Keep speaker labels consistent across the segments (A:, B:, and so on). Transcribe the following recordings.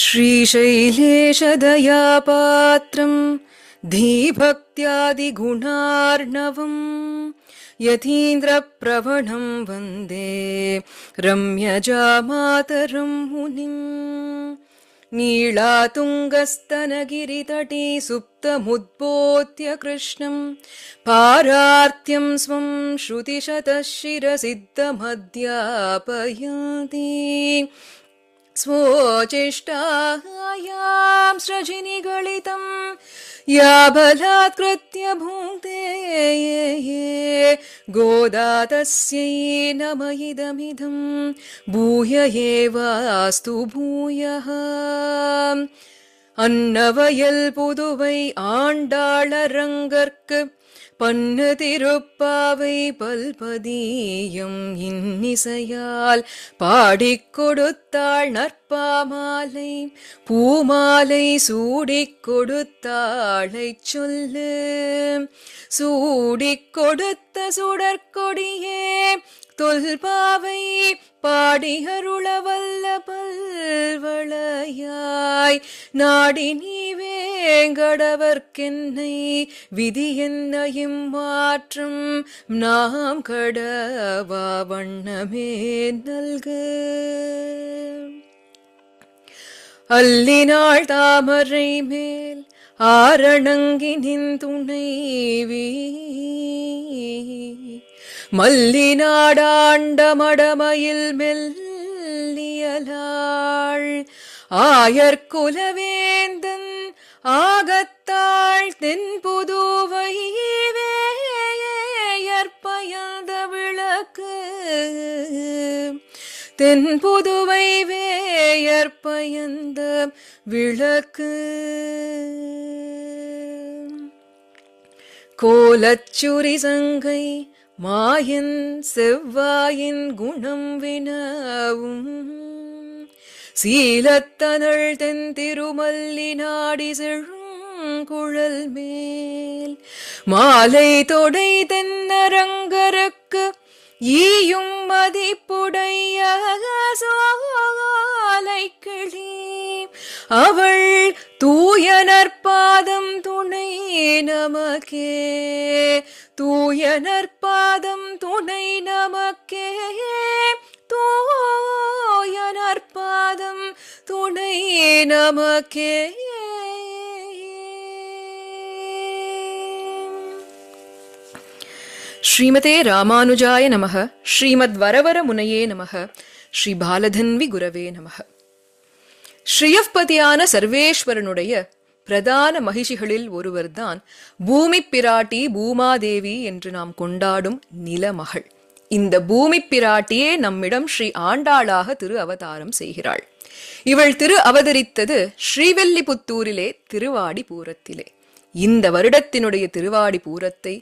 A: श्रीशैलेशदयापात्रं धीभक्त्यादिगुणार्णवम् यतीन्द्रप्रवणं वन्दे रम्यजामातरं मुनिम् नीलातुङ्गस्तनगिरितटी सुप्तमुद्बोध्य कृष्णं पारार्त्यं स्वं श्रुतिशतः शिरसिद्धमध्यापयन्ति स्वोचिष्टायां स्रजिनिगलितं या बलात्कृत्य भुङ्क्ते गोदा तस्यै नम इदमिदं भूय एवास्तु भूयः अन्नवयल पुदुவை ஆண்டாளரங்கற்கு பன்னு திருப்பாவை பல்பதியம் இன்னிசையால் பாடிக் கொடுத்தாள் நற்பாமாலை பூமாலை சூடிக் கொடுத்தாளைச் சொல்லு சூடிக் கொடுத்த சுடற்கொடியே தொல்பாவை பாடியருளவல்ல பல்வளையாய் நாடி நீ வேங்கடவர்க்கென்னை விதி என்னையும் மாற்றும் நாம் கடவா வண்ணமே நல்கு அல்லினாள் தாமரை மேல் ஆரணங்கினின் துணைவி மல்லிநாடாண்ட மடமயில் மெல்லியலாள் ஆயர்குலவேந்தன் ஆகத்தாள் தென்புதுவை வேயற்பயந்த விளக்கு தென்புதுவை வேயற்பயந்த விளக்கு கோலச்சுரி சங்கை மாயன் செவ்வாயின் குணம் வினவும் சீலத்தனள் தென் திருமல்லி நாடி செழுங்குழல் மேல் மாலை தொடை தென்னரங்கருக்கு ஈயும் மதிப்புடைய சோலை கிளி அவள் தூய நற்பாதம் துணை நமக்கே தூய நற்பாதம் துணை நமக்கே தூய நற்பாதம் துணை நமக்கே ஸ்ரீமதே ராமானுஜாய நமஹ ஸ்ரீமத் வரவர முனையே நமஹ ஸ்ரீ பாலதன்வி குரவே நமஹ ஸ்ரீயப்பதியான சர்வேஸ்வரனுடைய பிரதான மகிஷிகளில் ஒருவர்தான் பூமி பிராட்டி பூமாதேவி என்று நாம் கொண்டாடும் நிலமகள். இந்த பூமி பிராட்டியே நம்மிடம் ஸ்ரீ ஆண்டாளாக திரு அவதாரம் செய்கிறாள். இவள் திரு அவதரித்தது ஸ்ரீவெல்லிபுத்தூரிலே திருவாடிபூரத்திலே. இந்த வருடத்தினுடைய திருவாடி பூரத்தை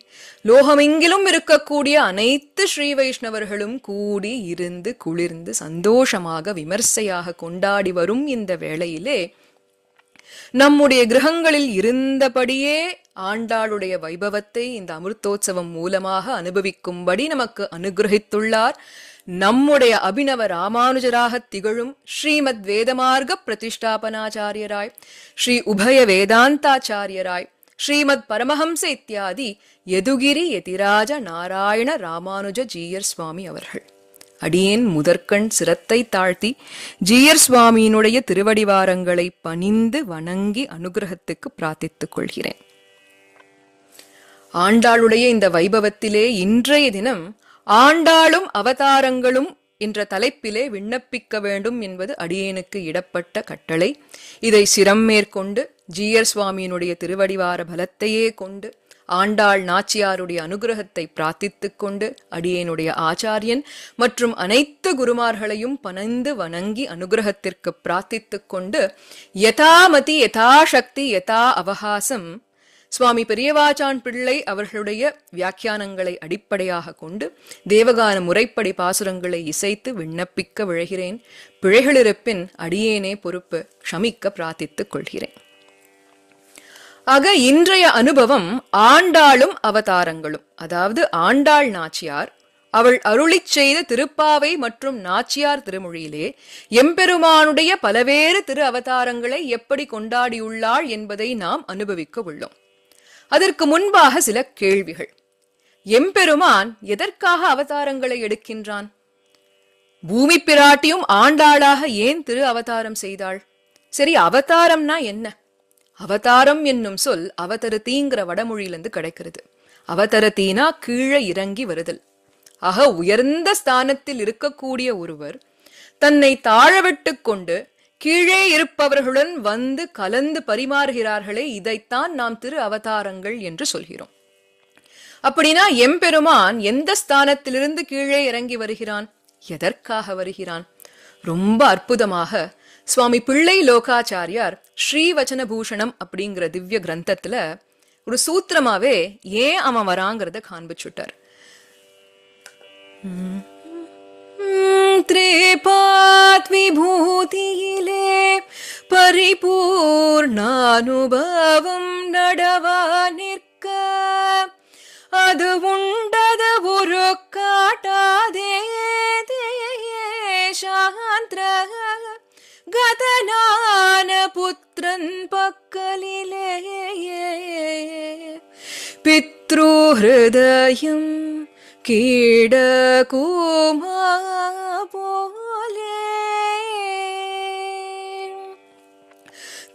A: லோகமெங்கிலும் இருக்கக்கூடிய அனைத்து ஸ்ரீ வைஷ்ணவர்களும் கூடி இருந்து குளிர்ந்து சந்தோஷமாக விமர்சையாக கொண்டாடி வரும் இந்த வேளையிலே நம்முடைய கிரகங்களில் இருந்தபடியே ஆண்டாளுடைய வைபவத்தை இந்த அமிர்தோத்சவம் மூலமாக அனுபவிக்கும்படி நமக்கு அனுகிரகித்துள்ளார் நம்முடைய அபிநவ ராமானுஜராக திகழும் ஸ்ரீமத் வேதமார்க பிரதிஷ்டாபனாச்சாரியராய் ஸ்ரீ உபய வேதாந்தாச்சாரியராய் ஸ்ரீமத் பரமஹம்ச இத்தியாதி யதுகிரி யதிராஜ நாராயண ராமானுஜ ஜீயர் சுவாமி அவர்கள். அடியேன் முதற்கண் சிரத்தை தாழ்த்தி ஜீயர் சுவாமியினுடைய திருவடிவாரங்களை பணிந்து வணங்கி அனுகிரகத்துக்கு பிரார்த்தித்துக் கொள்கிறேன். ஆண்டாளுடைய இந்த வைபவத்திலே இன்றைய தினம் ஆண்டாளும் அவதாரங்களும் என்ற தலைப்பிலே விண்ணப்பிக்க வேண்டும் என்பது அடியேனுக்கு இடப்பட்ட கட்டளை. இதை சிரம் மேற்கொண்டு ஜீயர் சுவாமியினுடைய திருவடிவார பலத்தையே கொண்டு ஆண்டாள் நாச்சியாருடைய அனுகிரகத்தை பிரார்த்தித்துக் கொண்டு அடியேனுடைய ஆச்சாரியன் மற்றும் அனைத்து குருமார்களையும் பணிந்து வணங்கி அனுகிரகத்திற்கு பிரார்த்தித்துக் கொண்டு யதாமதி யதாசக்தி யதா அவகாசம் சுவாமி பெரியவாச்சான் பிள்ளை அவர்களுடைய வியாக்கியானங்களை அடிப்படையாக கொண்டு தேவகான முறைப்படி பாசுரங்களை இசைத்து விண்ணப்பிக்க விழைகிறேன். பிழைகளிருப்பின் அடியேனே பொறுப்பு, க்ஷமிக்க பிரார்த்தித்துக் கொள்கிறேன். ஆக இன்றைய அனுபவம் ஆண்டாளும் அவதாரங்களும், அதாவது ஆண்டாள் நாச்சியார் அவள் அருளிச் செய்த திருப்பாவை மற்றும் நாச்சியார் திருமொழியிலே எம்பெருமானுடைய பலவேறு திரு அவதாரங்களை எப்படி கொண்டாடியுள்ளாள் என்பதை நாம் அனுபவிக்க உள்ளோம். அதற்கு முன்பாக சில கேள்விகள். எம்பெருமான் எதற்காக அவதாரங்களை எடுக்கின்றான்? பூமி பிராட்டியும் ஆண்டாளாக ஏன் திரு அவதாரம் செய்தாள்? சரி, அவதாரம்னா என்ன? அவதாரம் என்னும் சொல் அவதரதீங்கிற வடமொழியிலிருந்து கிடைக்கிறது. அவதரதீனா கீழே இறங்கி வருதல். ஆக உயர்ந்த ஸ்தானத்தில் இருக்கக்கூடிய ஒருவர் தன்னை தாழவிட்டு கொண்டு கீழே இருப்பவர்களுடன் வந்து கலந்து பரிமாறுகிறார்களே, இதைத்தான் நாம் திரு அவதாரங்கள் என்று சொல்கிறோம். அப்படின்னா எம்பெருமான் எந்த ஸ்தானத்திலிருந்து கீழே இறங்கி வருகிறான்? எதற்காக வருகிறான்? ரொம்ப அற்புதமாக சுவாமி பிள்ளை லோகாச்சாரியார் ஸ்ரீவச்சன பூஷணம் அப்படிங்கிற திவ்ய கிரந்தத்துல ஒரு சூத்திரமாவே ஏன் அவன் வராங்கிறத காண்பிச்சுட்டார். திரிபாத் விபூதியிலே பரிபூர்ணானுபவம் நடவா நிற்க அது உண்டது ஒரு காட்டாதே சாந்திர கதனான புத்திரன் பக்கலிலே பித்ரு ஹிருதயம் கீடகூமா போலே.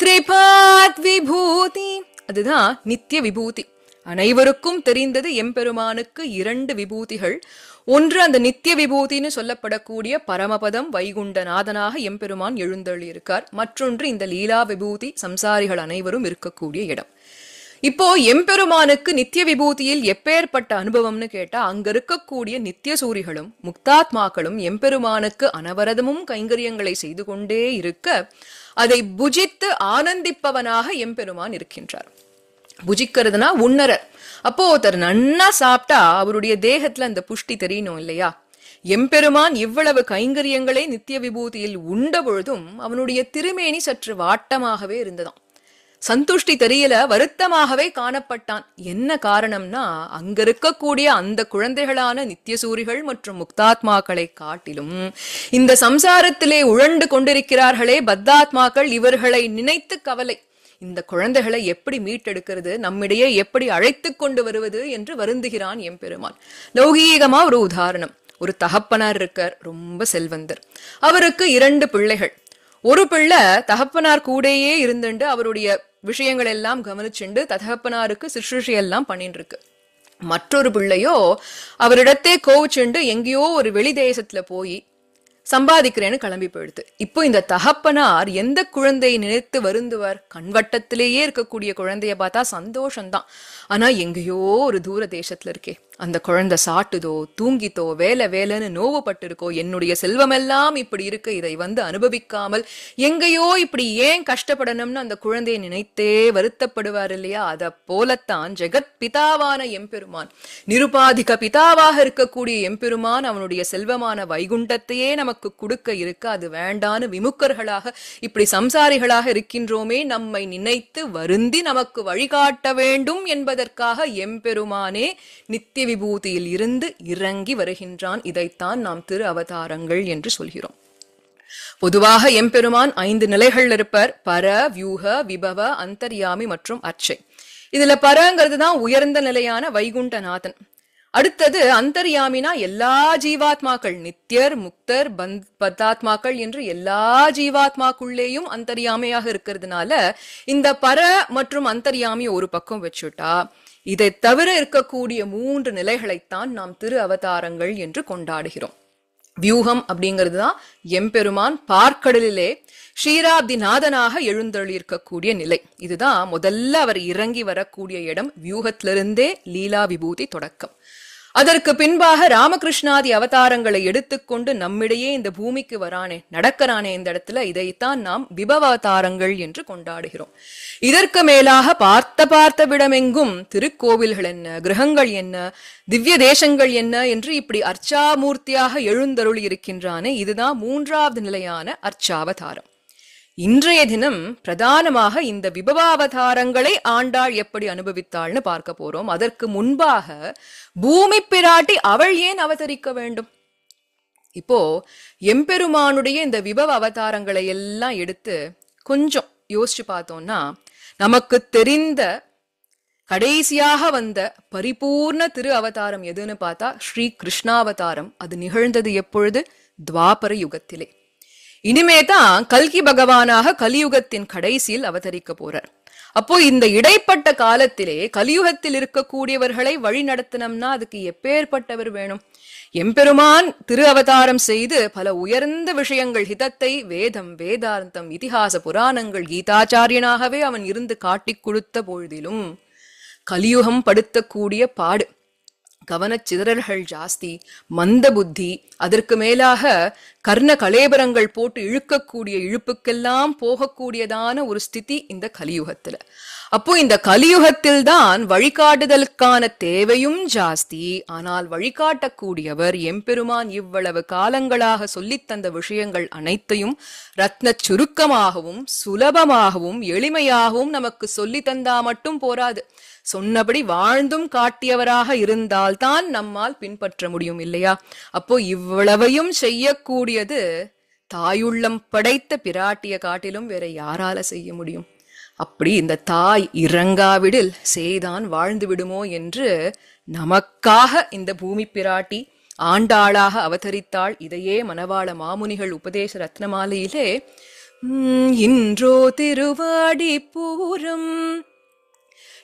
A: திரிபாத் விபூதி, அதுதான் நித்திய விபூதி. அனைவருக்கும் தெரிந்தது எம்பெருமானுக்கு இரண்டு விபூதிகள். ஒன்று அந்த நித்திய விபூதின்னு சொல்லப்படக்கூடிய பரமபதம் வைகுண்டநாதனாக எம்பெருமான் எழுந்தள்ளி இருக்கார். மற்றொன்று இந்த லீலா விபூதி, சம்சாரிகள் அனைவரும் இருக்கக்கூடிய இடம். இப்போ எம்பெருமானுக்கு நித்திய விபூதியில் எப்பேற்பட்ட அனுபவம்னு கேட்டா, அங்க இருக்கக்கூடிய நித்திய சூரிகளும் முக்தாத்மாக்களும் எம்பெருமானுக்கு அனவரதமும் கைங்கரியங்களை செய்து கொண்டே இருக்க அதை புஜித்து ஆனந்திப்பவனாக எம்பெருமான் இருக்கின்றார். புஜிக்கிறதுனா உண்ணறர். அப்போ ஒருத்தர் நன்னா சாப்பிட்டா அவருடைய தேகத்துல அந்த புஷ்டி தெரியணும் இல்லையா? எம்பெருமான் இவ்வளவு கைங்கரியங்களை நித்திய விபூதியில் உண்ட பொழுதும் அவனுடைய திருமேனி சற்று வாட்டமாகவே இருந்ததாம். சந்துஷ்டி தெரியல, வருத்தமாகவே காணப்பட்டான். என்ன காரணம்னா, அங்க இருக்கக்கூடிய அந்த குழந்தைகளான நித்தியசூரிகள் மற்றும் முக்தாத்மாக்களை காட்டிலும் இந்த சம்சாரத்திலே உழண்டு கொண்டிருக்கிறார்களே பத்தாத்மாக்கள், இவர்களை நினைத்து கவலை. இந்த குழந்தைகளை எப்படி மீட்டெடுக்கிறது, நம்மிடையே எப்படி அழைத்து கொண்டு வருவது என்று வருந்துகிறான் எம்பெருமான். லௌகீகமா ஒரு உதாரணம். ஒரு தகப்பனார் இருக்கார், ரொம்ப செல்வந்தர். அவருக்கு இரண்டு பிள்ளைகள். ஒரு பிள்ளை தகப்பனார் கூடயே இருந்துண்டு அவருடைய விஷயங்கள் எல்லாம் கவனிச்சுண்டு தகப்பனாருக்கு சிற்றுஷி எல்லாம் பண்ணிட்டு இருக்கு. மற்றொரு பிள்ளையோ அவரிடத்தே கோவிச்சுண்டு எங்கேயோ ஒரு வெளி தேசத்துல போய் சம்பாதிக்கிறேன்னு கிளம்பி போயிடுது. இப்போ இந்த தகப்பனார் எந்த குழந்தையை நினைத்து வருந்துவார்? கண்வட்டத்திலேயே இருக்கக்கூடிய குழந்தைய பார்த்தா சந்தோஷம்தான். ஆனா எங்கேயோ ஒரு தூர தேசத்துல இருக்கே, அந்த குழந்தை சாட்டுதோ தூங்கித்தோ வேலை வேலைன்னு நோவுபட்டு இருக்கோ, என்னுடைய செல்வமெல்லாம் இப்படி இருக்கு, இதை வந்து அனுபவிக்காமல் எங்கேயோ இப்படி ஏன் கஷ்டப்படணும்னு அந்த குழந்தையை நினைத்தே வருத்தப்படுவார் இல்லையா? அத போலத்தான் ஜெகத் பிதாவான எம்பெருமான், நிருபாதிக பிதாவாக இருக்கக்கூடிய எம்பெருமான் அவனுடைய செல்வமான வைகுண்டத்தையே நமக்கு கொடுக்க இருக்க, அது வேண்டான்னு விமுக்கர்களாக இப்படி சம்சாரிகளாக இருக்கின்றோமே, நம்மை நினைத்து வருந்தி நமக்கு வழிகாட்ட வேண்டும் என்பதற்காக எம்பெருமானே நித்திய விபூதியில் இருந்து இறங்கி வருகின்றான். இதைத்தான் நாம் திரு அவதாரங்கள் என்று சொல்கிறோம். பொதுவாக எம்பெருமான் 5 நிலைகள் இருப்பார்: பர, வியூக, விபவ, அந்தர்யாமி மற்றும் அர்ச்சை. இதுல பரங்கிறது தான் உயர்ந்த நிலையான வைகுண்டநாதன். அடுத்தது அந்தர்யாமினா எல்லா ஜீவாத்மாக்கள், நித்தியர் முக்தர் பத்தாத்மாக்கள் என்று எல்லா ஜீவாத்மாக்குள்ளேயும் அந்தர்யாமியாக இருக்கிறதுனால இந்த பர மற்றும் அந்தர்யாமி ஒரு பக்கம் வச்சுட்டா, இதை தவிர இருக்கக்கூடிய 3 நிலைகளைத்தான் நாம் திரு அவதாரங்கள் என்று கொண்டாடுகிறோம். வியூகம் அப்படிங்கிறது தான் எம்பெருமான் பார்க்கடலிலே ஸ்ரீராப்திநாதனாக எழுந்தருளி இருக்கக்கூடிய நிலை. இதுதான் முதல்ல அவர் இறங்கி வரக்கூடிய இடம். வியூகத்திலிருந்தே லீலா விபூதி தொடக்கம். அதற்கு பின்பாக ராமகிருஷ்ணாதி அவதாரங்களை எடுத்துக்கொண்டு நம்மிடையே இந்த பூமிக்கு வரானே, நடக்கிறானே இந்த இடத்துல, இதைத்தான் நாம் விபவாதாரங்கள் என்று கொண்டாடுகிறோம். இதற்கு மேலாக பார்த்த விடமெங்கும் திருக்கோவில்கள் என்ன, கிரகங்கள் என்ன, திவ்ய தேசங்கள் என்ன என்று இப்படி அர்ச்சாமூர்த்தியாக எழுந்தருளி இருக்கின்றானே, இதுதான் 3வது நிலையான அர்ச்சாவதாரம். இன்றைய தினம் பிரதானமாக இந்த விபவாவதாரங்களை ஆண்டாள் எப்படி அனுபவித்தாள்னு பார்க்க போறோம். அதற்கு முன்பாக பூமி பிராட்டி அவள் ஏன் அவதரிக்க வேண்டும்? இப்போ எம்பெருமானுடைய இந்த விபவ அவதாரங்களை எல்லாம் எடுத்து கொஞ்சம் யோசிச்சு பார்த்தோம்னா, நமக்கு தெரிந்த கடைசியாக வந்த பரிபூர்ண திரு அவதாரம் எதுன்னு பார்த்தா ஸ்ரீ கிருஷ்ணாவதாரம். அது நிகழ்ந்தது எப்பொழுது? துவாபர யுகத்திலே. இனிமேதான் கல்கி பகவானாக கலியுகத்தின் கடைசியில் அவதரிக்க போறார். அப்போ இந்த இடைப்பட்ட காலத்திலே கலியுகத்தில் இருக்கக்கூடியவர்களை வழி நடத்தினோம்னா அதுக்கு எப்பேற்பட்டவர் வேணும்? எம்பெருமான் திரு அவதாரம் செய்து பல உயர்ந்த விஷயங்கள், ஹிதத்தை, வேதம், வேதாந்தம், இதிகாச புராணங்கள், கீதாச்சாரியனாகவே அவன் இருந்து காட்டிக் கொடுத்த பொழுதிலும் கலியுகம் படுத்தக்கூடிய பாடு, கவனச்சிதறல்கள் ஜாஸ்தி, மந்த புத்தி, அதற்கு மேலாக கர்ண கலேபரங்கள் போட்டு இழுக்கக்கூடிய இழுப்புக்கெல்லாம் போகக்கூடியதான ஒரு ஸ்திதி இந்த கலியுகத்துல. அப்போ இந்த கலியுகத்தில் தான் வழிகாட்டுதலுக்கான தேவையும் ஜாஸ்தி. ஆனால் வழிகாட்டக்கூடியவர் எம்பெருமான் இவ்வளவு காலங்களாக சொல்லித் தந்த விஷயங்கள் அனைத்தையும் ரத்ன சுருக்கமாகவும் சுலபமாகவும் எளிமையாகவும் நமக்கு சொல்லி தந்தா மட்டும் போராது, சொன்னபடி வாழ்ந்தும் காட்டியவராக இருந்தால்தான் நம்மால் பின்பற்ற முடியும் இல்லையா? அப்போ இவ்வளவையும் செய்யக்கூடியது தாயுள்ளம் படைத்த பிராட்டிய காட்டிலும் வேற யாரால செய்ய முடியும்? அப்படி இந்த தாய் இறங்காவிடில் செய்தான் வாழ்ந்து விடுமோ என்று நமக்காக இந்த பூமி பிராட்டி ஆண்டாளாக அவதரித்தாள். இதையே மணவாள மாமுனிகள் உபதேச ரத்னமாலையிலே இன்றோ திருவாடி பூரம்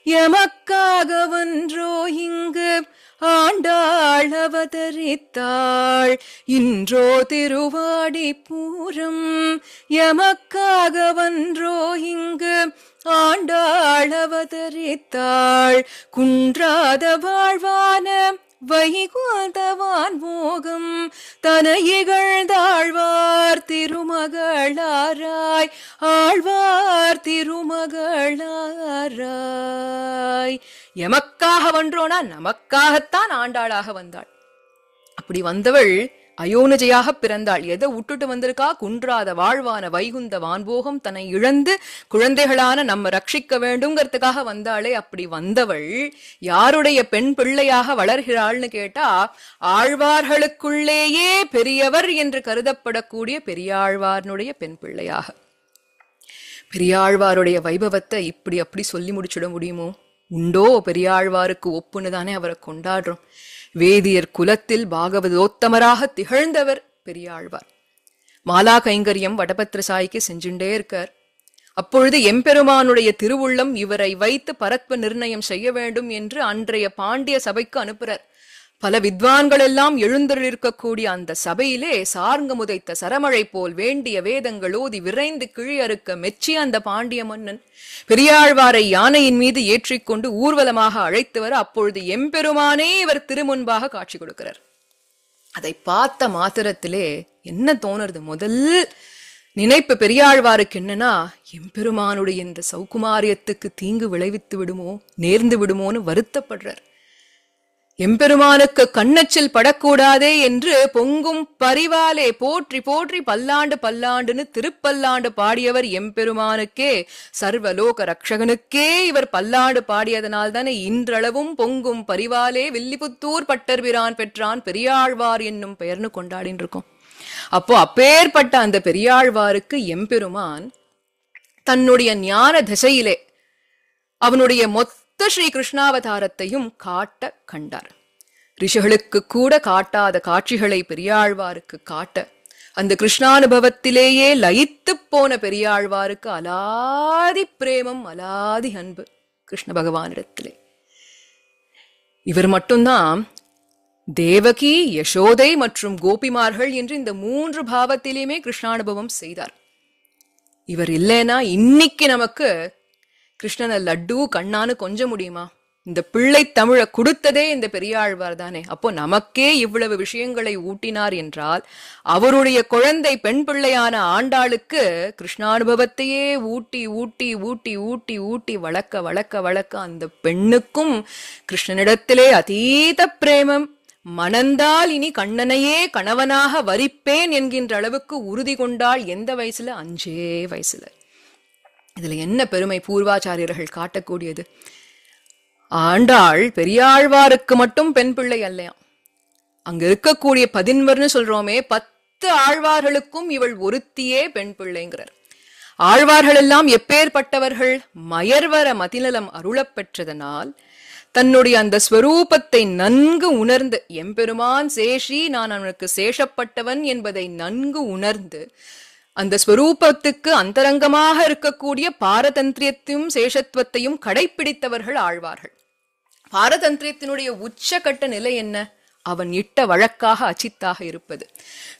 A: எமக்காகவன்றோ இங்கு ஆண்டாள் அவதரித்தாள், இன்றோ திருவாடி பூரம் எமக்காகவன்றோ இங்கு ஆண்டாள் அவதரித்தாள், குன்றாத வாழ்வான வைகுந்தவான் மோகம் தனையிகழ்ந்தாழ்வார் திருமகளாராய், ஆழ்வார் திருமகளாராய். எமக்காக வன்றோனா நமக்காகத்தான் ஆண்டாளாக வந்தாள். அப்படி வந்தவள் அயோனிஜையாக பிறந்தாள். எதை விட்டுட்டு வந்திருக்கா? குன்றாத வாழ்வான வைகுந்த வான்போகம் தன்னை இழந்து குழந்தைகளான நம்ம ரட்சிக்க வேண்டும்ங்கிறதுக்காக வந்தாளே. அப்படி வந்தவள் யாருடைய பெண் பிள்ளையாக வளர்கிறாள்னு கேட்டா, ஆழ்வார்களுக்குள்ளேயே பெரியவர் என்று கருதப்படக்கூடிய பெரியாழ்வார்னுடைய பெண் பிள்ளையாக. பெரியாழ்வாருடைய வைபவத்தை இப்படி அப்படி சொல்லி முடிச்சுட முடியுமோ? உண்டோ? பெரியாழ்வாருக்கு ஒப்புன்னு தானே அவரை கொண்டாடுறோம். வேதியர் குலத்தில் பாகவதோத்தமராக திகழ்ந்தவர் பெரியாழ்வார். மாலா கைங்கரியம் வடபத்திர சாய்க்கு செஞ்சுட்டே இருக்கார். அப்பொழுது எம்பெருமானுடைய திருவுள்ளம் இவரை வைத்து பரத்வ நிர்ணயம் செய்ய வேண்டும் என்று அன்றைய பாண்டிய சபைக்கு அனுப்புறார். பல வித்வான்கள் எல்லாம் எழுந்தருளிருக்கக்கூடிய அந்த சபையிலே சார்ங்க முதைத்த சரமழை போல் வேண்டிய வேதங்கள் ஓதி விரைந்து கிழியறுக்க மெச்சிய அந்த பாண்டிய மன்னன் பெரியாழ்வாரை யானையின் மீது ஏற்றிக்கொண்டு ஊர்வலமாக அழைத்து வர அப்பொழுது எம்பெருமானே இவர் திருமுன்பாக காட்சி கொடுக்கிறார். அதை பார்த்த மாத்திரத்திலே என்ன தோணுறது? முதல் நினைப்பு பெரியாழ்வாருக்கு என்னன்னா, எம்பெருமானுடைய இந்த சௌகுமாரியத்துக்கு தீங்கு விளைவித்து விடுமோ, நேர்ந்து விடுமோன்னு வருத்தப்படுறார். எம்பெருமானுக்கு கண்ணச்சில் படக்கூடாதே என்று பொங்கும் பரிவாலே போற்றி போற்றி பல்லாண்டு பல்லாண்டுன்னு திருப்பல்லாண்டு பாடியவர் எம்பெருமானுக்கே, சர்வலோக ரக்ஷகனுக்கே இவர் பல்லாண்டு பாடியதனால் தானே இன்றளவும் பொங்கும் பரிவாலே வில்லிபுத்தூர் பட்டர்பிரான் பெற்றான் பெரியாழ்வார் என்னும் பெயர்னு கொண்டாடின்னு இருக்கோம். அப்போ அப்பேற்பட்ட அந்த பெரியாழ்வாருக்கு எம்பெருமான் தன்னுடைய ஞான திசையிலே அவனுடைய மொத்த ஸ்ரீ கிருஷ்ணாவதாரத்தையும் காட்ட கண்டார். ரிஷிகளுக்கு கூட காட்டாத காட்சிகளை பெரியாழ்வாருக்கு காட்ட, அந்த கிருஷ்ணானுபவத்திலேயே லயித்து போன பெரியாழ்வாருக்கு அலாதி பிரேமம், அலாதி அன்பு கிருஷ்ண பகவானிடத்திலே. இவர் மட்டும்தான் தேவகி, யசோதை மற்றும் கோபிமார்கள் என்று இந்த 3 பாவத்திலேயுமே கிருஷ்ணானுபவம் செய்தார். இவர் இல்லைன்னா இன்னைக்கு நமக்கு கிருஷ்ணனை லட்டு கண்ணான்னு கொஞ்ச முடியுமா? இந்த பிள்ளை தமிழை கொடுத்ததே இந்த பெரியாழ்வார் தானே. அப்போ நமக்கே இவ்வளவு விஷயங்களை ஊட்டினார் என்றால், அவருடைய குழந்தை பெண் பிள்ளையான ஆண்டாளுக்கு கிருஷ்ணானுபவத்தையே ஊட்டி ஊட்டி ஊட்டி ஊட்டி ஊட்டி வளர்க்க வளர்க்க வளர்க்க அந்த பெண்ணுக்கும் கிருஷ்ணனிடத்திலே அதீத பிரேமம், மணந்தால் இனி கண்ணனையே கணவனாக வரிப்பேன் என்கின்ற அளவுக்கு உறுதி கொண்டாள். எந்த வயசுல? 5 வயசுல. இதுல என்ன பெருமை பூர்வாச்சாரியர்கள் காட்டக்கூடியது. ஆண்டாள் பெரியாழ்வாருக்கு மட்டும் பெண் பிள்ளை அல்லையாம். அங்க இருக்கக்கூடிய 11 சொல்றோமே, 10 ஆழ்வார்களுக்கும் இவள் ஒருத்தியே பெண் பிள்ளைங்கிறார். ஆழ்வார்கள் எல்லாம் எப்பேற்பட்டவர்கள்? மயர்வர மதிநலம் அருளப் பெற்றதனால் தன்னுடைய அந்த ஸ்வரூபத்தை நன்கு உணர்ந்து, எம்பெருமான் சேஷி, நான் அவனுக்கு சேஷப்பட்டவன் என்பதை நன்கு உணர்ந்து, அந்த ஸ்வரூபத்துக்கு அந்தரங்கமாக இருக்கக்கூடிய பாரதந்திரியத்தையும் சேஷத்துவத்தையும் கடைப்பிடித்தவர்கள் ஆழ்வார்கள். பாரதந்திரியத்தினுடைய உச்சகட்ட நிலை என்ன? அவன் இட்ட வழக்காக அச்சித்தாக இருப்பது.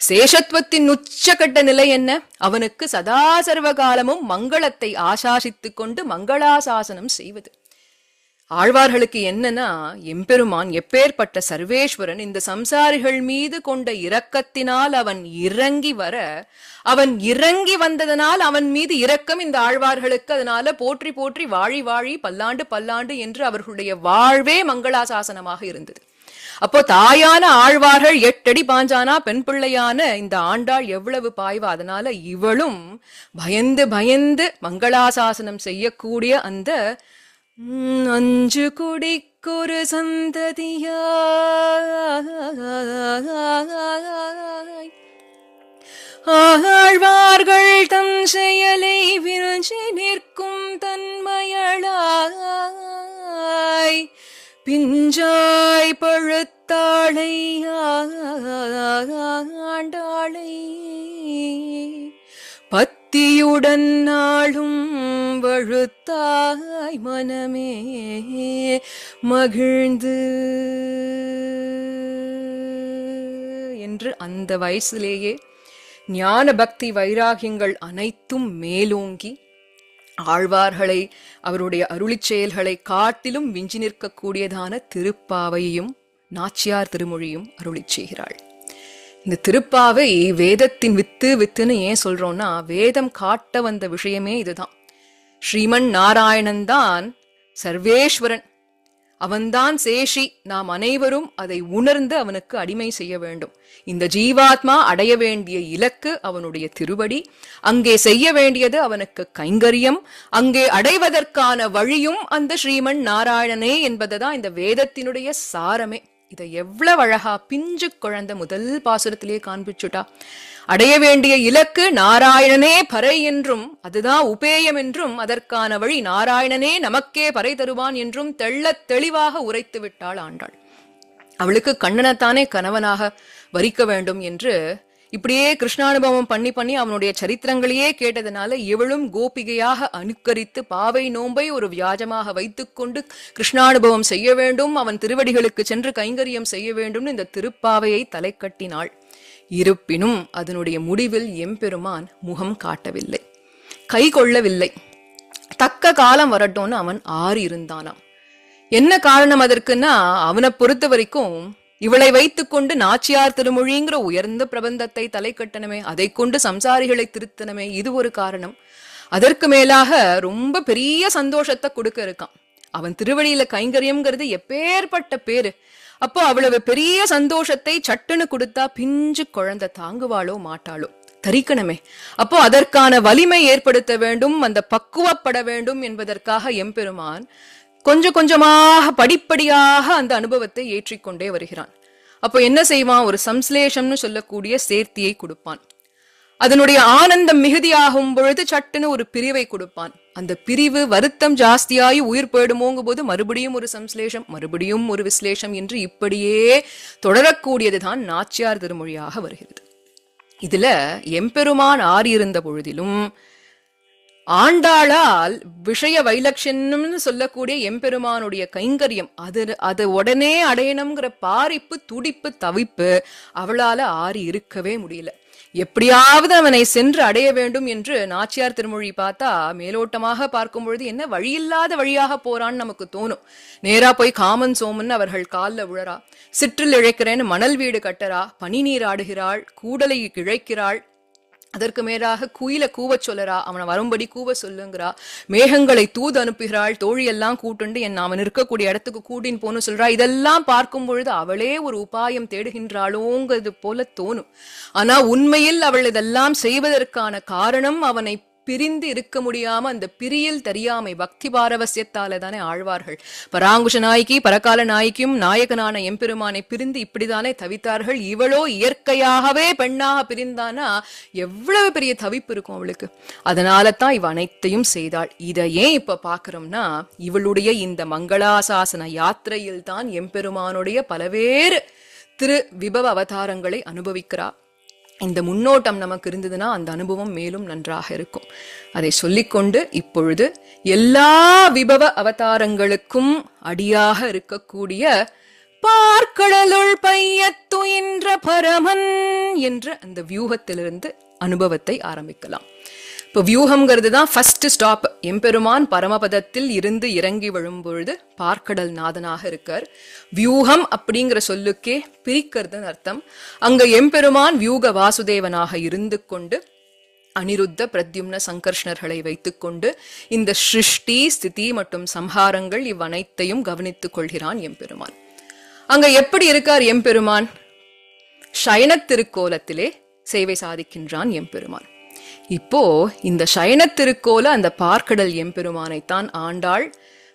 A: சேஷத்துவத்தின் உச்சகட்ட நிலை என்ன? அவனுக்கு சதா சர்வகாலமும் மங்களத்தை ஆசாசித்துக் கொண்டு மங்களாசாசனம் செய்வது. ஆழ்வார்களுக்கு என்னன்னா, எம்பெருமான் எப்பேற்பட்ட சர்வேஸ்வரன், இந்த சம்சாரிகள் மீது கொண்ட இரக்கத்தினால் அவன் இறங்கி வர, அவன் இறங்கி வந்ததனால் அவன் மீது இரக்கம் இந்த ஆழ்வார்களுக்கு. அதனால போற்றி போற்றி வாழி வாழி பல்லாண்டு பல்லாண்டு என்று அவர்களுடைய வாழ்வே மங்களாசாசனமாக இருந்தது. அப்போ தாயான ஆழ்வார்கள் 8 அடி பாஞ்சானா பெண் பிள்ளையான இந்த ஆண்டாள் எவ்வளவு பாய்வா. அதனால இவளும் பயந்து பயந்து மங்களாசாசனம் செய்யக்கூடிய அந்த 5 குடிக்கொரு சந்ததியாய் ஆழ்வார்கள் தம் செயலை விருஞ்சி நிற்கும் தன்மையளாய் பிஞ்சாய் பழுத்தாளை ஆண்டாளை பத்தியுடன் நாளும் வழுத்தாய் மனமே மகிழ்ந்து என்று அந்த வயசிலேயே ஞான பக்தி வைராகியங்கள் அனைத்தும் மேலோங்கி ஆழ்வார்களை, அவருடைய அருளிச் செயல்களை காட்டிலும் விஞ்சி நிற்கக்கூடியதான திருப்பாவையும் நாச்சியார் திருமொழியும் அருளிச் செய்கிறாள். இந்த திருப்பாவை வேதத்தின் வித்துன்னு ஏன் சொல்றோம்னா, வேதம் காட்ட வந்த விஷயமே இதுதான். ஸ்ரீமன் நாராயணன் தான் சர்வேஸ்வரன், அவன்தான் சேஷி. நாம் அனைவரும் அதை உணர்ந்து அவனுக்கு அடிமை செய்ய வேண்டும். இந்த ஜீவாத்மா அடைய வேண்டிய இலக்கு அவனுடைய திருவடி. அங்கே செய்ய வேண்டியது அவனுக்கு கைங்கரியம். அங்கே அடைவதற்கான வழியும் அந்த ஸ்ரீமன் நாராயணனே என்பதுதான் இந்த வேதத்தினுடைய சாரமே. இதை எவ்வளவு அழகா பிஞ்சு குழந்தை முதல் பாசுரத்திலே காண்பிச்சுட்டா. அடைய வேண்டிய இலக்கு நாராயணனே பறை என்றும், அதுதான் உபேயம் என்றும், அதற்கான வழி நாராயணனே நமக்கே பறை தருவான் என்றும் தெள்ளத் தெளிவாக உரைத்து விட்டாள் ஆண்டாள். அவளுக்கு கண்ணனைத்தானே கணவனாக வரிக்க வேண்டும் என்று இப்படியே கிருஷ்ணானுபவம் பண்ணி பண்ணி அவனுடைய சரித்திரங்களையே கேட்டதனால இவளும் கோபிகையாக அனுக்கரித்து பாவை நோன்பை ஒரு வியாஜமாக வைத்துக்கொண்டு கிருஷ்ணானுபவம் செய்ய வேண்டும், அவன் திருவடிகளுக்கு சென்று கைங்கரியம் செய்ய வேண்டும் இந்த திருப்பாவையை தலை கட்டினாள். இருப்பினும் அதனுடைய முடிவில் எம்பெருமான் முகம் காட்டவில்லை, கை கொள்ளவில்லை. தக்க காலம் வரட்டும்னு அவன் ஆறி இருந்தானாம். என்ன காரணம் அதற்குன்னா, அவனை பொறுத்த வரைக்கும் இவளை வைத்துக்கொண்டு நாச்சியார் திருமொழிங்கிற உயர்ந்த பிரபந்தத்தை தலை கட்டணமே, அதை கொண்டு சம்சாரிகளை திருத்தனமே, இது ஒரு காரணம். அதற்கு மேலாக ரொம்ப பெரிய சந்தோஷத்தை கொடுக்க இருக்கான். அவன் திருவடியில கைங்கரியம்ங்கிறது எப்பேற்பட்ட பேரு. அப்போ அவ்வளவு பெரிய சந்தோஷத்தை சட்டுன்னு கொடுத்தா பிஞ்சு குழந்தை தாங்குவாளோ மாட்டாளோ, தரிக்கணுமே. அப்போ அதற்கான வலிமை ஏற்படுத்த வேண்டும், அந்த பக்குவப்பட வேண்டும் என்பதற்காக எம்பெருமான் கொஞ்சம் கொஞ்சமாக படிப்படியாக அந்த அனுபவத்தை ஏற்றிக்கொண்டே வருகிறான். அப்போ என்ன செய்வான்? ஒரு சம்ஸ்லேஷம்னு சொல்லக்கூடிய சேர்த்தியை கொடுப்பான். அதனுடைய ஆனந்தம் மிகுதியாகும் பொழுது சட்டுன்னு ஒரு பிரிவை கொடுப்பான். அந்த பிரிவு வருத்தம் ஜாஸ்தியாகி உயிர் போயிடுமோங்கும் போது மறுபடியும் ஒரு சம்ஸ்லேஷம், மறுபடியும் ஒரு விஸ்லேஷம் என்று இப்படியே தொடரக்கூடியதுதான் நாச்சியார் திருமொழியாக வருகிறது. இதுல எம்பெருமான் ஆறியிருந்த பொழுதிலும் ஆண்டாளால் விஷய வைலட்சணம்னு சொல்லக்கூடிய எம்பெருமானுடைய கைங்கரியம் அது உடனே அடையணுங்கிற பாரிப்பு, துடிப்பு, தவிப்பு அவளால ஆறி இருக்கவே முடியல. எப்படியாவது அவனை சென்று அடைய வேண்டும் என்று நாச்சியார் திருமொழி பார்த்தா மேலோட்டமாக பார்க்கும் பொழுது என்ன வழியில்லாத வழியாக போறான்னு நமக்கு தோணும். நேரா போய் காமன் சோமன் அவர்கள் காலில் விழறா, சிற்றில் இழைக்கிறேன்னு மணல் வீடு கட்டறா, பனி நீர் ஆடுகிறாள், கூடலை இழைக்கிறாள், அதற்கு மேலாக குயில கூவச் சொல்லறா, அவனை வரும்படி கூவ சொல்லுங்கிறா. மேகங்களை தூது அனுப்புகிறாள், தோழியெல்லாம் கூட்டுண்டு அவன் இருக்கக்கூடிய இடத்துக்கு கூட்டின்னு போன்னு சொல்றா. இதெல்லாம் பார்க்கும் பொழுது அவளே ஒரு உபாயம் தேடுகின்றாளோங்கிறது போல தோணும். ஆனா உண்மையில் அவள் இதெல்லாம் செய்வதற்கான காரணம் அவனை பிரிந்து இருக்க முடியாம அந்த பிரியல் தெரியாமை பக்தி பாரவசியத்தால தானே ஆழ்வார்கள் பராங்குஷ நாய்க்கு பரகால நாய்க்கும் நாயகனான எம்பெருமானை பிரிந்து இப்படித்தானே தவித்தார்கள். இவளோ இயற்கையாகவே பெண்ணாக பிரிந்தானா எவ்வளவு பெரிய தவிப்பு இருக்கும் அவளுக்கு. அதனால தான் இவ அனைத்தையும் செய்தாள். இதை ஏன் இப்ப பாக்குறோம்னா, இவளுடைய இந்த மங்களாசாசன யாத்திரையில் தான் எம்பெருமானுடைய பலவேறு திரு விபவ அவதாரங்களை அனுபவிக்கிறா. இந்த முன்னோட்டம் நமக்கு இருந்ததுன்னா அந்த அனுபவம் மேலும் நன்றாக இருக்கும். அதை சொல்லிக்கொண்டு இப்பொழுது எல்லா விபவ அவதாரங்களுக்கும் அடியாக இருக்கக்கூடிய பார்க்கடலுள் பையத்துயின்ற பரமன் என்ற அந்த வியூகத்திலிருந்து அனுபவத்தை ஆரம்பிக்கலாம். இப்போ வியூகம்ங்கிறது தான் ஃபர்ஸ்ட் ஸ்டாப். எம்பெருமான் பரமபதத்தில் இருந்து இறங்கி விழும்பொழுது பார்க்கடல் நாதனாக இருக்கார். வியூகம் அப்படிங்கிற சொல்லுக்கே பிரிக்கிறதுன்னு அர்த்தம். அங்க எம்பெருமான் வியூக வாசுதேவனாக இருந்து கொண்டு அனிருத்த பிரத்யும்ன சங்கர்ஷ்ணர்களை வைத்துக்கொண்டு இந்த சிருஷ்டி ஸ்திதி மற்றும் சம்ஹாரங்கள் இவ்வனைத்தையும் கவனித்துக் கொள்கிறான் எம்பெருமான். அங்க எப்படி இருக்கார் எம்பெருமான்? சயன திருக்கோலத்திலே சேவை சாதிக்கின்றான் எம்பெருமான். இப்போ இந்த சயன திருக்கோல அந்த பார்க்கடல் எம்பெருமானைத்தான் ஆண்டாள்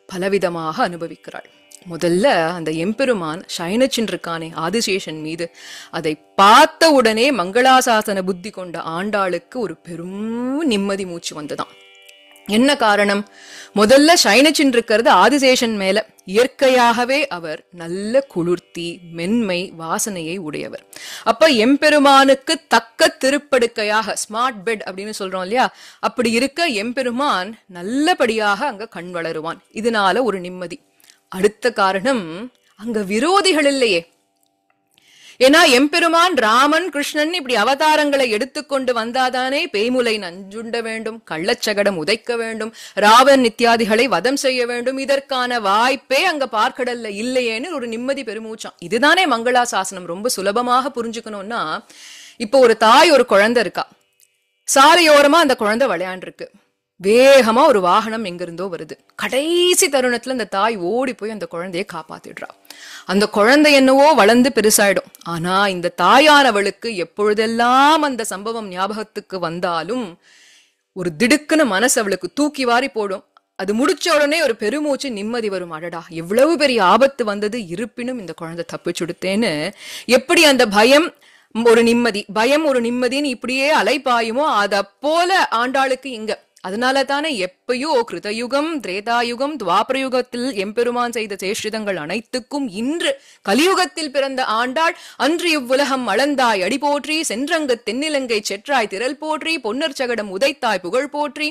A: பலவிதமாக அனுபவிக்கிறாள். முதல்ல அந்த எம்பெருமான் சயனிச்சின்றிருக்கானே ஆதிசேஷன் மீது, அதை பார்த்த உடனே மங்களாசாசன புத்தி கொண்ட ஆண்டாளுக்கு ஒரு பெரும் நிம்மதி மூச்சு வந்ததாம். என்ன காரணம்? முதல்ல சயனிச்சின்றிருக்கிறது ஆதிசேஷன் மேல. இயற்கையாகவே அவர் நல்ல குளிர்த்தி மென்மை வாசனையை உடையவர். அப்ப எம்பெருமானுக்கு தக்க திருப்படுக்கையாக ஸ்மார்ட் பெட் அப்படின்னு சொல்றோம் இல்லையா, அப்படி இருக்க எம்பெருமான் நல்லபடியாக அங்க கண் வளருவான். இதனால ஒரு நிம்மதி. அடுத்த காரணம், அங்க விரோதிகள் இல்லையே. ஏன்னா எம்பெருமான் ராமன் கிருஷ்ணன் இப்படி அவதாரங்களை எடுத்துக்கொண்டு வந்தாதானே பேய்முலை நஞ்சுண்ட வேண்டும், கள்ளச்சகடம் உதைக்க வேண்டும், ராவன் நித்யாதிகளை வதம் செய்ய வேண்டும். இதற்கான வாய்ப்பே அங்க பார்க்கடல்ல இல்லையேன்னு ஒரு நிம்மதி பெருமூச்சான். இதுதானே மங்களாசாசனம். ரொம்ப சுலபமாக புரிஞ்சுக்கணும்னா, இப்போ ஒரு தாய் ஒரு குழந்தை இருக்கா, சாலையோரமா அந்த குழந்தை விளையாண்டிருக்கு. வேகமா ஒரு வாகனம் எங்கிருந்தோ வருது. கடைசி தருணத்துல அந்த தாய் ஓடி போய் அந்த குழந்தையை காப்பாத்திடுறா. அந்த குழந்தை என்னவோ வளர்ந்து பெருசாயிடும். ஆனா இந்த தாயானவளுக்கு எப்பொழுதெல்லாம் அந்த சம்பவம் ஞாபகத்துக்கு வந்தாலும் ஒரு திடுக்குன்னு மனசு அவளுக்கு தூக்கி வாரி போடும். அது முடிச்ச உடனே ஒரு பெருமூச்சு நிம்மதி வரும். அடடா, எவ்வளவு பெரிய ஆபத்து வந்தது, இருப்பினும் இந்த குழந்தை தப்பிச்சுடுத்தேன்னு எப்படி அந்த பயம் ஒரு நிம்மதி, பயம் ஒரு நிம்மதின்னு இப்படியே அலைப்பாயுமோ அத போல ஆண்டாளுக்கு இங்க. அதனால தானே எப்பயோ கிருதயுகம் திரேதாயுகம் துவாபரயுகத்தில் எம்பெருமான் செய்த சேஷ்டிதங்கள் அனைத்துக்கும் இன்று கலியுகத்தில் பிறந்த ஆண்டாள் அன்று இவ்வுலகம் அளந்தாய் அடி போற்றி, சென்றங்கு தென்னிலங்கை செற்றாய் திரள் போற்றி, பொன்னர் சகடம் உதைத்தாய் புகழ் போற்றி,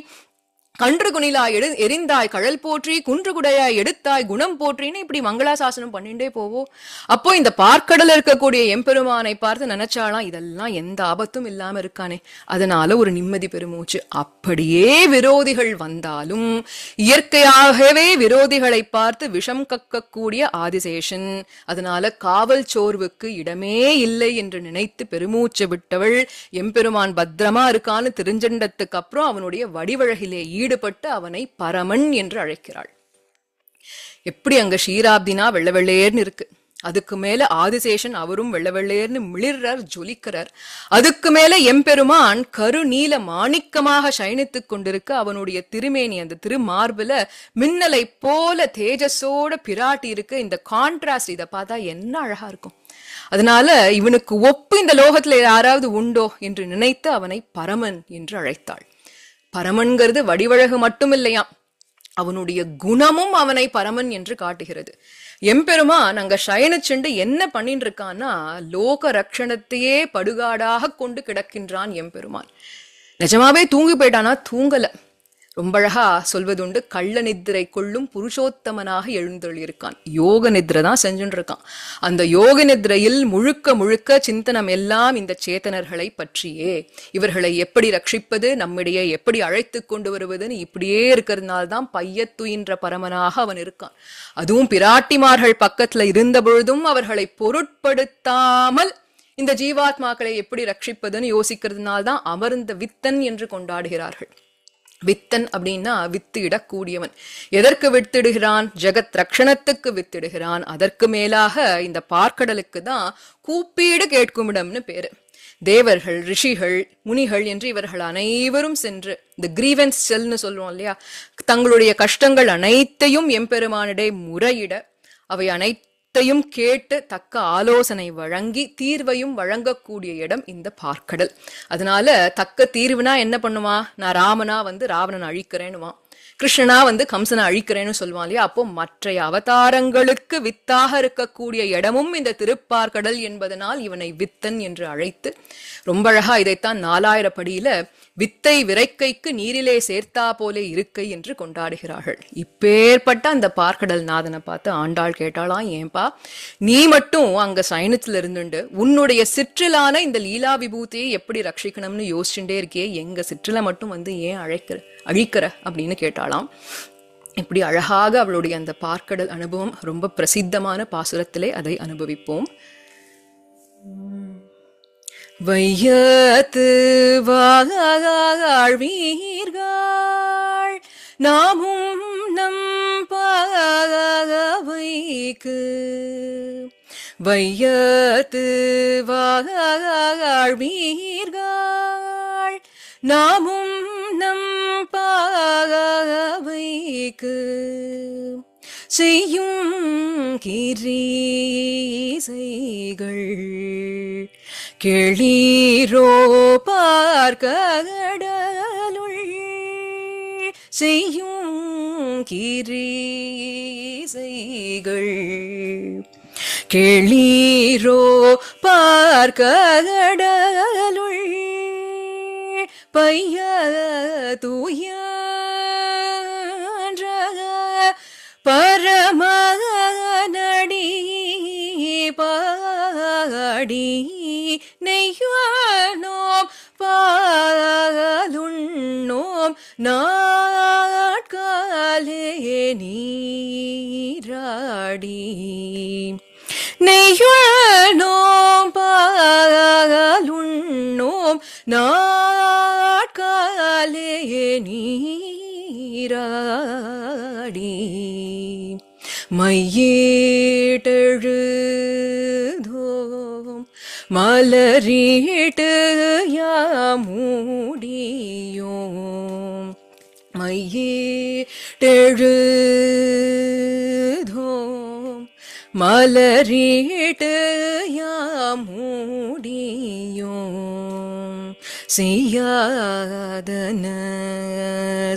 A: கன்று குணிலாய் எரிந்தாய் கழல் போற்றி, குன்று குடையாய் எடுத்தாய் குணம் போற்றின்னு இப்படி மங்களாசாசனம் பண்ணிட்டே போவோம். அப்போ இந்த பார்க்கடல இருக்கக்கூடிய எம்பெருமானை பார்த்து நினைச்சாலாம், இதெல்லாம் எந்த ஆபத்தும் இல்லாம இருக்கானே, அதனால ஒரு நிம்மதி பெருமூச்சு. அப்படியே விரோதிகள் வந்தாலும் இயற்கையாகவே விரோதிகளை பார்த்து விஷம் கக்கக்கூடிய ஆதிசேஷன், அதனால காவல் சோர்வுக்கு இடமே இல்லை என்று நினைத்து பெருமூச்சு விட்டவள் எம்பெருமான் பத்திரமா இருக்கான்னு தெரிஞ்சண்டத்துக்கு அப்புறம் அவனுடைய வடிவழகிலே ஈடுபட்டு அவனை பரமன் என்று அழைக்கிறாள். எப்படி அங்க ஷீராப்தினா வெள்ள வெள்ளேர்னு இருக்கு, அதுக்கு மேல ஆதிசேஷன் அவரும் வெள்ள வெள்ளேர்னு மிளிர்றார், ஜொலிக்கிறார். அதுக்கு மேல எம்பெருமான் கருநீல மாணிக்கமாக சயனித்துக் கொண்டிருக்க அவனுடைய திருமேனி அந்த திருமார்புல மின்னலை போல தேஜஸோட பிராட்டி இருக்கு. இந்த கான்ட்ராஸ்ட் இதை பார்த்தா என்ன அழகா இருக்கும். அதனால இவனுக்கு ஒப்பு இந்த லோகத்துல யாராவது உண்டோ என்று நினைத்து அவனை பரமன் என்று அழைத்தாள். பரமன்கிறது வடிவழகு மட்டும் இல்லையா, அவனுடைய குணமும் அவனை பரமன் என்று காட்டுகிறது. எம்பெருமான் அங்க சயனிச்சுண்டு என்ன பண்ணிட்டு இருக்கான்னா, லோக ரக்ஷணத்தையே படுகாடாக கொண்டு கிடக்கின்றான் எம்பெருமான். நிஜமாவே தூங்கி போயிட்டானா? தூங்கல. ரொம்ப அழகா சொல்வதுண்டு, கள்ள நித்திரை கொள்ளும் புருஷோத்தமனாக எழுந்தொழியிருக்கான். யோக நித்திரை தான் செஞ்சுட்டு இருக்கான். அந்த யோக நித்திரையில் முழுக்க முழுக்க சிந்தனம் எல்லாம் இந்த சேத்தனர்களை பற்றியே, இவர்களை எப்படி ரட்சிப்பது, நம்மிடையே எப்படி அழைத்து கொண்டு வருவதுன்னு இப்படியே இருக்கிறதுனால்தான் பையத்துயின்ற பரமனாக அவன் இருக்கான். அதுவும் பிராட்டிமார்கள் பக்கத்துல இருந்த பொழுதும் அவர்களை பொருட்படுத்தாமல் இந்த ஜீவாத்மாக்களை எப்படி ரட்சிப்பதுன்னு யோசிக்கிறதுனால்தான் அமர்ந்த வித்தன் என்று கொண்டாடுகிறார்கள். வித்தன் அப்படின்னா வித்து இடக்கூடியவன். எதற்கு வித்திடுகிறான்? ஜெகத் ரக்ஷணத்துக்கு வித்திடுகிறான். அதற்கு மேலாக இந்த பார்க்கடலுக்கு தான் கூப்பீடு கேட்குமிடம்னு பேரு. தேவர்கள், ரிஷிகள், முனிகள் என்று இவர்கள் அனைவரும் சென்று இந்த கிரீவன்ஸ் செல்னு சொல்லுவோம் இல்லையா, தங்களுடைய கஷ்டங்கள் அனைத்தையும் எம்பெருமானிடை முறையிட, அவை அனைத்தையும் கேட்டு தக்க ஆலோசனை வழங்கி தீர்வையும் வழங்கக்கூடிய இடம் இந்த பார்க்கடல். அதனால தக்க தீர்வுனா என்ன பண்ணுவான்? நான் ராமனா ராவணன் அழிக்கிறேன்னுவான், கிருஷ்ணனா கம்சனை அழிக்கிறேன்னு சொல்லுவான் இல்லையா. அப்போ மற்ற அவதாரங்களுக்கு வித்தாக இருக்கக்கூடிய இடமும் இந்த திருப்பார்கடல் என்பதனால் இவனை வித்தன் என்று அழைத்து, ரொம்ப அழகா இதைத்தான் 4000 படியில வித்தை விரைக்கைக்கு நீரிலே சேர்த்தா போலே இருக்கை என்று கொண்டாடுகிறார்கள். இப்பேற்பட்ட அந்த பார்க்கடல் நாதனை பார்த்து ஆண்டாள் கேட்டாலாம், ஏன்பா நீ மட்டும் அங்க சைனத்துல இருந்துண்டு உன்னுடைய சிற்றிலான இந்த லீலா விபூதியை எப்படி ரட்சிக்கணும்னு யோசிச்சுட்டே இருக்கே, எங்க சிற்றில மட்டும் ஏன் அழிக்கிற அப்படின்னு கேட்டாலாம். இப்படி அழகாக அவளுடைய அந்த பார்க்கடல் அனுபவம் ரொம்ப பிரசித்தமான பாசுரத்திலே அதை அனுபவிப்போம். வையத்து வாழ்வீர்கள் நாமும் நம் பாவைக்கு, வையத்து வாழ்வீர்கள் நாமும் நம் பாவைக்கு, செய்யும் கிரீசைகள் கேளீரோ பார்க்கடலுள், செய்யும் கிரீசைகள் கேளீரோ பார்க்கடலுள், பைய தூய பரமநடி பாடி நெய்யோம் பாலுண்ணோம் நாட்காலே நீராடி, நெய்யோம் பாலுண்ணோம் நாட்காலே நீராடி, மையேட்டெழுதோம் மலரீட்டு யாமூடியோம், மையேட்டெழுதோம் மலரீட்டு யாமூடியோம், செய்யாதன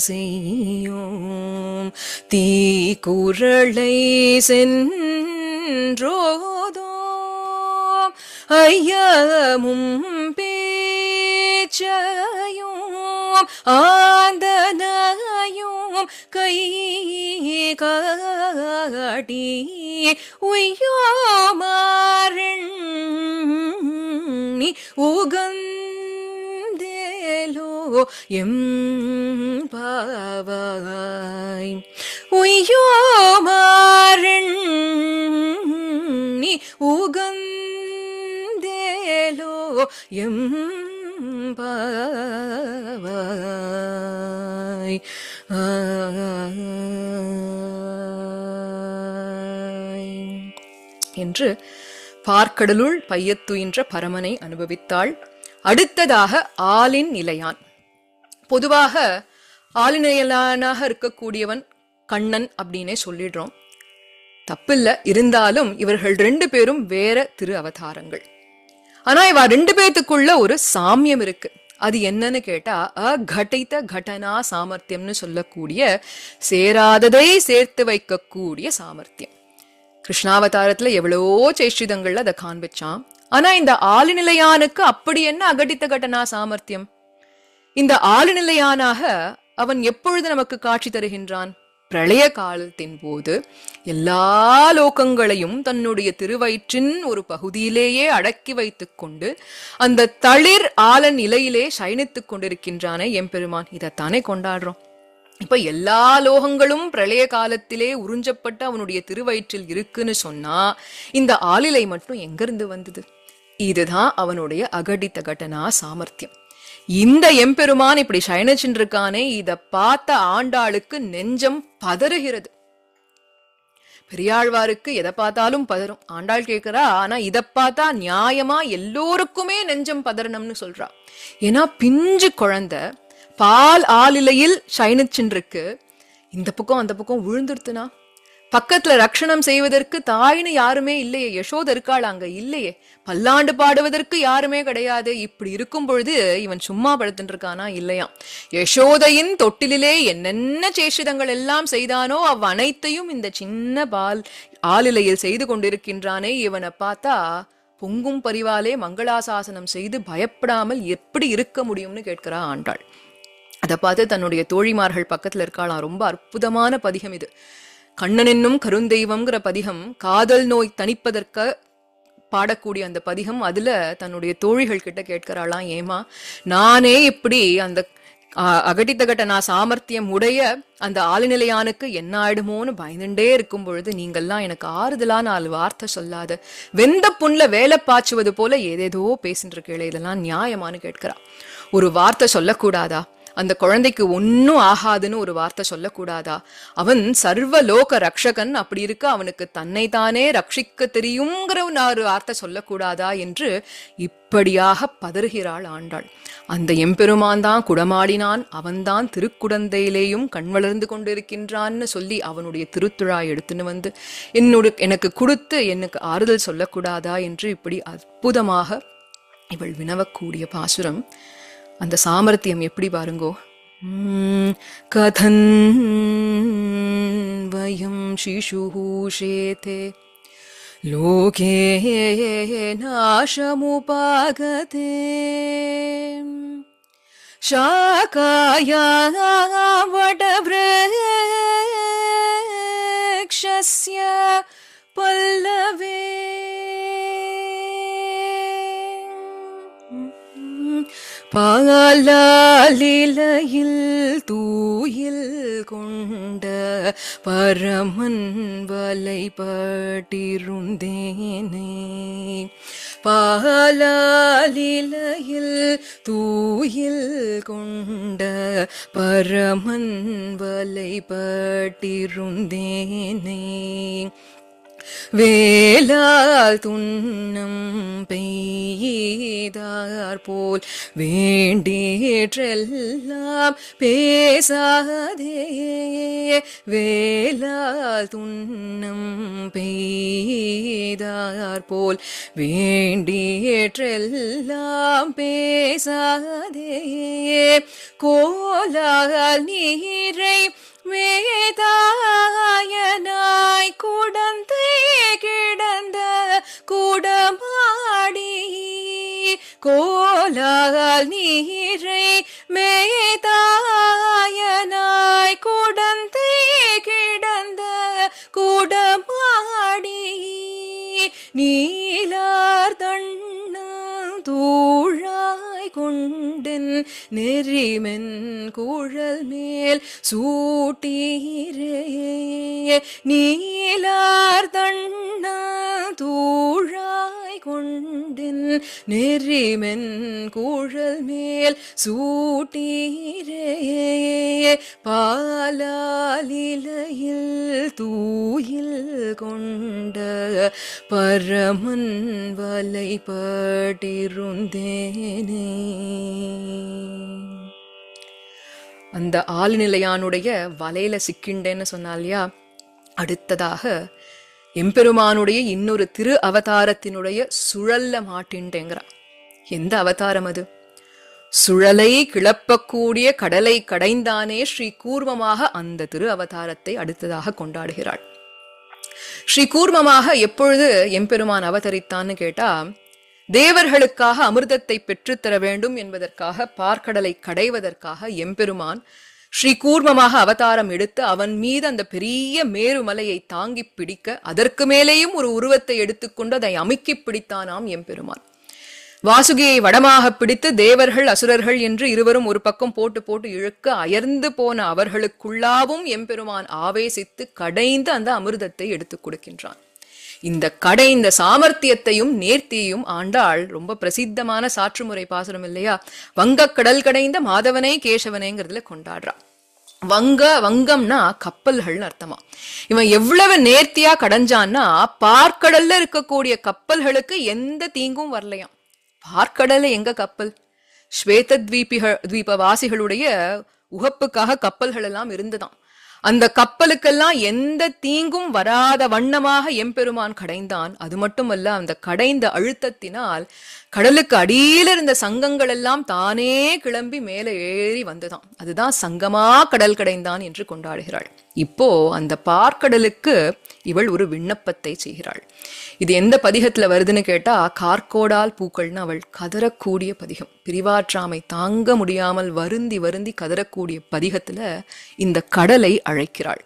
A: செய்யோம் தீக்குறளை சென்றோதோம், ஐயமும் பேச்சையும் ஆந்தனையும் கை காட்டி உய்யோமாறெண்ணி உகந்தேலோ எம் பாவாய், உய்யோமாறெண்ணி உகந்தேலோ எம் பாவாய். என்று பார்க்கடலுள் பையத்துயின்ற பரமனை அனுபவித்தாள். அடுத்ததாக ஆலின் நிலையான். பொதுவாக ஆலின் நிலையானாக இருக்கக்கூடியவன் கண்ணன் அப்படின்னே சொல்லிடுறோம், தப்பில்ல. இருந்தாலும் இவர்கள் 2 பேரும் வேற திரு அவதாரங்கள். ஆனா இவ 2 பேத்துக்குள்ள ஒரு சாமியம் இருக்கு. அது என்னன்னு கேட்டா அகட்டித கடனா சாமர்த்தியம்னு சொல்லக்கூடிய சேராததை சேர்த்து வைக்கக்கூடிய சாமர்த்தியம். கிருஷ்ணாவதாரத்துல எவ்வளவோ சேஷ்டிதங்கள்ல அதை காண்பிச்சான். ஆனா இந்த ஆளுநிலையானுக்கு அப்படி என்ன அகட்டித்த கடனா சாமர்த்தியம்? இந்த ஆளுநிலையானாக அவன் எப்பொழுது நமக்கு காட்சி தருகின்றான்? பிரளய காலத்தின் போது எல்லா லோகங்களையும் தன்னுடைய திருவயிற்றின் ஒரு பகுதியிலேயே அடக்கி வைத்துக் கொண்டு அந்த தளிர் ஆல நிலையிலே சயனித்துக் கொண்டிருக்கின்றானே எம்பெருமான். இதைத்தானே கொண்டாடுறோம். இப்ப எல்லா லோகங்களும் பிரளய காலத்திலே உறிஞ்சப்பட்டு அவனுடைய திருவயிற்றில் இருக்குன்னு சொன்னா இந்த ஆளிலை மட்டும் எங்கிருந்து வந்தது? இதுதான் அவனுடைய அகடித கடனா சாமர்த்தியம். இந்த எம்பெருமான் இப்படி சயனிச்சுட்டு இருக்கானே, இத பார்த்த ஆண்டாளுக்கு நெஞ்சம் பதறுகிறது. பெரியாழ்வாருக்கு எதை பார்த்தாலும் பதறும். ஆண்டாள் கேட்கிறா, ஆனா இத பார்த்தா நியாயமா எல்லோருக்குமே நெஞ்சம் பதறணும்னு சொல்றா. ஏன்னா பிஞ்சு குழந்தை பால் ஆளிலையில் சயனிச்சுருக்கு, இந்த பக்கம் அந்த பக்கம் விழுந்துருத்துனா பக்கத்துல ரட்சணம் செய்வதற்கு தாயின்னு யாருமே இல்லையே. யசோத இருக்காள் அங்க இல்லையே, பல்லாண்டு பாடுவதற்கு யாருமே கிடையாது. இப்படி இருக்கும் பொழுது இவன் சும்மா படுத்துட்டு இருக்கானா இல்லையா? யசோதையின் தொட்டிலே என்னென்ன சேஷிதங்கள் எல்லாம் செய்தானோ அவ் அனைத்தையும் இந்த சின்ன பால் ஆளிலையில் செய்து கொண்டிருக்கின்றானே. இவனை பார்த்தா பொங்கும் பரிவாலே மங்களாசாசனம் செய்து பயப்படாமல் எப்படி இருக்க முடியும்னு கேட்கிறா ஆண்டாள். அதை பார்த்து தன்னுடைய தோழிமார்கள் பக்கத்துல இருக்காளாம். ரொம்ப அற்புதமான பதிகம் இது. கண்ணன் என்னும் கருந்தெய்வம்ங்கிற பதிகம், காதல் நோய் தணிப்பதற்கு பாடக்கூடிய அந்த பதிகம். அதுல தன்னுடைய தோழிகள் கிட்ட கேட்கிறாளாம், ஏமா நானே இப்படி அந்த அகடித கடனா சாமர்த்தியம் உடைய அந்த ஆளுநிலையானுக்கு என்ன ஆயிடுமோன்னு பயந்துட்டே இருக்கும் பொழுது நீங்கள்லாம் எனக்கு ஆறுதலா 4 வார்த்தை சொல்லாத, வெந்த புண்ல வேலை பாய்ச்சுவது போல ஏதேதோ பேசிட்டு இருக்கீங்களே, இதெல்லாம் நியாயமானு கேட்கிறா. ஒரு வார்த்தை சொல்லக்கூடாதா? அந்த குழந்தைக்கு ஒன்னும் ஆகாதுன்னு ஒரு வார்த்தை சொல்லக்கூடாதா? அவன் சர்வ லோக ரக்ஷகன், அப்படி இருக்க அவனுக்கு தன்னை தானே ரட்சிக்க தெரியுங்கிற ஒரு வார்த்தை சொல்லக்கூடாதா என்று இப்படியாக பதறுகிறாள் ஆண்டாள். அந்த எம்பெருமான் தான் குடமாடினான், அவன்தான் திருக்குடந்தையிலேயும் கண் வளர்ந்து கொண்டிருக்கின்றான்னு சொல்லி அவனுடைய திருத்துழாய் எடுத்துன்னு வந்து எனக்கு கொடுத்து எனக்கு ஆறுதல் சொல்லக்கூடாதா என்று இப்படி அற்புதமாக இவள் வினவக்கூடிய பாசுரம். அந்த சாமர்த்தியம் எப்படி பாருங்கோ. கதன் வயம் சிசுஷேதே லோகே நாசமுபாகதே சாகாயா வடவ்ருக்ஷஸ்ய பல்லவே பாலாலிலையில் தூயில் கொண்ட பரமன் வலைப்பட்டிருந்தேனே. பாலாலிலையில் தூயில் கொண்ட பரமன் வலைப்பட்டிருந்தேனே. வேலால் துன்னம் பெய்தார் போல் வேண்டேற்றெல்லாம் பேசாதே. வேலால் துன்னம் பெய்தார் போல் வேண்டேற்றெல்லாம் பேசாதே. கோலால் நீரை வேதாயனாய் குடந்தை கிடந்த குடமாடி. கோலால் நீரை மேதாயனாய் குடந்தை கிடந்த குடமாடி. நீலார் தண்ணம் தூழாய் கொண்டன் நெறிமென் குழல் மேல் சூட்டீரே. நீலார் தண்ணம் தூழாய் கொண்டன் நெறிமென் குழல் மேல் சூட்டீரே. பாலாலிலையில் தூயில் கொண்ட பரமன் வலைப்பட்டிருந்தேனே. அந்த ஆளுநிலையானுடைய வலையில சிக்கிண்டேன்னு சொன்னாலியா. அடுத்ததாக எம்பெருமானுடைய இன்னொரு திரு அவதாரத்தினுடைய சுழல்ல மாட்டின்றேங்கிறா. எந்த அவதாரம் அது? சுழலை கிளப்பக்கூடிய கடலை கடைந்தானே ஸ்ரீ கூர்மமாக அந்த திரு அவதாரத்தை அடுத்ததாக கொண்டாடுகிறாள். ஸ்ரீ கூர்மமாக எப்பொழுது எம்பெருமான் அவதரித்தான்னு கேட்டா, தேவர்களுக்காக அமிர்தத்தை பெற்றுத்தர வேண்டும் என்பதற்காக பார்க்கடலை கடைவதற்காக எம்பெருமான் ஸ்ரீ கூர்மமாக அவதாரம் எடுத்து அவன் மீது அந்த பெரிய மேருமலையை தாங்கி பிடிக்க, அதற்கு மேலேயும் ஒரு உருவத்தை எடுத்துக்கொண்டு அதை அமுக்கி பிடித்தானாம் எம்பெருமான். வாசுகியை வடமாக பிடித்து தேவர்கள் அசுரர்கள் என்று இருவரும் ஒரு பக்கம் போட்டு போட்டு இழுக்க, அயர்ந்து போன அவர்களுக்குள்ளாவும் எம்பெருமான் ஆவேசித்து கடைந்து அந்த அமிர்தத்தை எடுத்துக் கொடுக்கின்றான். இந்த கடைந்த சாமர்த்தியத்தையும் நேர்த்தியையும் ஆண்டாள் ரொம்ப பிரசித்தமான சாற்றுமுறை பாசுரம் இல்லையா, வங்கக் கடல் கடைந்த மாதவனே கேசவனேங்கிறதுல கொண்டாடுறா. வங்கம்னா கப்பல்கள்னு அர்த்தமா. இவன் எவ்வளவு நேர்த்தியா கடைஞ்சான்னா பார்க்கடல்ல இருக்கக்கூடிய கப்பல்களுக்கு எந்த தீங்கும் வரலையாம். பார்க்கடல்ல எங்க கப்பல்? ஸ்வேத தீபவாசிகளுடைய உகப்புக்காக கப்பல்கள் எல்லாம் இருந்துதான். அந்த கப்பலுக்கெல்லாம் எந்த தீங்கும் வராத வண்ணமாக எம்பெருமான் கடைந்தான். அது மட்டுமல்ல, அந்த கடைந்த அழுத்தத்தினால் கடலுக்கு அடியில இருந்த சங்கங்கள் எல்லாம் தானே கிளம்பி மேலே ஏறி வந்துதான். அதுதான் சங்கமா கடல் கடைந்தான் என்று கொண்டாடுகிறாள். இப்போ அந்த பார்க்கடலுக்கு இவள் ஒரு விண்ணப்பத்தை செய்கிறாள். இது எந்த பதிகத்துல வருதுன்னு கேட்டா, கார்கோடால் பூக்கள்னு அவள் கதறக்கூடிய பதிகம். பிரிவாற்றாமை தாங்க முடியாமல் வருந்தி வருந்தி கதறக்கூடிய பதிகத்துல இந்த கடலை அழைக்கிறாள்.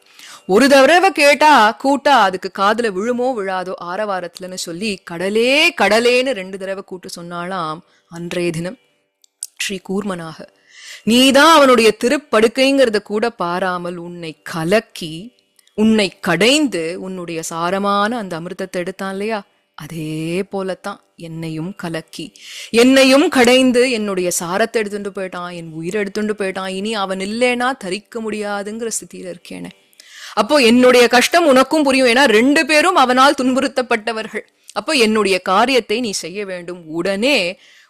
A: ஒரு தடவை கேட்டா கூட்டா அதுக்கு காதுல விழுமோ விழாதோ ஆரவாரத்துலன்னு சொல்லி கடலே கடலேன்னு 2 தடவை கூட்டு சொன்னாலாம். அன்றைய தினம் ஸ்ரீ கூர்மனாக நீதான் அவனுடைய திருப்படுக்கைங்கிறத கூட பாராமல் உன்னை கலக்கி உன்னை கடைந்து உன்னுடைய சாரமான அந்த அமிர்தத்தை எடுத்தான் இல்லையா, அதே போலத்தான் என்னையும் கலக்கி என்னையும் கடைந்து என்னுடைய சாரத்தை எடுத்துட்டு போயிட்டான், என் உயிரை எடுத்துட்டு போயிட்டான். இனி அவன் இல்லைன்னா தரிக்க முடியாதுங்கிற ஸ்திதியில இருக்கேனே. அப்போ என்னுடைய கஷ்டம் உனக்கும் புரியும். ஏன்னா 2 பேரும் அவனால் துன்புறுத்தப்பட்டவர்கள். அப்போ என்னுடைய காரியத்தை நீ செய்ய வேண்டும். உடனே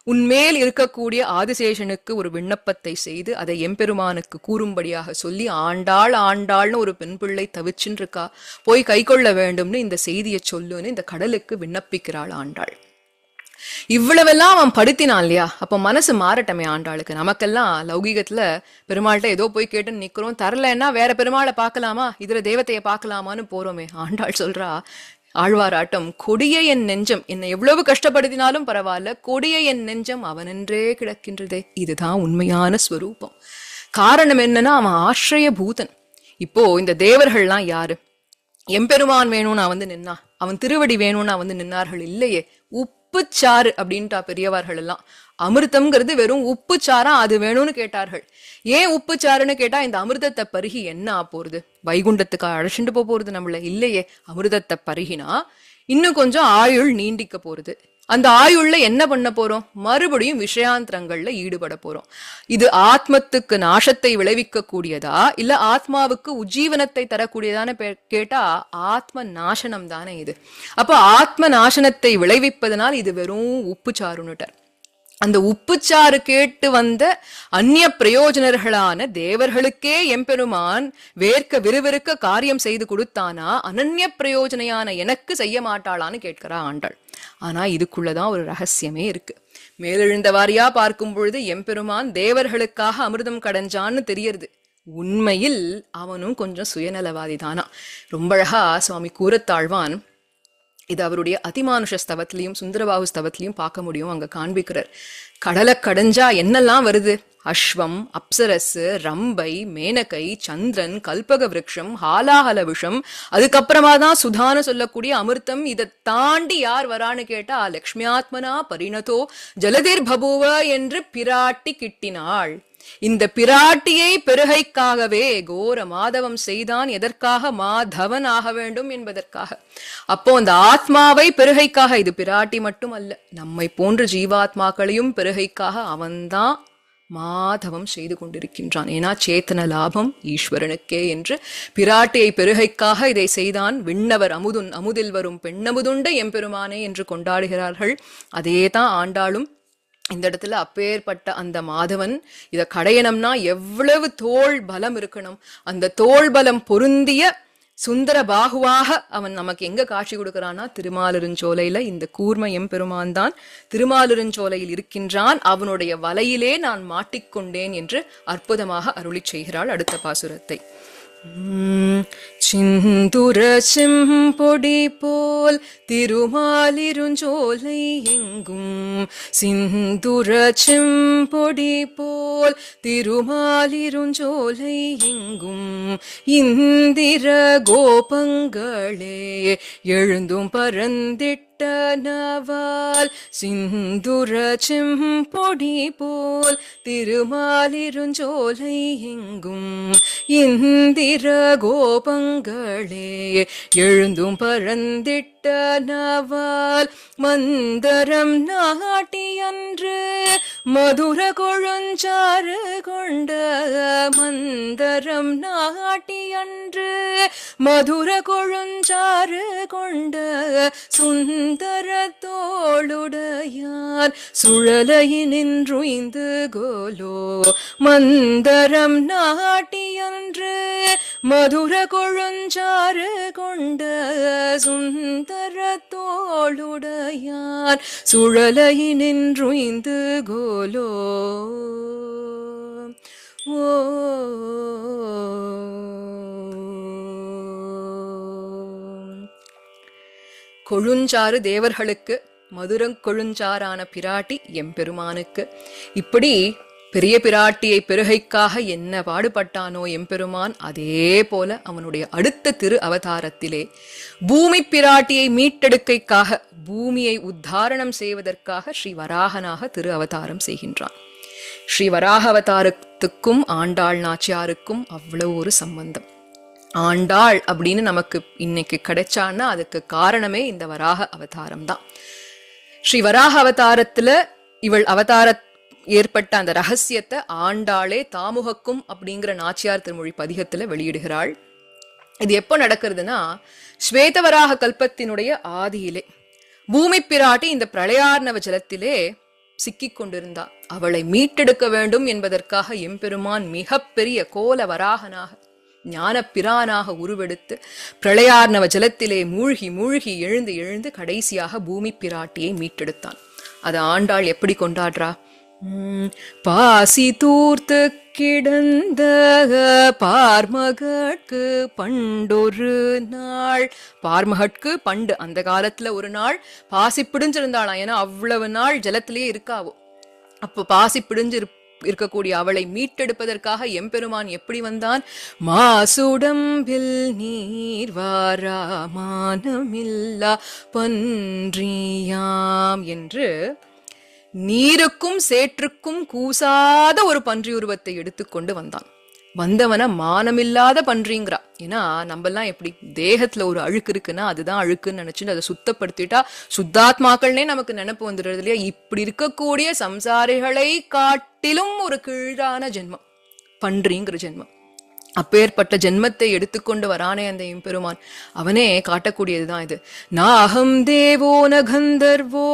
A: உன்மேல் இருக்கக்கூடிய ஆதிசேஷனுக்கு ஒரு விண்ணப்பத்தை செய்து அதை எம்பெருமானுக்கு கூறும்படியாக சொல்லி, ஆண்டாள்னு ஒரு பெண் பிள்ளை தவிச்சுன்னு இருக்கா, போய் கை கொள்ள வேண்டும்னு இந்த செய்தியை சொல்லுன்னு இந்த கடலுக்கு விண்ணப்பிக்கிறாள் ஆண்டாள். இவ்வளவெல்லாம் அவன் படுத்தினான் இல்லையா, அப்ப மனசு மாறட்டமே ஆண்டாளுக்கு. நமக்கெல்லாம் லௌகீகத்துல பெருமாள்கிட்ட ஏதோ போய் கேட்டுன்னு நிக்கிறோம், தரலன்னா வேற பெருமாளை பார்க்கலாமா, இதுல தேவத்தைய பார்க்கலாமான்னு போறோமே. ஆண்டாள் சொல்றா ஆழ்வாராட்டம், கொடிய என் நெஞ்சம் என்னை எவ்வளவு கஷ்டப்படுத்தினாலும் பரவாயில்ல, கொடிய என் நெஞ்சம் அவனென்றே கிடக்கின்றதே. இதுதான் உண்மையான ஸ்வரூபம். காரணம் என்னன்னா அவன் ஆශ්‍රய பூதன். இப்போ இந்த தேவர்கள்லாம் யாரு? எம்பெருமான் வேணும்னு நின்னா, அவன் திருவடி வேணும்னு நின்னார்கள் இல்லையே. உப்புச்சாறு அப்படின்ட்டா பெரியவார்கள் எல்லாம். அமிர்தம்ங்கிறது வெறும் உப்புச்சாரா, அது வேணும்னு கேட்டார்கள். ஏன் உப்புச்சாருன்னு கேட்டா, இந்த அமிர்தத்தை பருகி என்ன போறது, வைகுண்டத்துக்கு அழைச்சிட்டு போறது நம்மள இல்லையே. அமிர்தத்தை பருகினா இன்னும் கொஞ்சம் ஆயுள் நீண்டிக்க போறது. அந்த ஆயுள்ல என்ன பண்ண போறோம்? மறுபடியும் விஷயாந்திரங்கள்ல ஈடுபட போறோம். இது ஆத்மத்துக்கு நாசத்தை விளைவிக்க கூடியதா இல்ல ஆத்மாவுக்கு உஜ்ஜீவனத்தை தரக்கூடியதான்னு கேட்டா ஆத்ம நாசனம் தானே இது. அப்ப ஆத்ம நாசனத்தை விளைவிப்பதனால் இது வெறும் உப்புச்சாருன்னுட்டார். அந்த உப்புச்சாறு கேட்டு வந்த அந்நிய பிரயோஜனர்களான தேவர்களுக்கே எம்பெருமான் வேர்க்க விறுவிறுக்க காரியம் செய்து கொடுத்தானா, அனன்ய பிரயோஜனையான எனக்கு செய்ய மாட்டாளான்னு கேட்கிறா ஆண்டாள். ஆனா இதுக்குள்ளதான் ஒரு ரகசியமே இருக்கு. மேலெழுந்த வாரியா பார்க்கும் பொழுது எம்பெருமான் தேவர்களுக்காக அமிர்தம் கடைஞ்சான்னு தெரியறது. உண்மையில் அவனும் கொஞ்சம் சுயநலவாதி தானா. ரொம்ப அழகா சுவாமி கூரத்தாழ்வான் இது அவருடைய அதிமானுஷ ஸ்தவத்திலையும் சுந்தரபாகு ஸ்தவத்திலையும் பார்க்க முடியும். அங்க காண்பிக்கிறார், கடலை கடைஞ்சா என்னெல்லாம் வருது? அஸ்வம், அப்சரசு, ரம்பை, மேனகை, சந்திரன், கல்பக விருட்சம், ஹாலாஹல விஷம், அதுக்கப்புறமா தான் சுதான்னு சொல்லக்கூடிய அமிர்தம். இதை தாண்டி யார் வரான்னு கேட்டா, லக்ஷ்மியாத்மனா பரிணதோ ஜலதிர் பபுவ என்று பிராட்டி கிட்டினாள். இந்த பிராட்டியை பெருகைக்காகவே கோர மாதவம் செய்தான். எதற்காக? மாதவன் ஆக வேண்டும் என்பதற்காக. அப்போ அந்த ஆத்மாவை பெருகைக்காக, இது பிராட்டி மட்டும் அல்ல, நம்மை போன்ற ஜீவாத்மாக்களையும் பெருகைக்காக அவன்தான் மாதவம் செய்து கொண்டிருக்கின்றான். ஏன்னா சேத்தன லாபம் ஈஸ்வரனுக்கே என்று பிராட்டியை பெருகைக்காக இதை செய்தான். விண்ணவர் அமுதில் வரும் பெண்ணமுதுண்ட எம்பெருமானே என்று கொண்டாடுகிறார்கள். அதேதான் ஆண்டாளும் இந்த இடத்துல அப்பேற்பட்ட அந்த மாதவன் இத கடையணும்னா எவ்வளவு தோள் பலம் இருக்கணும். அந்த தோள் பலம் பொருந்திய சுந்தர பாகுவாக அவன் நமக்கு எங்க காட்சி கொடுக்கிறான்னா திருமாலிருஞ்சோலையில. இந்த கூர்ம எம்பெருமான் தான் திருமாலிருஞ்சோலையில் இருக்கின்றான். அவனுடைய வலையிலே நான் மாட்டிக்கொண்டேன் என்று அற்புதமாக அருளி செய்கிறாள் அடுத்த பாசுரத்தை. சிந்துர செம்பொடி போல் திருமாலிருஞ்சோலை எங்கும், சிந்துர செம்பொடி போல் திருமாலிருஞ்சோலை எங்கும், இந்திர கோபங்களே எழுந்தும் பரந்திட்ட நவால் சிந்துர செம்பொடி போல் திருமாலிருஞ்சோலை எங்கும் இந்திர கோபங்களே எழுந்தும் பரந்திட்ட நவால் மந்தரம் நாட்டியன்று மதுர கொழுஞ்சாறு கொண்ட மந்தரம் நாட்டியன்று மதுர கொழுஞ்சாறு கொண்ட சுந்தர தோளுடையான் சுழலையினின்றுய்ந்து கோலோ மந்தரம் நாட்டியன்று மதுர கொழுஞ்சாறு கொண்ட சுந்தர தோளுடையான் சுழலையினின்றுய்ந்து கோலோ. ஓ கொழுஞ்சாறு தேவர்களுக்கு, மதுரங்கொழுஞ்சாரான பிராட்டி எம்பெருமானுக்கு. இப்படி பெரிய பிராட்டியை பெருகைக்காக என்ன பாடுபட்டானோ எம்பெருமான், அதே போல அவனுடைய அடுத்த திரு அவதாரத்திலே பூமி பிராட்டியை மீட்டெடுக்கைக்காக, பூமியை உத்தாரணம் செய்வதற்காக ஸ்ரீ வராகனாக திரு அவதாரம் செய்கின்றான். ஸ்ரீ வராக அவதாரத்துக்கும் ஆண்டாள் நாச்சியாருக்கும் அவ்வளவு ஒரு சம்பந்தம். ஆண்டாள் அப்படின்னு நமக்கு இன்னைக்கு கிடைச்சான்னா அதுக்கு காரணமே இந்த வராக அவதாரம் தான். ஸ்ரீ வராக அவதாரத்துல இவள் அவதார ஏற்பட்ட அந்த ரகசியத்தை ஆண்டாளே தாமுகக்கும் அப்படிங்கிற நாச்சியார் திருமொழி பதிகத்துல வெளியிடுகிறாள். இது எப்போ நடக்கிறதுனா, ஸ்வேதவராக கல்பத்தினுடைய ஆதியிலே பூமி பிராட்டி இந்த பிரளயார்ணவ ஜலத்திலே சிக்கிக் கொண்டிருந்தா. அவளை மீட்டெடுக்க வேண்டும் என்பதற்காக எம்பெருமான் மிக பெரிய கோல வராகனாக ஞான பிரானாக உருவெடுத்து பிரளயார்ணவ ஜலத்திலே மூழ்கி மூழ்கி எழுந்து எழுந்து கடைசியாக பூமி பிராட்டியை மீட்டெடுத்தான். அதை ஆண்டாள் எப்படி கொண்டாடுறா? பாசி தூர்த்து கிடந்த பார்மகட்கு பண்டொரு நாள். பார்மகட்கு பண்டு அந்த காலத்துல ஒரு நாள் பாசி பிடிஞ்சிருந்தாளாம். ஏன்னா அவ்வளவு நாள் ஜலத்திலேயே இருக்காவோ. அப்போ பாசி பிடிஞ்சு இருக்கக்கூடிய அவளை மீட்டெடுப்பதற்காக எம்பெருமான் எப்படி வந்தான்? மாசுடம்பில் நீர் வாராமானமில்லா பன்றியாம் என்று நீருக்கும் சேற்றுக்கும் கூசாத ஒரு பன்றி உருவத்தை எடுத்துக்கொண்டு வந்தான். வந்தவன மானமில்லாத பன்றிங்கிறா. ஏன்னா நம்மெல்லாம் எப்படி தேகத்துல ஒரு அழுக்கு இருக்குன்னா அதுதான் அழுக்குன்னு நினைச்சுட்டு அதை சுத்தப்படுத்திட்டா சுத்தாத்மாக்கள்னே நமக்கு நினைப்பு வந்துடுறது இல்லையா? இப்படி இருக்கக்கூடிய சம்சாரிகளை காட்டிலும் ஒரு கீழான ஜென்மம் பன்றிங்கிற ஜென்மம். அப்பேற்பட்ட ஜென்மத்தை எடுத்துக்கொண்டு வரானே அந்த எம்பெருமான், அவனே காட்டக்கூடியதுதான் இது. நாஹம் தேவோ ந கந்தர்வோ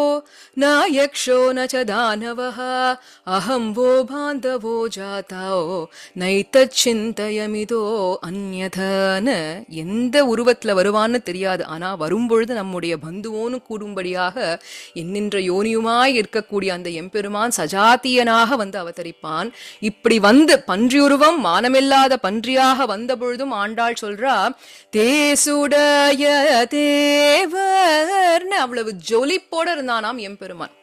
A: ந யக்ஷோ ந ச தானவஹ அஹம் வோ பாந்தவோ ஜாதோ நைதத் சிந்தயமிதோ அன்யதன. எந்த உருவத்துல வருவான்னு தெரியாது, ஆனா வரும்பொழுது நம்முடைய பந்துவோன்னு கூடும்படியாக என்னென்ற யோனியுமாய் இருக்கக்கூடிய அந்த எம்பெருமான் சஜாத்தியனாக வந்து அவதரிப்பான். இப்படி வந்து பன்றியுருவம் மானமில்லாத பன்றியாக வந்த பொழுதும் ஆண்டாள் சொல்றா, தேசுடைய தேவர்னு அவ்வளவு ஜொலிப்போட இருந்தானாம் எம்பெருமான்.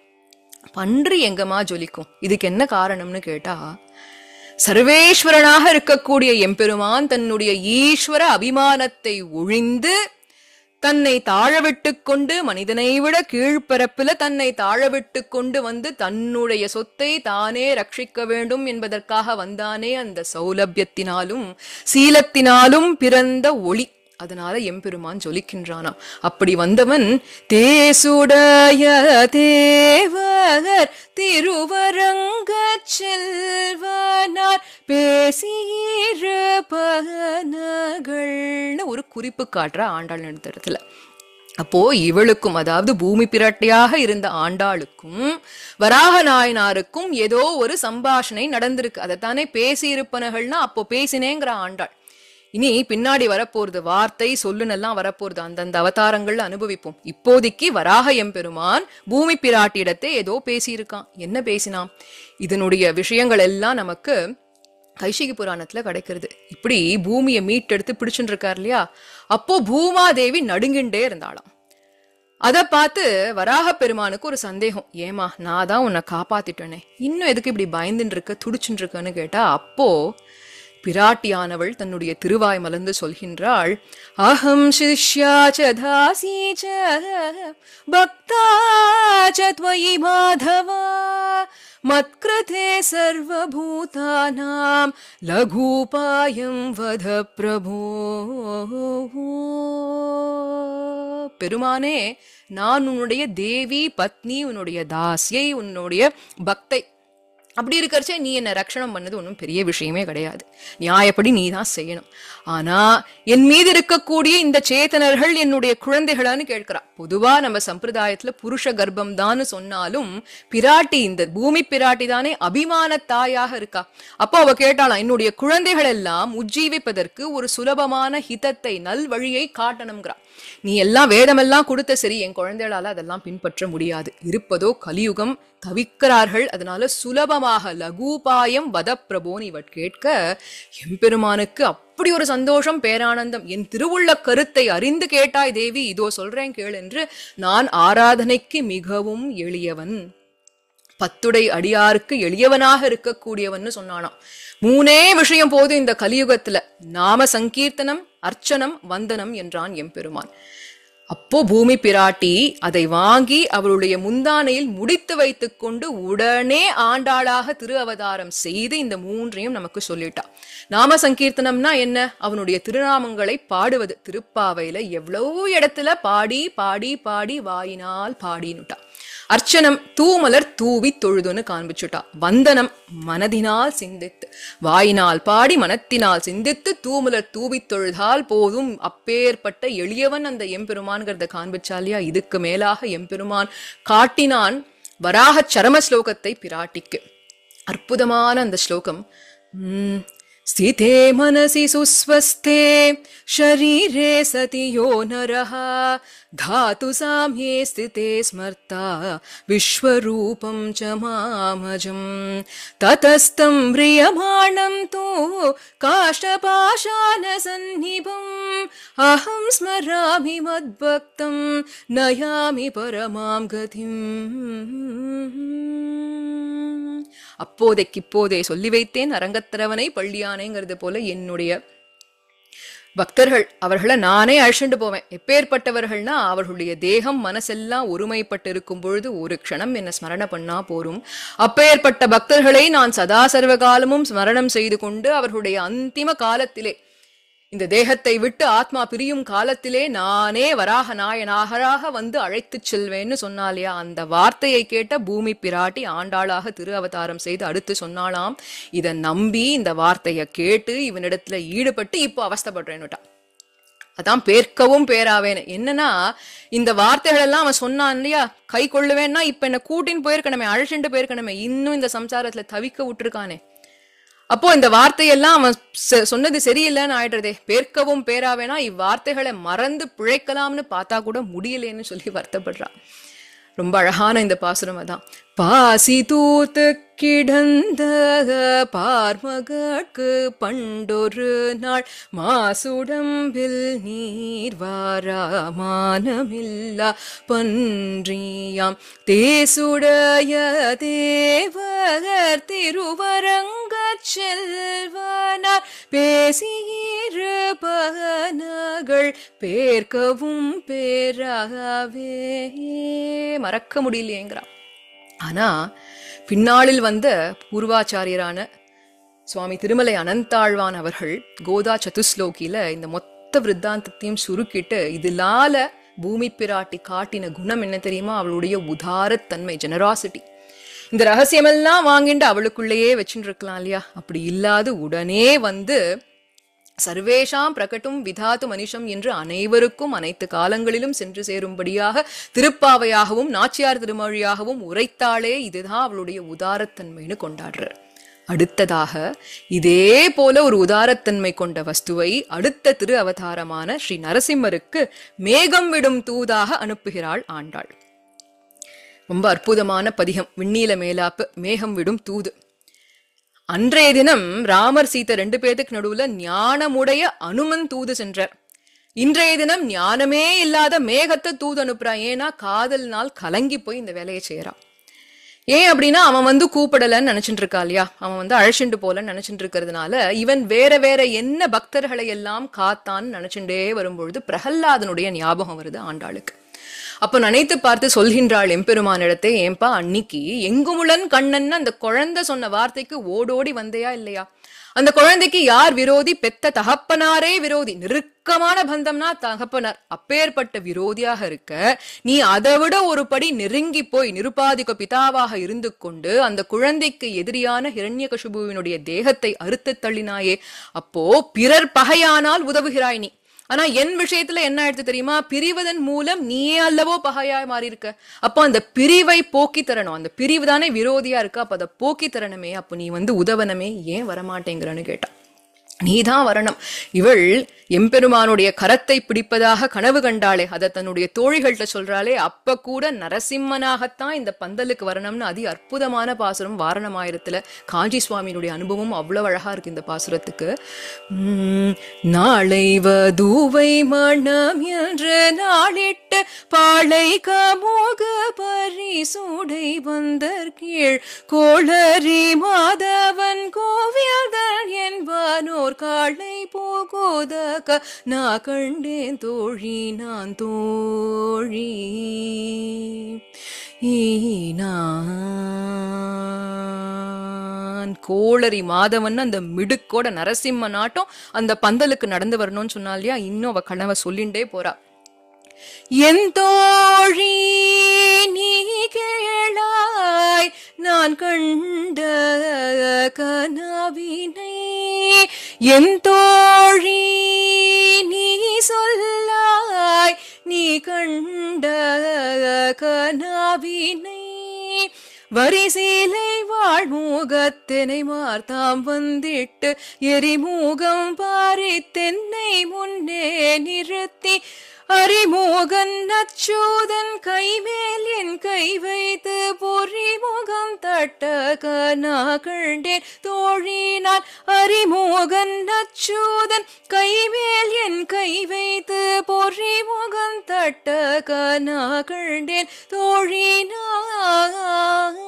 A: பன்றி எங்கமா ஜொலிக்கும்? இதுக்கு என்ன காரணம்னு கேட்டா, சர்வேஸ்வரனாக இருக்கக்கூடிய எம்பெருமான் தன்னுடைய ஈஸ்வர அபிமானத்தை ஒழிந்து தன்னை தாழவிட்டு கொண்டு, மனிதனை விட கீழ்பரப்புல தன்னை தாழவிட்டு கொண்டு வந்து தன்னுடைய சொத்தை தானே ரட்சிக்க வேண்டும் என்பதற்காக வந்தானே. அந்த சௌலபியத்தினாலும் சீலத்தினாலும் பிறந்த ஒளி. அதனால எம்பெருமான் ஜொலிக்கின்றானாம். அப்படி வந்தவன் தேசுடைய தேவர் திருவரங்க செல்வனார் பேசியிருப்பனகள்னு ஒரு குறிப்பு காட்டுற ஆண்டாள் நடந்த இடத்துல. அப்போ இவளுக்கும், அதாவது பூமி பிராட்டியாக இருந்த ஆண்டாளுக்கும் வராக நாயனாருக்கும் ஏதோ ஒரு சம்பாஷணை நடந்திருக்கு. அதைத்தானே பேசியிருப்பனகள்னா அப்போ பேசினேங்கிற ஆண்டாள். இனி பின்னாடி வரப்போறது வார்த்தை சொல்லுன்னெல்லாம் வரப்போறது, அந்தந்த அவதாரங்கள்ல அனுபவிப்போம். இப்போதைக்கு வராக எம்பெருமான் பூமி பிராட்டியிடத்தை ஏதோ பேசியிருக்கான். என்ன பேசினான்? இதனுடைய விஷயங்கள் எல்லாம் நமக்கு கைசிகி புராணத்துல கிடைக்கிறது. இப்படி பூமியை மீட்டெடுத்து பிடிச்சுட்டு இருக்காரு இல்லையா, அப்போ பூமாதேவி நடுங்கிண்டே இருந்தாளாம். அதை பார்த்து வராக பெருமானுக்கு ஒரு சந்தேகம், ஏமா நான் தான் உன்னை காப்பாத்திட்டேனே, இன்னும் எதுக்கு இப்படி பயந்துட்டு இருக்க துடிச்சுட்டு இருக்கன்னு கேட்டா, அப்போ பிராட்டியானவள் தன்னுடைய திருவாய் மலர்ந்து சொல்கின்றாள், அஹம் சிஷ்யா ச தாசி ச பக்தா ச த்வயி மாதவா மத்கிருதே சர்வபூதானாம் லகூபாயம் வத பிரபோ. பெருமானே, நான் உன்னுடைய தேவி பத்னி, உன்னுடைய தாசியை, உன்னுடைய பக்தை. அப்படி இருக்கிறச்சே நீ என்ன ரட்சணம் பண்ணது ஒன்றும் பெரிய விஷயமே கிடையாது. நியாயப்படி நீ தான் செய்யணும். ஆனா என் மீது இருக்கக்கூடிய இந்த சேத்தனர்கள் என்னுடைய குழந்தைகளான்னு கேட்கிறா. பொதுவா நம்ம சம்பிரதாயத்துல புருஷ கர்ப்பம் தான் சொன்னாலும் பிராட்டி, இந்த பூமி பிராட்டி தானே அபிமான தாயாக இருக்கா. அப்போ அவ கேட்டாலாம், என்னுடைய குழந்தைகள் எல்லாம் உஜ்ஜீவிப்பதற்கு ஒரு சுலபமான ஹிதத்தை, நல் வழியை காட்டணுங்கிறா. நீ எல்லாம் வேதமெல்லாம் கொடுத்த சரி, என் குழந்தைகளால அதெல்லாம் பின்பற்ற முடியாது. இருப்பதோ கலியுகம், தவிக்கிறார்கள். அதனால சுலபமாக லகூபாயம் வத பிரபோன்னு இவட் கேட்க எம்பெருமானுக்கு அப்படி ஒரு சந்தோஷம், பேரானந்தம். என் திருவுள்ள கருத்தை அறிந்து கேட்டாய் தேவி, இதோ சொல்றேன் கேள் என்று. நான் ஆராதனைக்கு மிகவும் எளியவன், பத்துடை அடியாருக்கு எளியவனாக இருக்கக்கூடியவன் சொன்னானாம். மூணே விஷயம் போது இந்த கலியுகத்துல, நாம சங்கீர்த்தனம், அர்ச்சனம், வந்தனம் என்றான் எம்பெருமான். அப்போ பூமி பிராட்டி அதை வாங்கி அவளுடைய முந்தானையில் முடித்து வைத்துக் கொண்டு உடனே ஆண்டாளாக திரு அவதாரம் செய்து இந்த மூன்றையும் நமக்கு சொல்லிட்டா. நாம சங்கீர்த்தனம்னா என்ன? அவனுடைய திருநாமங்களை பாடுவது. திருப்பாவையில எவ்வளவு இடத்துல பாடி பாடி பாடி வாயினால் பாடினுட்டா. அர்ச்சனம் தூமலர் தூவி தொழுதுன்னு காண்பிச்சுட்டா. வந்தனம் மனதினால் சிந்தித்து, வாயினால் பாடி மனத்தினால் சிந்தித்து தூமலர் தூவி தொழுதால் போதும். அப்பேற்பட்ட எளியவன் அந்த எம்பெருமான்கிறத காண்பிச்சாலியா. இதுக்கு மேலாக எம்பெருமான் காட்டினான் வராக சரம ஸ்லோகத்தை பிராட்டிக்கு. அற்புதமான அந்த ஸ்லோகம். ஸ்திதே மனசி சுஸ்வஸ்தே ஷரீரே சதி யோ நரஹ தாது சாம்யே ஸ்திதே ஸ்மர்த்தா விஸ்வரூபம் ச மாமஜம் ததஸ்தம் ப்ரியமாணம் தூ காஷ்டபாஷான சந்நிபம் அஹம் ஸ்மராமி மத்பக்தம் நயாமி பரமாம் கதிம். அப்போதைக்கு இப்போதே சொல்லி வைத்தேன் அரங்கத்திரவனை பள்ளியானேங்கிறது போல என்னுடைய பக்தர்கள், அவர்களை நானே அழைச்சிட்டு போவேன். எப்பேற்பட்டவர்கள்னா, அவர்களுடைய தேகம் மனசெல்லாம் ஒருமைப்பட்டு இருக்கும் பொழுது ஒரு க்ஷணம் என்ன ஸ்மரண பண்ணா போரும். அப்பேற்பட்ட பக்தர்களை நான் சதா சர்வ காலமும் ஸ்மரணம் செய்து கொண்டு அவர்களுடைய அந்திம காலத்திலே, இந்த தேகத்தை விட்டு ஆத்மா பிரியும் காலத்திலே நானே வராக நாயனாகராக வந்து அழைத்து செல்வேன்னு சொன்னாலியா. அந்த வார்த்தையை கேட்ட பூமி பிராட்டி ஆண்டாளாக திரு அவதாரம் செய்து அடுத்து சொன்னாலாம், இதை நம்பி இந்த வார்த்தையை கேட்டு இவனிடத்துல ஈடுபட்டு இப்போ அவஸ்தப்படுறேன்னுட்டா. அதான் பேர்க்கவும் பேராவேன்னு. என்னன்னா, இந்த வார்த்தைகள் எல்லாம் அவன் சொன்னான் இல்லையா, கை கொள்ளுவேன்னா இப்ப என்ன கூட்டின்னு போயிருக்கணுமே, அழைச்சிட்டு போயிருக்கணுமே, இன்னும் இந்த சம்சாரத்துல தவிக்க விட்டுருக்கானே. அப்போ இந்த வார்த்தையெல்லாம் அவன் சொன்னது சரியில்லைன்னு ஆயிடுறதே. பேர்க்கவும் பேராவேனா இவ்வார்த்தைகளை மறந்து பிழைக்கலாம்னு பார்த்தா கூட முடியலேன்னு சொல்லி வருத்தப்படுறான். ரொம்ப அழகான இந்த பாசுரம் அதான். பாசி தூத்து கிடந்த பார்மகற்கு பண்டொரு நாள் மாசுடம்பில் நீர் வாராமானமில்லா பன்றியாம் தேசுடைய தேவர் திருவரங்க செல்வனார் பேசியிருப்பனகள் பேர்க்கவும் பேராவே. மறக்க முடியலையேங்கிறான். ஆனா பின்னாளில் வந்த பூர்வாச்சாரியரான சுவாமி திருமலை அனந்தாழ்வான் அவர்கள் கோதா சதுஸ்லோகியில இந்த மொத்த விருத்தாந்தத்தையும் சுருக்கிட்டு, இதனால பூமி பிராட்டி காட்டின குணம் என்ன தெரியுமா? அவளுடைய உதாரத்தன்மை, ஜெனராசிட்டி. இந்த ரகசியமெல்லாம் வாங்கிட்டு அவளுக்குள்ளேயே வச்சுட்டு இருக்கலாம் இல்லையா? அப்படி இல்லாது உடனே வந்து சர்வேஷாம் பிரகட்டும் விதாத்து மனிஷம் என்று அனைவருக்கும் அனைத்து காலங்களிலும் சென்று சேரும்படியாக திருப்பாவையாகவும் நாச்சியார் திருமொழியாகவும் உரைத்தாளே. இதுதான் அவளுடைய உதாரத்தன்மைன்னு கொண்டாடுறார். அடுத்ததாக இதே போல ஒரு உதாரத்தன்மை கொண்ட வஸ்துவை அடுத்த திரு அவதாரமான ஸ்ரீ நரசிம்மருக்கு மேகம் விடும் தூதாக அனுப்புகிறாள் ஆண்டாள். ரொம்ப அற்புதமான பதிகம். விண்ணீல மேலாப்பு, மேகம் விடும் தூது. அன்றைய தினம் ராமர் சீதை 2 பேருக்கு நடுவுல ஞானமுடைய அனுமன் தூது சென்றார். இன்றைய தினம் ஞானமே இல்லாத மேகத்தை தூது அனுப்புறான். ஏன்னா காதல்னால் கலங்கி போய் இந்த வேலையை செய்யறான். ஏன் அப்படின்னா அவன் வந்து கூப்பிடலன்னு நினைச்சிட்டு இருக்கா இல்லையா, அவன் வந்து அழைச்சிட்டு போலன்னு நினைச்சிட்டு இருக்கிறதுனால இவன் வேற வேற என்ன பக்தர்களை எல்லாம் காத்தான்னு நினைச்சுட்டே வரும்பொழுது பிரகல்லாதனுடைய ஞாபகம் வருது ஆண்டாளுக்கு. அப்ப நினைத்து பார்த்து சொல்கின்றாள் எம்பெருமானிடத்தை, ஏன்பா அன்னிக்கு எங்குமுளன் கண்ணன் அந்த குழந்தை சொன்ன வார்த்தைக்கு ஓடோடி வந்தையா இல்லையா? அந்த குழந்தைக்கு யார் விரோதி? பெத்த தகப்பனாரே விரோதி. நெருக்கமான பந்தம்னா தகப்பனார். அப்பேற்பட்ட விரோதியாக இருக்க நீ அதை விட ஒரு படி நெருங்கி போய் நிருபாதிக பிதாவாக இருந்து கொண்டு அந்த குழந்தைக்கு எதிரியான ஹிரண்யகசிபுவினுடைய தேகத்தை அறுத்து தள்ளினாயே. அப்போ பிறர் பகையானால் உதவுகிறாய் நீ. ஆனா என் விஷயத்துல என்ன ஆயிடுச்சு தெரியுமா? பிரிவதன் மூலம் நீயே அல்லவோ பகையாய் மாறி இருக்க. அப்போ அந்த பிரிவை போக்கி தரணும். அந்த பிரிவு தானே விரோதியா இருக்கு. அப்ப அதை போக்கி தரணுமே. அப்போ நீ வந்து உதவனமே, ஏன் வரமாட்டேங்கிறன்னு கேட்டா. நீதான் வரணும். இவள் எம்பெருமானுடைய கரத்தை பிடிப்பதாக கனவு கண்டாளே, அதை தன்னுடைய தோழிகள்கிட்ட சொல்றாளே, அப்ப கூட நரசிம்மனாகத்தான் இந்த பந்தலுக்கு வரணும்னு அதி அற்புதமான பாசுரம் வாரணமாயிரத்துல. காஞ்சி சுவாமியினுடைய அனுபவம் அவ்வளவு அழகா இருக்கு இந்த பாசுரத்துக்கு. நாளை வதூவை மணம் என்று நாளிட்டு பாளை கமோக பரிசூடை வந்தர் கீழ் கோளரி மாதவன் கோவில்கள் என்பானோர் காளை போகோதக நா கண்டேன் தோழி நான் தோழி நான். கோளரி மாதவன் அந்த மிடுக்கோட நரசிம்ம நாட்டம் அந்த பந்தலுக்கு நடந்து வரணும்னு சொன்னா இல்லையா, இன்னும் அவ கனவை சொல்லிண்டே போறா. என் தோழி நீ கேளாய் நான் கண்ட கனவினை, என் தோழி நீ சொல்லாய் நீ கண்ட கனவினை. வரிசீலை வாழ்முகத்தினை மார்த்தாம் வந்திட்டு எரிமூகம் பாரித்தென்னை முன்னே நிறுத்தி அரிமோகன் அச்சூதன் கைமேல் என் கை வைத்து பொறிமுகம் தட்ட கனா கண்டேன் தோழி நான். அரிமோகன் அச்சூதன் கைமேல் என் கை வைத்து பொறிமுகம் தட்ட கனா கண்டேன் தோழி நான்.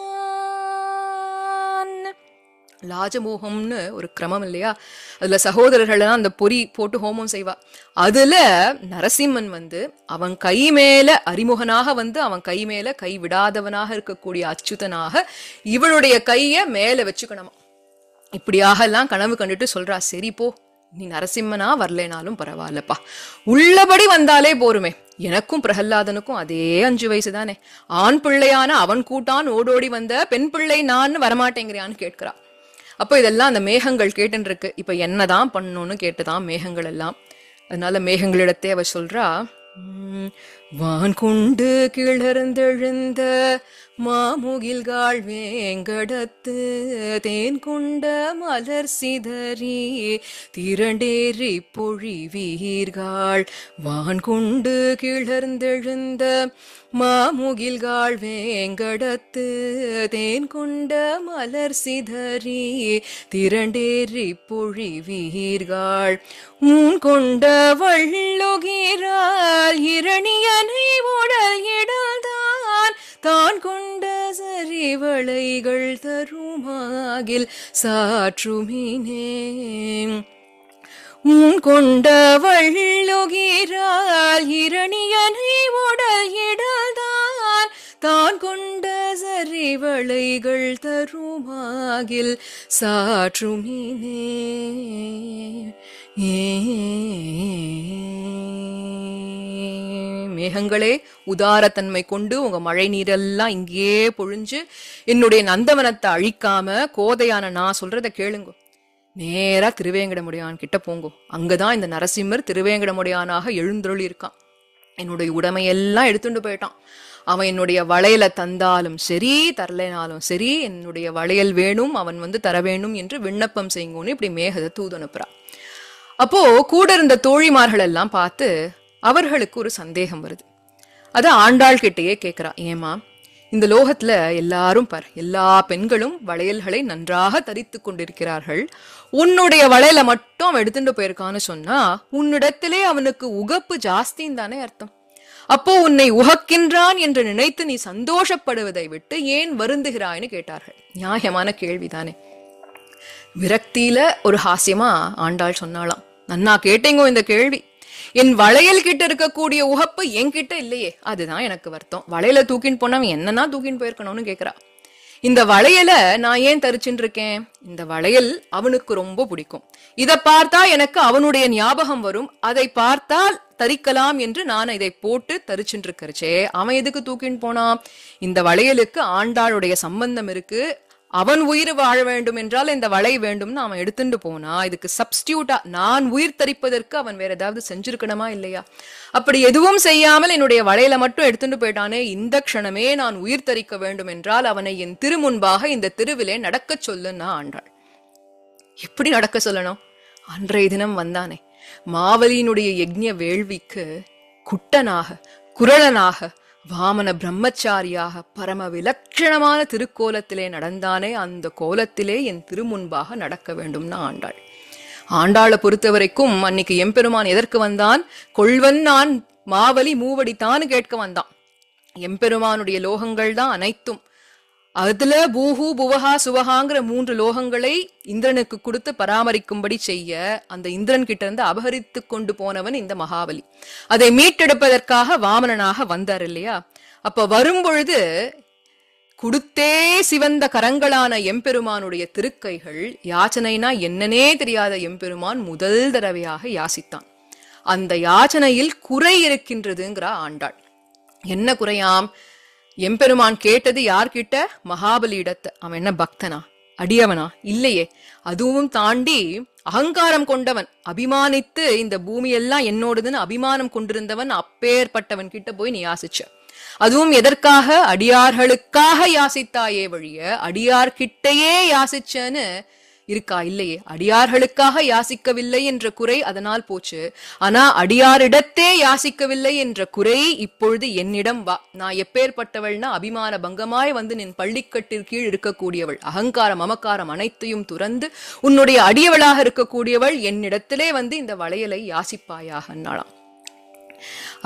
A: லாஜமோகம்னு ஒரு கிரமம் இல்லையா, அதுல சகோதரர்கள் எல்லாம் அந்த பொறி போட்டு ஹோமம் செய்வா. அதுல நரசிம்மன் வந்து அவன் கை மேல அறிமுகனாக வந்து அவன் கை மேல கை விடாதவனாக இருக்கக்கூடிய அச்சுதனாக இவளுடைய கைய மேல வச்சுக்கணுமா. இப்படியாக எல்லாம் கனவு கண்டுட்டு சொல்றா, சரி போ, நீ நரசிம்மனா வரலேனாலும் பரவாயில்லப்பா, உள்ளபடி வந்தாலே போருமே. எனக்கும் பிரகல்லாதனுக்கும் அதே 5 வயசு தானே. ஆண் பிள்ளையான அவன் கூட்டான் ஓடோடி வந்த பெண் பிள்ளை நான் வரமாட்டேங்கிறியான்னு கேட்கிறா. அப்போ இதெல்லாம் அந்த மேகங்கள் கேட்டுன்னு இருக்கு. இப்ப என்னதான் பண்ணணும்னு கேட்டுதான் மேகங்கள் எல்லாம். அதனால மேகங்களிடத்தே அவ சொல்றா, வான் கொண்டு கிளர்ந்தெழுந்த மாமுகில்காள் வேங்கடத்து தேன் கொண்ட மலர் சிதறி திரண்டேறி பொழிவீர்கள். வான் கொண்டு கிளர்ந்தெழுந்த மாமுகில்காள் வேங்கடத்து தேன் கொண்ட மலர் சிதறி திரண்டேறி பொழிவீர்கள். உன் கொண்ட வள்ளுகிறாள் இரணியனை உடல் இடல்தான் தான் கொண்ட சரிவளைகள் தருமாகில் சாற்றுமினே. உன் கொண்ட வள்ளுகிறாள் இரணியனை உடல் இடல்தான் தான் கொண்ட சரிவளைகள் தருமாகில் சாற்றுமினே. மேகங்களே, உதாரத்தன்மை கொண்டு உங்க மழை நீரெல்லாம் இங்கேயே பொழிஞ்சு என்னுடைய நந்தவனத்தை அழிக்காம கோதையான நான் சொல்றத கேளுங்க. நேரா திருவேங்கடமுடையான் கிட்ட போங்கோ. அங்கதான் இந்த நரசிம்மர் திருவேங்கடமுடையானாக எழுந்தருளி இருக்கான். என்னுடைய உடைமையெல்லாம் எடுத்துட்டு போயிட்டான். அவன் என்னுடைய வளையலை தந்தாலும் சரி தரலைனாலும் சரி என்னுடைய வளையல் வேணும், அவன் வந்து தர வேணும் என்று விண்ணப்பம் செய்யுங்கன்னு இப்படி மேகத்தை தூது அனுப்புறான். அப்போ கூட இருந்த தோழிமார்கள் எல்லாம் பார்த்து அவர்களுக்கு ஒரு சந்தேகம் வருது. அத ஆண்டாள் கிட்டேயே கேட்கிறா, ஏமா இந்த லோகத்துல எல்லாரும் பார், எல்லா பெண்களும் வளையல்களை நன்றாக தரித்து கொண்டிருக்கிறார்கள், உன்னுடைய வளையலை மட்டும் அவன் எடுத்துட்டு போயிருக்கான்னு சொன்னா உன்னிடத்திலே அவனுக்கு உகப்பு ஜாஸ்தின்னு தானே அர்த்தம். அப்போ உன்னை உகக்கின்றான் என்று நினைத்து நீ சந்தோஷப்படுவதை விட்டு ஏன் வருந்துகிறாய்னு கேட்டார்கள். நியாயமான கேள்விதானே. விரக்தியில ஒரு ஹாஸ்யமா ஆண்டாள் சொன்னாலாம், நன்னா கேட்டேங்கோ இந்த கேள்வி. என் வளையல் கிட்ட இருக்கக்கூடிய உகப்பு என்கிட்ட இல்லையே, அதுதான் எனக்கு வருத்தம். வளையல தூக்கின்னு போனவன் என்னன்னா தூக்கின்னு போயிருக்கணும்னு கேக்குறா. இந்த வளையல நான் ஏன் தரிச்சுட்டு இருக்கேன்? இந்த வளையல் அவனுக்கு ரொம்ப பிடிக்கும். இதை பார்த்தா எனக்கு அவனுடைய ஞாபகம் வரும். அதை பார்த்தால் தரிக்கலாம் என்று நான் இதை போட்டு தரிச்சுட்டு இருக்கறச்சே அவன் எதுக்கு தூக்கின்னு போனான்? இந்த வளையலுக்கு ஆண்டாளுடைய சம்பந்தம் இருக்கு. அவன் உயிர் வாழ வேண்டும் என்றால் இந்த வளை வேண்டும்னு அவன் எடுத்துட்டு போனா, இதுக்கு சப்ஸ்டியூட்டா நான் உயிர் தரிப்பதற்கு அவன் வேற ஏதாவது செஞ்சிருக்கணுமா இல்லையா? அப்படி எதுவும் செய்யாமல் என்னுடைய வளையல மட்டும் எடுத்துட்டு போயிட்டானே, இந்த க்ஷணமே நான் உயிர் தரிக்க வேண்டும் என்றால் அவனை என் திருமுன்பாக இந்த தெருவிலே நடக்க சொல்லுன்னா ஆண்டாள். எப்படி நடக்க சொல்லணும்? அன்றைய தினம் வந்தானே மாவலியினுடைய யஜ்ஞ வேள்விக்கு குட்டனாக குரளனாக வாமன பிரம்மச்சாரியாக பரம விலட்சணமான திருக்கோலத்திலே நடந்தானே, அந்த கோலத்திலே என் திருமுன்பாக நடக்க வேண்டும்னா ஆண்டாள். ஆண்டாளை பொறுத்த வரைக்கும் அன்னைக்கு எம்பெருமான் எதற்கு வந்தான்? கொள்வன் நான் மாவலி மூவடித்தான்னு கேட்க வந்தான். எம்பெருமானுடைய லோகங்கள் தான் அனைத்தும். அதுல பூஹு புவஹா சுவஹாங்கிற 3 லோகங்களை இந்திரனுக்கு கொடுத்து பராமரிக்கும்படி செய்ய அந்த இந்திரன் கிட்ட இருந்து அபகரித்து கொண்டு போனவன் இந்த மகாபலி. அதை மீட்டெடுப்பதற்காக வாமனனாக வந்தார் இல்லையா? அப்ப வரும்பொழுது குடுத்தே சிவந்த கரங்களான எம்பெருமானுடைய திருக்கைகள் யாச்சனைனா என்னன்னே தெரியாத எம்பெருமான் முதல் தடவையாக யாசித்தான். அந்த யாச்சனையில் குறை இருக்கின்றதுங்கிற ஆண்டாள். என்ன குறையாம்? எம்பெருமான் கேட்டது யார்கிட்ட? மகாபலி இடத்தை. அவன் என்ன பக்தனா அடியவனா? இல்லையே. அதுவும் தாண்டி அகங்காரம் கொண்டவன், அபிமானித்து இந்த பூமியெல்லாம் என்னோடதுன்னு அபிமானம் கொண்டிருந்தவன், அப்பேற்பட்டவன் கிட்ட போய் நீ யாசிச்ச. அதுவும் எதற்காக? அடியார்களுக்காக யாசித்தாயே வழிய அடியார்கிட்டையே யாசிச்சன்னு இருக்கா? இல்லையே. அடியார்களுக்காக யாசிக்கவில்லை என்ற குறை அதனால் போச்சு. ஆனா அடியாரிடத்தே யாசிக்கவில்லை என்ற குறை இப்பொழுது என்னிடம் வா. நான் எப்பேற்பட்டவள்னா அபிமான பங்கமாய் வந்து நின் பள்ளிக்கட்டில் கீழ் இருக்கக்கூடியவள், அகங்காரம் மமக்காரம் அனைத்தையும் துறந்து உன்னுடைய அடியவளாக இருக்கக்கூடியவள், என்னிடத்திலே வந்து இந்த வளையலை யாசிப்பாயாகன்னாலாம்.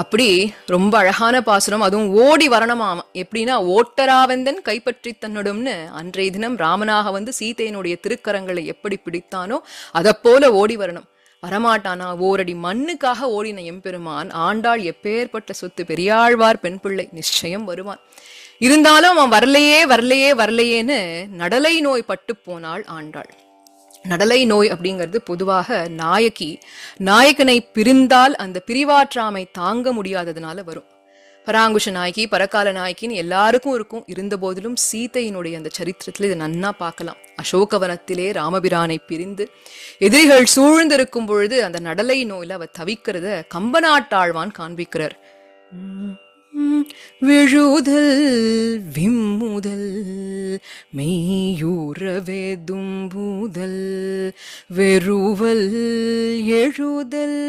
A: அப்படி ரொம்ப அழகான பாசுரம். அதுவும் ஓடி வரணுமாம். எப்படின்னா ஓட்டராவந்தன் கைப்பற்றி தன்னுடும்னு அன்றைய தினம் ராமனாக வந்து சீதையினுடைய திருக்கரங்களை எப்படி பிடித்தானோ அதை போல ஓடி வரணும். வரமாட்டானா? ஓரடி மண்ணுக்காக ஓடின எம்பெருமான் ஆண்டாள் எப்பேற்பட்ட சொத்து, பெரியாழ்வார் பெண் பிள்ளை, நிச்சயம் வருவான். இருந்தாலும் அவன் வரலையே வரலையே வரலையேன்னு நடலை நோய் பட்டு போனாள் ஆண்டாள். நடலை நோய் அப்படிங்கிறது பொதுவாக நாயகனை பிரிந்தால் அந்த பிரிவாற்றாமை தாங்க முடியாததுனால வரும். பராங்குஷ நாயகி, பரகால நாயகின்னு எல்லாருக்கும் இருக்கும். இருந்த போதிலும் சீதையினுடைய அந்த சரித்திரத்துல இதை நன்னா பார்க்கலாம். அசோகவனத்திலே ராமபிரானை பிரிந்து எதிரிகள் சூழ்ந்திருக்கும் பொழுது அந்த நடலை நோயில அவ தவிக்கிறத கம்பநாட்டாழ்வான் காண்பிக்கிறார். விழுதல் விம்முதல் மெய்யூரவே தும்புதல் வெறுவல் எழுதல்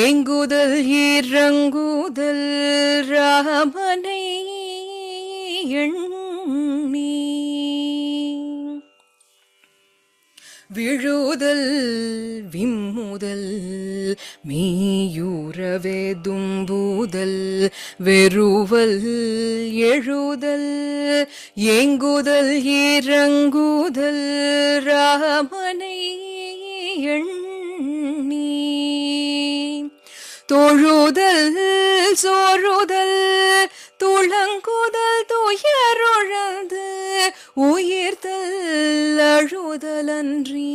A: ஏங்குதல் இறங்குதல் ராமனை எண்ணி. விழுதல் விம்முதல் மெய்யூரவே தும்புதல் வெறுவல் எழுதல் ஏங்குதல் இறங்குதல் ராமனை எண்ணி. தொழுதல் சோறுதல் துளங்குதல் துயருழந்து உயிர்த்தல் அழுதலன்றி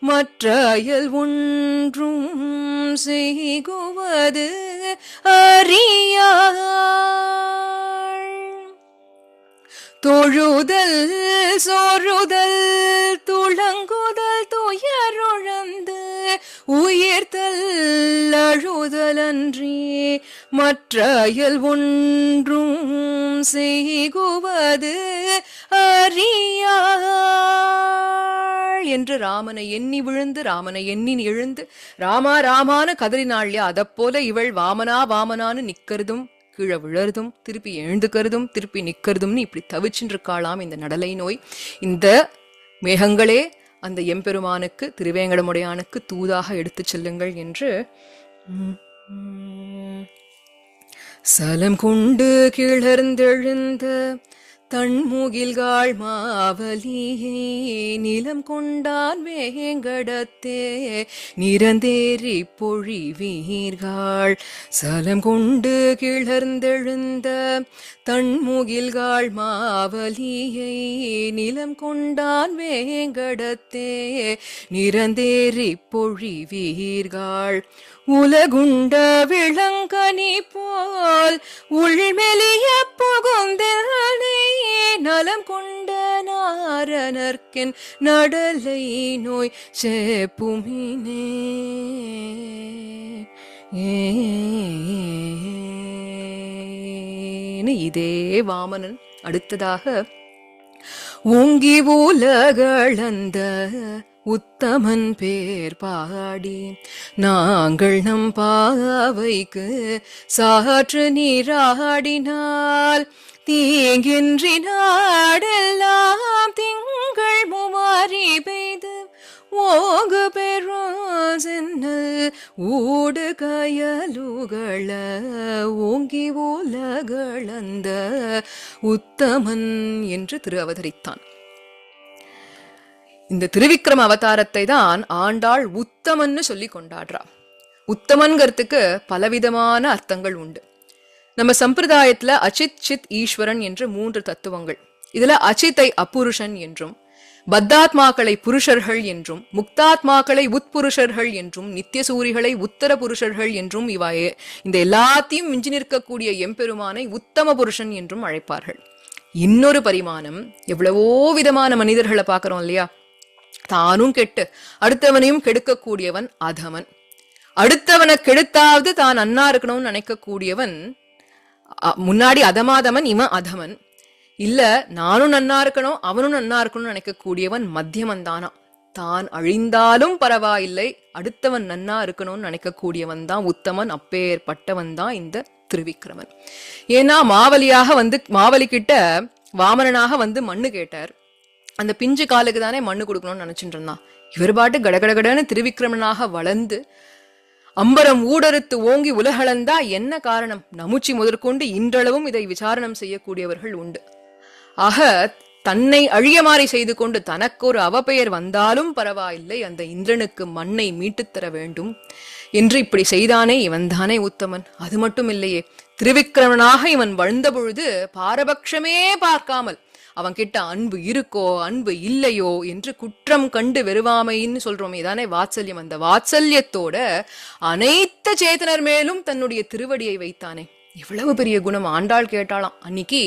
A: மற்றையல் ஒன்றும் செய்குவது அறியாள். தொழுதல் சோறுதல் துளங்குதல் துயருழந்து உயிர்த்தல் அழுதலன்றி மற்றையல் ஒன்றும் செய்குவது அறியாள் என்று ராமனை எண்ணி விழுந்து ராமனை எண்ணி எழுந்து ராமா ராமான கதறினாள்யா. அதப்போல இவள் வாமனா வாமனான்னு நிக்கிறதும் கீழே விழறதும் திருப்பி எழுந்துக்கிறதும் திருப்பி நிக்கிறதும்னு இப்படி தவிச்சுட்டு இருக்காளாம் இந்த நடலை நோய். இந்த மேகங்களே அந்த எம்பெருமானுக்கு, திருவேங்கடமுடையானுக்கு தூதாக எடுத்து செல்லுங்கள் என்று சலம் கொண்டு கிளர்ந்தெழுந்த தன்முகில்காள் மாவலியே நிலம் கொண்டான் வேங்கடத்தே நிறந்தேறி பொழிவீர்கள். சலம் கொண்டு கிளர்ந்தெழுந்த தன்முகில்காள் மாவலியை நிலம் கொண்டான் வேங்கடத்தே நிறந்தேறி பொழிவீர்கள். உலகுண்ட விளங்கனி போல் உள்மெலிய புகுந்தனை நலம் கொண்ட நாரணர்க்கென் நடலை நோய் சேப்புமினே. இதே வாமனன் அடுத்ததாக ஓங்கி உலகளந்த உத்தமன் பேர் பாடி நாங்கள் நம் பாவைக்கு சாற்று நீராடினால் தீங்கின்றி நாடெல்லாம் திங்கள் முமாரி பெய்து ஓங்கு பெரும் சென்னல் ஊடு கயலுகள ஓங்கி உலகளந்த உத்தமன் என்று திரு அவதரித்தான். இந்த திருவிக்ரம அவதாரத்தை தான் ஆண்டாள் உத்தமன்னு சொல்லி கொண்டாடுறா. உத்தமன்கிறதுக்கு பலவிதமான அர்த்தங்கள் உண்டு. நம்ம சம்பிரதாயத்துல அச்சித் சித் ஈஸ்வரன் என்று 3 தத்துவங்கள். இதுல அச்சித்தை அப்புருஷன் என்றும், பத்தாத்மாக்களை புருஷர்கள் என்றும், முக்தாத்மாக்களை உட்புருஷர்கள் என்றும், நித்தியசூரிகளை உத்தர புருஷர்கள் என்றும், இவாயே இந்த எல்லாத்தையும் மிஞ்சி நிற்கக்கூடிய எம்பெருமானை உத்தம புருஷன் என்றும் அழைப்பார்கள். இன்னொரு பரிமாணம், எவ்வளவோ விதமான மனிதர்களை பார்க்கிறோம் இல்லையா? தானும் கெட்டு அடுத்தவனையும் கெடுக்கக்கூடியவன் அதமன். அடுத்தவனை கெடுத்தாவது தான் அண்ணா இருக்கணும்னு நினைக்கக்கூடியவன் முன்னாடி அதமாதமன், இவன் அதமன். இல்ல நானும் நன்னா இருக்கணும் அவனும் நன்னா இருக்கணும்னு நினைக்கக்கூடியவன் மத்தியமன் தானா. தான் அழிந்தாலும் பரவாயில்லை அடுத்தவன் நன்னா இருக்கணும்னு நினைக்கக்கூடியவன் தான் உத்தமன். அப்பேற்பட்டவன் தான் இந்த திருவிக்கிரமன். ஏன்னா மாவலி கிட்ட வாமனனாக வந்து மண்ணு கேட்டார். அந்த பிஞ்சு காலுக்கு தானே மண்ணு கொடுக்கணும்னு நினைச்சுட்டு இருந்தான். இவர் பாட்டு கடகடகடன்னு திருவிக்கிரமனாக வளர்ந்து அம்பரம் ஊடறுத்து ஓங்கி உலகளந்தா என்ன காரணம்? நமுச்சி முதற்கொண்டு இன்றளவும் இதை விசாரணம் செய்யக்கூடியவர்கள் உண்டு. ஆக தன்னை அழியமாறி செய்து கொண்டு தனக்கு ஒரு அவப்பெயர் வந்தாலும் பரவாயில்லை அந்த இந்திரனுக்கு மண்ணை மீட்டுத்தர வேண்டும் என்று இப்படி செய்தானே இவன் தானே உத்தமன். அது மட்டும் இல்லையே, திருவிக்கிரமனாக இவன் வாழ்ந்த பொழுது பாரபட்சமே பார்க்காமல் அவன் கிட்ட அன்பு இருக்கோ அன்பு இல்லையோ என்று குற்றம் கண்டு வெறுவாமைன்னு சொல்றோமே தானே வாத்சல்யம். அந்த வாத்சல்யத்தோட அனைத்து சேத்தனர் மேலும் தன்னுடைய திருவடியை வைத்தானே. இவ்வளவு பெரிய குணம். ஆண்டாள் கேட்டாளாம், அன்னைக்கு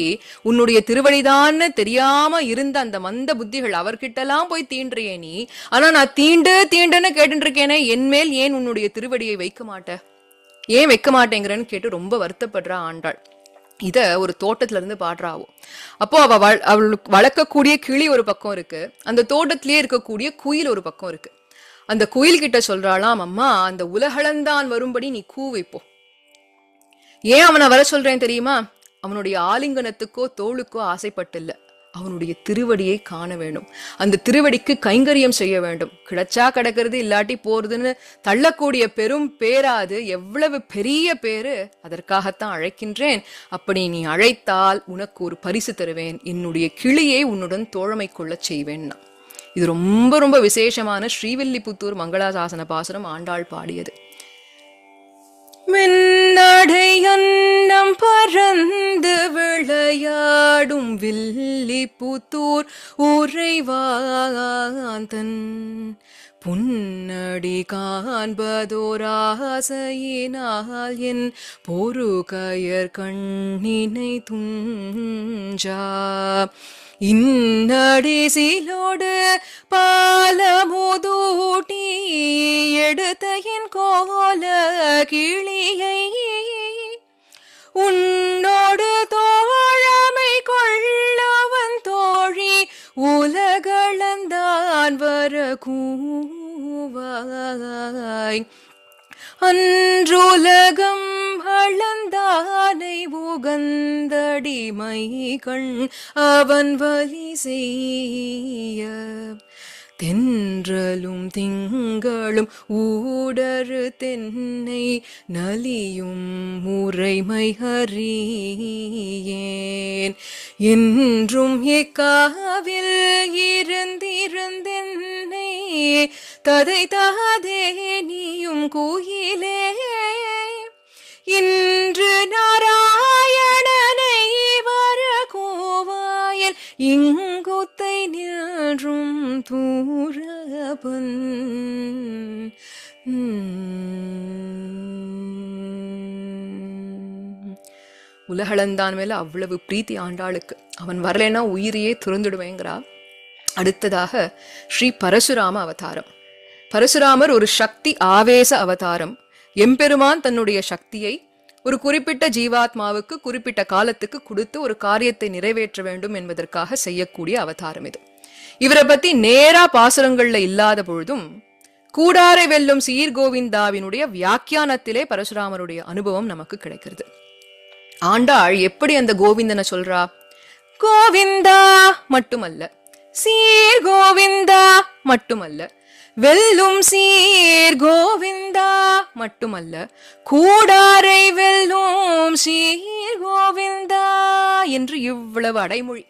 A: உன்னுடைய திருவடிதான்னு தெரியாம இருந்த அந்த மந்த புத்திகள் அவர்கிட்டலாம் போய் தீண்டியே நீ, ஆனா நான் தீண்டுன்னு கேட்டு இருக்கேனே, என்மேல் ஏன் உன்னுடைய திருவடியை வைக்க மாட்ட, ஏன் வைக்க மாட்டேங்கிறன்னு கேட்டு ரொம்ப வருத்தப்படுறா ஆண்டாள். இத ஒரு தோட்டத்துல இருந்து பாடுறாவோ. அப்போ அவளுக்கு வளர்க்கக்கூடிய கிளி ஒரு பக்கம் இருக்கு, அந்த தோட்டத்திலேயே இருக்கக்கூடிய குயில் ஒரு பக்கம் இருக்கு. அந்த குயில் கிட்ட சொல்றாளாம், அம்மா அந்த உலகளந்தான் வரும்படி நீ கூ வைப்போ. ஏன் அவனை வர சொல்றேன் தெரியுமா? அவனுடைய ஆலிங்கனத்துக்கோ தோளுக்கோ ஆசைப்பட்டில்ல, அவனுடைய திருவடியை காண வேண்டும், அந்த திருவடிக்கு கைங்கரியம் செய்ய வேண்டும். கிடைச்சா கிடக்கிறது இல்லாட்டி போறதுன்னு தள்ளக்கூடிய பெரும் பேராது, எவ்வளவு பெரிய பேரு, அதற்காகத்தான் அழைக்கின்றேன். அப்படி நீ அழைத்தால் உனக்கு ஒரு பரிசு தருவேன், என்னுடைய கிளியை உன்னுடன் தோழமை கொள்ள செய்வேன்னா. இது ரொம்ப ரொம்ப விசேஷமான ஸ்ரீவில்லிபுத்தூர் மங்களாசாசன பாசுரம் ஆண்டாள் பாடியது. மின்னடையன்னம் பறந்து விளையாடும் வில்லிபுத்தூர் உறைவாந்தன் புன்னடி காண்பதோராசையினால் என் பொறுகயர் கண்ணினை துஞ்சா. இன்னடிசிலோடு பாலமுதூட்டி எடுத்த என் கோல கிளியை உன்னோடு தோழமை கொள்ளவன் தோழி உலகளந்தான் வர கூவாய். அன்றுலகம் அளந்தானை உகந்தடிமை கண் அவன் வலி செய்ய தென்றலும் திங்களும் ஊடரு தென்னை நலியும் முறைமை அறியேன் என்றும் எக்காவில் இருந்திருந்தென்னை ததை தாதே நீயும் கோயிலே இன்று நாராயணனை வர கோவாயில் இங்குத்தை நின்றும் தூரபன். உலகளந்தான் மேல அவ்வளவு பிரீத்தி ஆண்டாளுக்கு. அவன் வரலைன்னா உயிரையே துறந்துடுவேங்கிறா. அடுத்ததாக ஸ்ரீ பரசுராம அவதாரம். பரசுராமர் ஒரு சக்தி ஆவேச அவதாரம். எம்பெருமான் தன்னுடைய சக்தியை ஒரு குறிப்பிட்ட ஜீவாத்மாவுக்கு குறிப்பிட்ட காலத்துக்கு கொடுத்து ஒரு காரியத்தை நிறைவேற்ற வேண்டும் என்பதற்காக செய்யக்கூடிய அவதாரம் இது. இவரை பத்தி நேரா பாசுரங்கள்ல இல்லாத பொழுதும் கூடாரை வெல்லும் சீர்கோவிந்தாவினுடைய வியாக்கியானத்திலே பரசுராமருடைய அனுபவம் நமக்கு கிடைக்கிறது. ஆண்டாள் எப்படி அந்த கோவிந்தனை சொல்றா? கோவிந்தா மட்டுமல்ல, சீர் கோவிந்தா மட்டுமல்ல, வெல்லும் சீர் கோவிந்தா மட்டுமல்ல, கூடாரை வெல்லும் சீர் கோவிந்தா என்று இவ்வளவு அடைமொழி.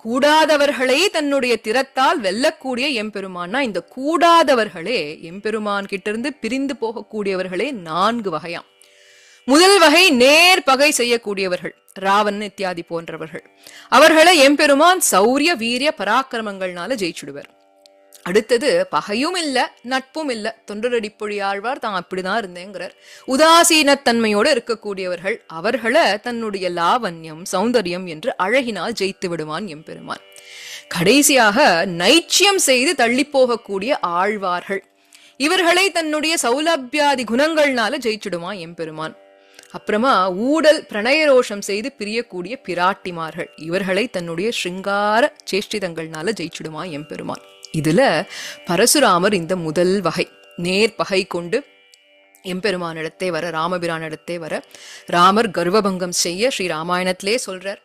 A: கூடாதவர்களை தன்னுடைய திறத்தால் வெல்லக்கூடிய எம்பெருமான்னா, இந்த கூடாதவர்களே எம்பெருமான் கிட்ட இருந்து பிரிந்து போகக்கூடியவர்களே 4 வகையாம். முதல் வகை நேர் பகை செய்யக்கூடியவர்கள், ராவணன் இத்தியாதி போன்றவர்கள். அவர்களை எம்பெருமான் சௌரிய வீரிய பராக்கிரமங்கள்னால ஜெயிச்சுடுவர். அடுத்தது பகையும் இல்ல நட்பும் இல்ல, தொண்டரடிப்பொழி ஆழ்வார் தான் அப்படிதான் இருந்தேங்கிறார். உதாசீனத்தன்மையோடு இருக்கக்கூடியவர்கள், அவர்களை தன்னுடைய லாவண்யம் சௌந்தர்யம் என்று அழகினால் ஜெயித்து விடுவான் எம்பெருமான். கடைசியாக நைச்சியம் செய்து தள்ளி போகக்கூடிய ஆழ்வார்கள், இவர்களை தன்னுடைய சௌலபியாதி குணங்கள்னால ஜெயிச்சுடுவான் எம்பெருமான். அப்புறமா ஊடல் பிரணயரோஷம் செய்து பிரியக்கூடிய பிராட்டிமார்கள், இவர்களை தன்னுடைய ஸ்ருங்கார சேஷ்டிதங்கள்னால ஜெயிச்சுடுவான் எம்பெருமான். இதுல பரசுராமர் இந்த முதல் வகை நேர் பகை கொண்டு எம்பெருமானிடத்தே வர, ராமபிரானிடத்தே வர, ராமர் கர்வபங்கம் செய்ய ஸ்ரீ ராமாயணத்திலே சொல்றார்.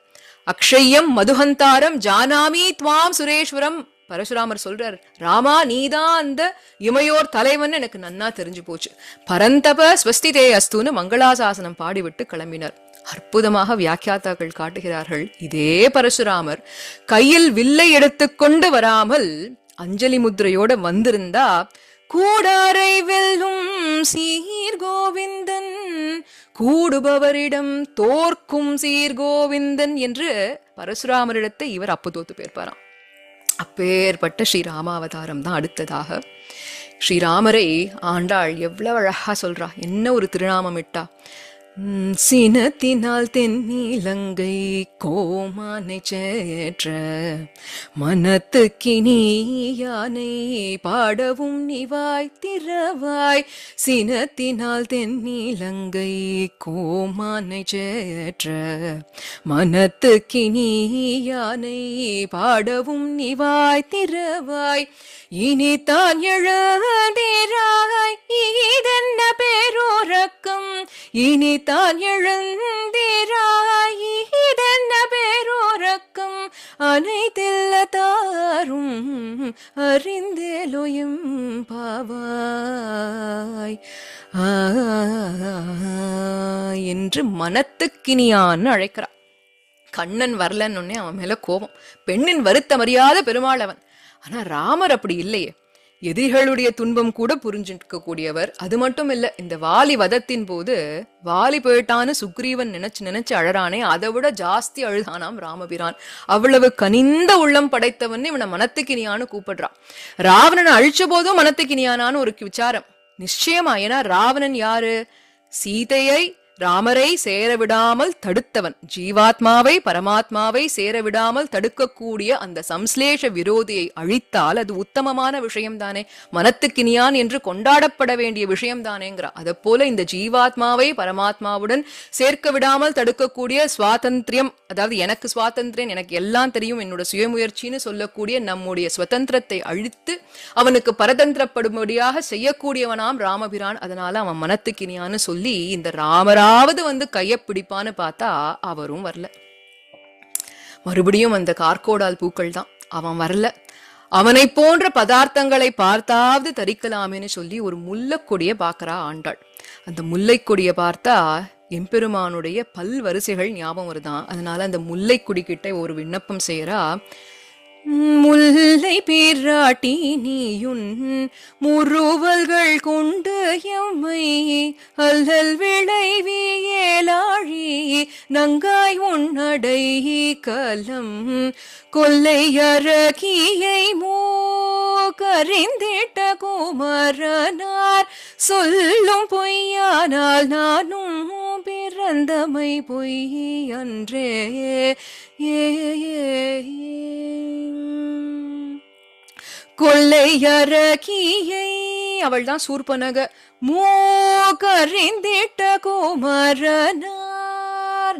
A: அக்ஷயம் மதுஹந்தாரம் ஜானாமி துவாம் சுரேஸ்வரம். பரசுராமர் சொல்றார், ராமா நீதான் அந்த இமையோர் தலைவன் எனக்கு நன்னா தெரிஞ்சு போச்சு. பரந்தப ஸ்வஸ்திதே அஸ்துன்னு மங்களாசாசனம் பாடிவிட்டு கிளம்பினார். அற்புதமாக வியாக்கியாத்தாக்கள் காட்டுகிறார்கள், இதே பரசுராமர் கையில் வில்லை எடுத்துக்கொண்டு வராமல் அஞ்சலி முத்திரையோட வந்திருந்தா கூடாரை வெல்லும் சீர்கோவிந்தன், கூடுபவரிடம் தோற்கும் சீர்கோவிந்தன் என்று பரசுராமரிடத்தை இவர் அப்பு தோத்து பேர்ப்பாராம். அப்பேற்பட்ட ஸ்ரீராமாவதாரம் தான் அடுத்ததாக. ஸ்ரீராமரை ஆண்டாள் எவ்வளவு அழகா சொல்றா, என்ன ஒரு திருநாமம் இட்டா. சினத்தினால் தென்னிலங்கை கோமானை சேற்ற மனத்துக்கினி யானை பாடவும் நிவாய் திறவாய். சினத்தினால் தென்னிலங்கை கோமானை சேற்ற மனத்துக்கினி யானை பாடவும் நிவாய் திறவாய். இனிதான் எழுந்திராய் இதென்ன பேரோரக்கம், இனிதான் எழுந்திராய் இதென்ன பேரோரக்கம், அனைத்தில்ல தாரும் அறிந்தேலோயும் பாவாய் என்று மனத்துக்கினியான்னு அழைக்கிறான். கண்ணன் வரலன்னு அவன் மேல கோபம், பெண்ணின் வருத்தம் அறியாத பெருமாள் அவன். ஆனா ராமர் அப்படி இல்லையே, எதிரிகளுடைய துன்பம் கூட புரிஞ்சுக்க கூடியவர். அது மட்டும் இல்ல, இந்த வாலி வதத்தின் போது வாலி போயிட்டான்னு சுக்ரீவன் நினைச்சு அழறானே, அதை விட ஜாஸ்தி அழுதானாம் ராமபிரான். அவ்வளவு கனிந்த உள்ளம் படைத்தவன் இவனை மனத்துக்கினியான்னு கூப்பிடுறான். ராவணனை அழிச்ச போதும் மனத்துக்கினியானான்னு ஒரு விசாரம் நிச்சயமா. ஏன்னா ராவணன் யாரு? சீதையை ராமரை சேரவிடாமல் தடுத்தவன், ஜீவாத்மாவை பரமாத்மாவை சேரவிடாமல் தடுக்கக்கூடிய அந்த சம்ஸ்லேஷ விரோதியை அழித்தால் அது உத்தமமான விஷயம்தானே, மனத்துக்கினியான் என்று கொண்டாடப்பட வேண்டிய விஷயம்தானேங்கிறா. அதை போல இந்த ஜீவாத்மாவை பரமாத்மாவுடன் சேர்க்க விடாமல் தடுக்கக்கூடிய சுவாதந்திரியம், அதாவது எனக்கு சுவாதந்திரம், எனக்கு எல்லாம் தெரியும், என்னோட சுயமுயற்சின்னு சொல்லக்கூடிய நம்முடைய சுதந்திரத்தை அழித்து அவனுக்கு பரதந்திரப்படும்படியாக செய்யக்கூடியவனாம் ராமபிரான். அதனால அவன் மனத்துக்கினியான்னு சொல்லி இந்த ராமராவது வந்து கையப்பிடிப்பான்னு பார்த்தா அவரும் வரல. மறுபடியும் அந்த கார்கோடால் பூக்கள் தான், அவன் வரல. அவனை போன்ற பதார்த்தங்களை பார்த்தாவது தரிக்கலாமேன்னு சொல்லி ஒரு முல்லைக்கொடிய பாக்குறா ஆண்டாள். அந்த முல்லைக்கொடிய பார்த்தா எம்பெருமானுடைய பல்வரிசைகள் ஞாபகம் வருதான். அதனால அந்த முல்லைக்கொடி கிட்ட ஒரு விண்ணப்பம் செய்யறா. முல்லை பிராட்டி நீயுன் முறுவல்கள் கொண்டு எம்மை அல்லல் விளைவியலாழி நங்காய் உன்னடை கலம் கொல்லை அரகியை மூக்கறிந்திட்ட குமரனார் சொல்லும் பொய்யானால் நானும் பிறந்தமை பொய் அன்றே. கொல்லை அரகியை அவள்தான் சூர்பனக மூக்கறிந்திட்ட குமரனார்.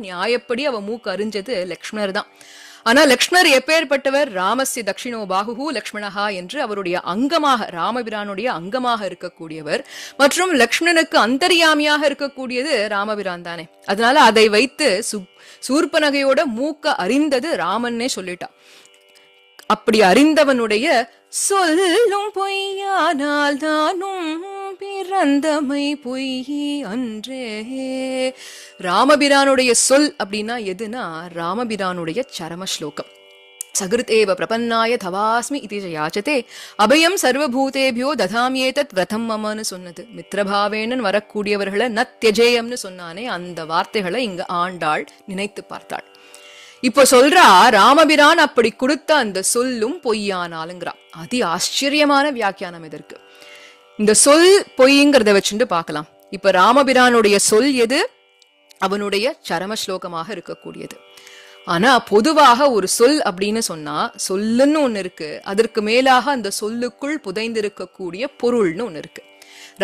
A: நியாயப்படி அவ மூக்கு அறிஞ்சது லக்ஷ்மணர் தான். ஆனா லக்ஷ்மணர் எப்பேற்பட்டவர்? ராமஸ்ய தட்சிணோ பாகுஹு லக்ஷ்மணஹா என்று அவருடைய அங்கமாக, ராமபிரானுடைய அங்கமாக இருக்கக்கூடியவர். மற்றும் லக்ஷ்மணனுக்கு அந்தர்யாமியாக இருக்கக்கூடியது ராமபிரான் தானே. அதனால அதை வைத்து சூர்பனகையோட மூக்க அறிந்தது ராமன்னே சொல்லிட்டா. அப்படி அறிந்தவனுடைய சொல்லும் பொய்யானால் தானும் பிறந்தமை பொய் அன்றே. ராமபிரானுடைய சொல் அப்படின்னா எதுனா ராமபிரானுடைய சரம ஸ்லோகம். சகிருதேவ பிரபன்னாய தவாஸ்மி இதி யாச்சதே அபயம் சர்வபூதேபியோ ததாமியேதத் விரதம் மமன்னு சொன்னது. மித்ரபாவேனன் வரக்கூடியவர்களை நத்யஜேயம்னு சொன்னானே, அந்த வார்த்தைகளை இங்க ஆண்டாள் நினைத்து பார்த்தாள். இப்ப சொல்றா ராமபிரான் அப்படி கொடுத்த அந்த சொல்லும் பொய்யானாலுங்கிறா. அதி ஆச்சரியமான வியாக்கியானம் இதற்கு. இந்த சொல் பொய்ங்கிறத வச்சுட்டு பார்க்கலாம். இப்ப ராமபிரானுடைய சொல் எது? அவனுடைய சரம ஸ்லோகமாக இருக்கக்கூடியது. ஆனா பொதுவாக ஒரு சொல் அப்படின்னு சொன்னா சொல்லுன்னு ஒண்ணு இருக்கு, அதற்கு மேலாக அந்த சொல்லுக்குள் புதைந்திருக்கக்கூடிய பொருள்னு ஒண்ணு இருக்கு.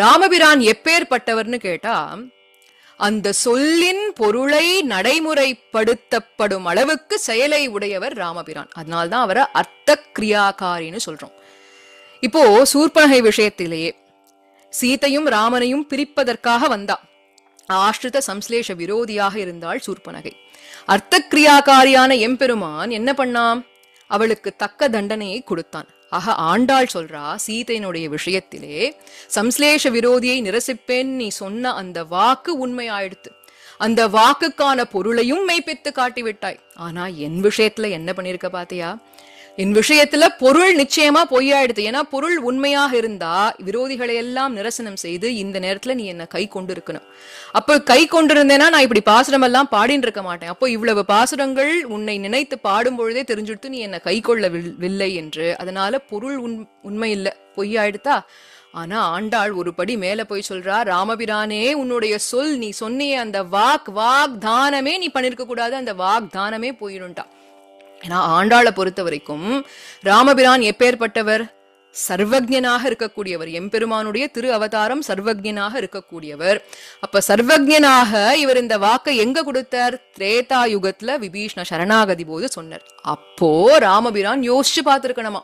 A: ராமபிரான் எப்பேற்பட்டவர்னு கேட்டா, அந்த சொல்லின் பொருளை நடைமுறைப்படுத்தப்படும் அளவுக்கு செயலை உடையவர் ராமபிரான். அதனால்தான் அவரை அர்த்த கிரியாகாரின்னு சொல்றோம். இப்போ சூர்பனகை விஷயத்திலேயே சீதையும் ராமனையும் பிரிப்பதற்காக வந்தா. ஆஷ்ரித சம்ஸ்லேஷ விரோதியாக இருந்தாள் சூர்பனகை. அர்த்த கிரியாகாரியான எம்பெருமான் என்ன பண்ணாம்? அவளுக்கு தக்க தண்டனையை கொடுத்தான். ஆக ஆண்டாள் சொல்றா, சீதையினுடைய விஷயத்திலே சம்ஸ்லேஷ விரோதியை நிரசிப்பேன் நீ சொன்ன அந்த வாக்கு உண்மையாயிடுத்து. அந்த வாக்குக்கான பொருளையும் மெய்ப்பித்து காட்டிவிட்டாய். ஆனா என் விஷயத்துல என்ன பண்ணிருக்க பாத்தியா? என் விஷயத்துல பொருள் நிச்சயமா பொய்யாயிடுது. ஏன்னா பொருள் உண்மையாக இருந்தா விரோதிகளை எல்லாம் நிரசனம் செய்து இந்த நேரத்துல நீ என்ன கை கொண்டு இருக்கணும். அப்ப கை கொண்டிருந்தேன்னா நான் இப்படி பாசுரம் எல்லாம் பாடின்னு இருக்க மாட்டேன். அப்போ இவ்வளவு பாசுரங்கள் உன்னை நினைத்து பாடும் பொழுதே தெரிஞ்சுடுத்து நீ என்ன கை கொள்ளவில்லை என்று. அதனால பொருள் உண்மை இல்ல, பொய்யாயிடுதா. ஆனா ஆண்டாள் ஒரு படி மேல போய் சொல்றா, ராமபிரானே உன்னுடைய சொல், நீ சொன்னிய அந்த வாக்தானமே நீ பண்ணிருக்க கூடாது, அந்த வாக்தானமே போயிடும்ட்டா. ஏன்னா ஆண்டாளை பொறுத்த வரைக்கும் ராமபிரான் எப்பேற்பட்டவர்? சர்வஜனாக இருக்கக்கூடியவர். எம்பெருமானுடைய திரு அவதாரம் சர்வஜனாக இருக்கக்கூடியவர். அப்ப சர்வஜனாக இவர் இந்த வாக்கை எங்க கொடுத்தார்? திரேதா யுகத்துல விபீஷ்ண சரணாகதி போது சொன்னார். அப்போ ராமபிரான் யோசிச்சு பார்த்திருக்கணுமா,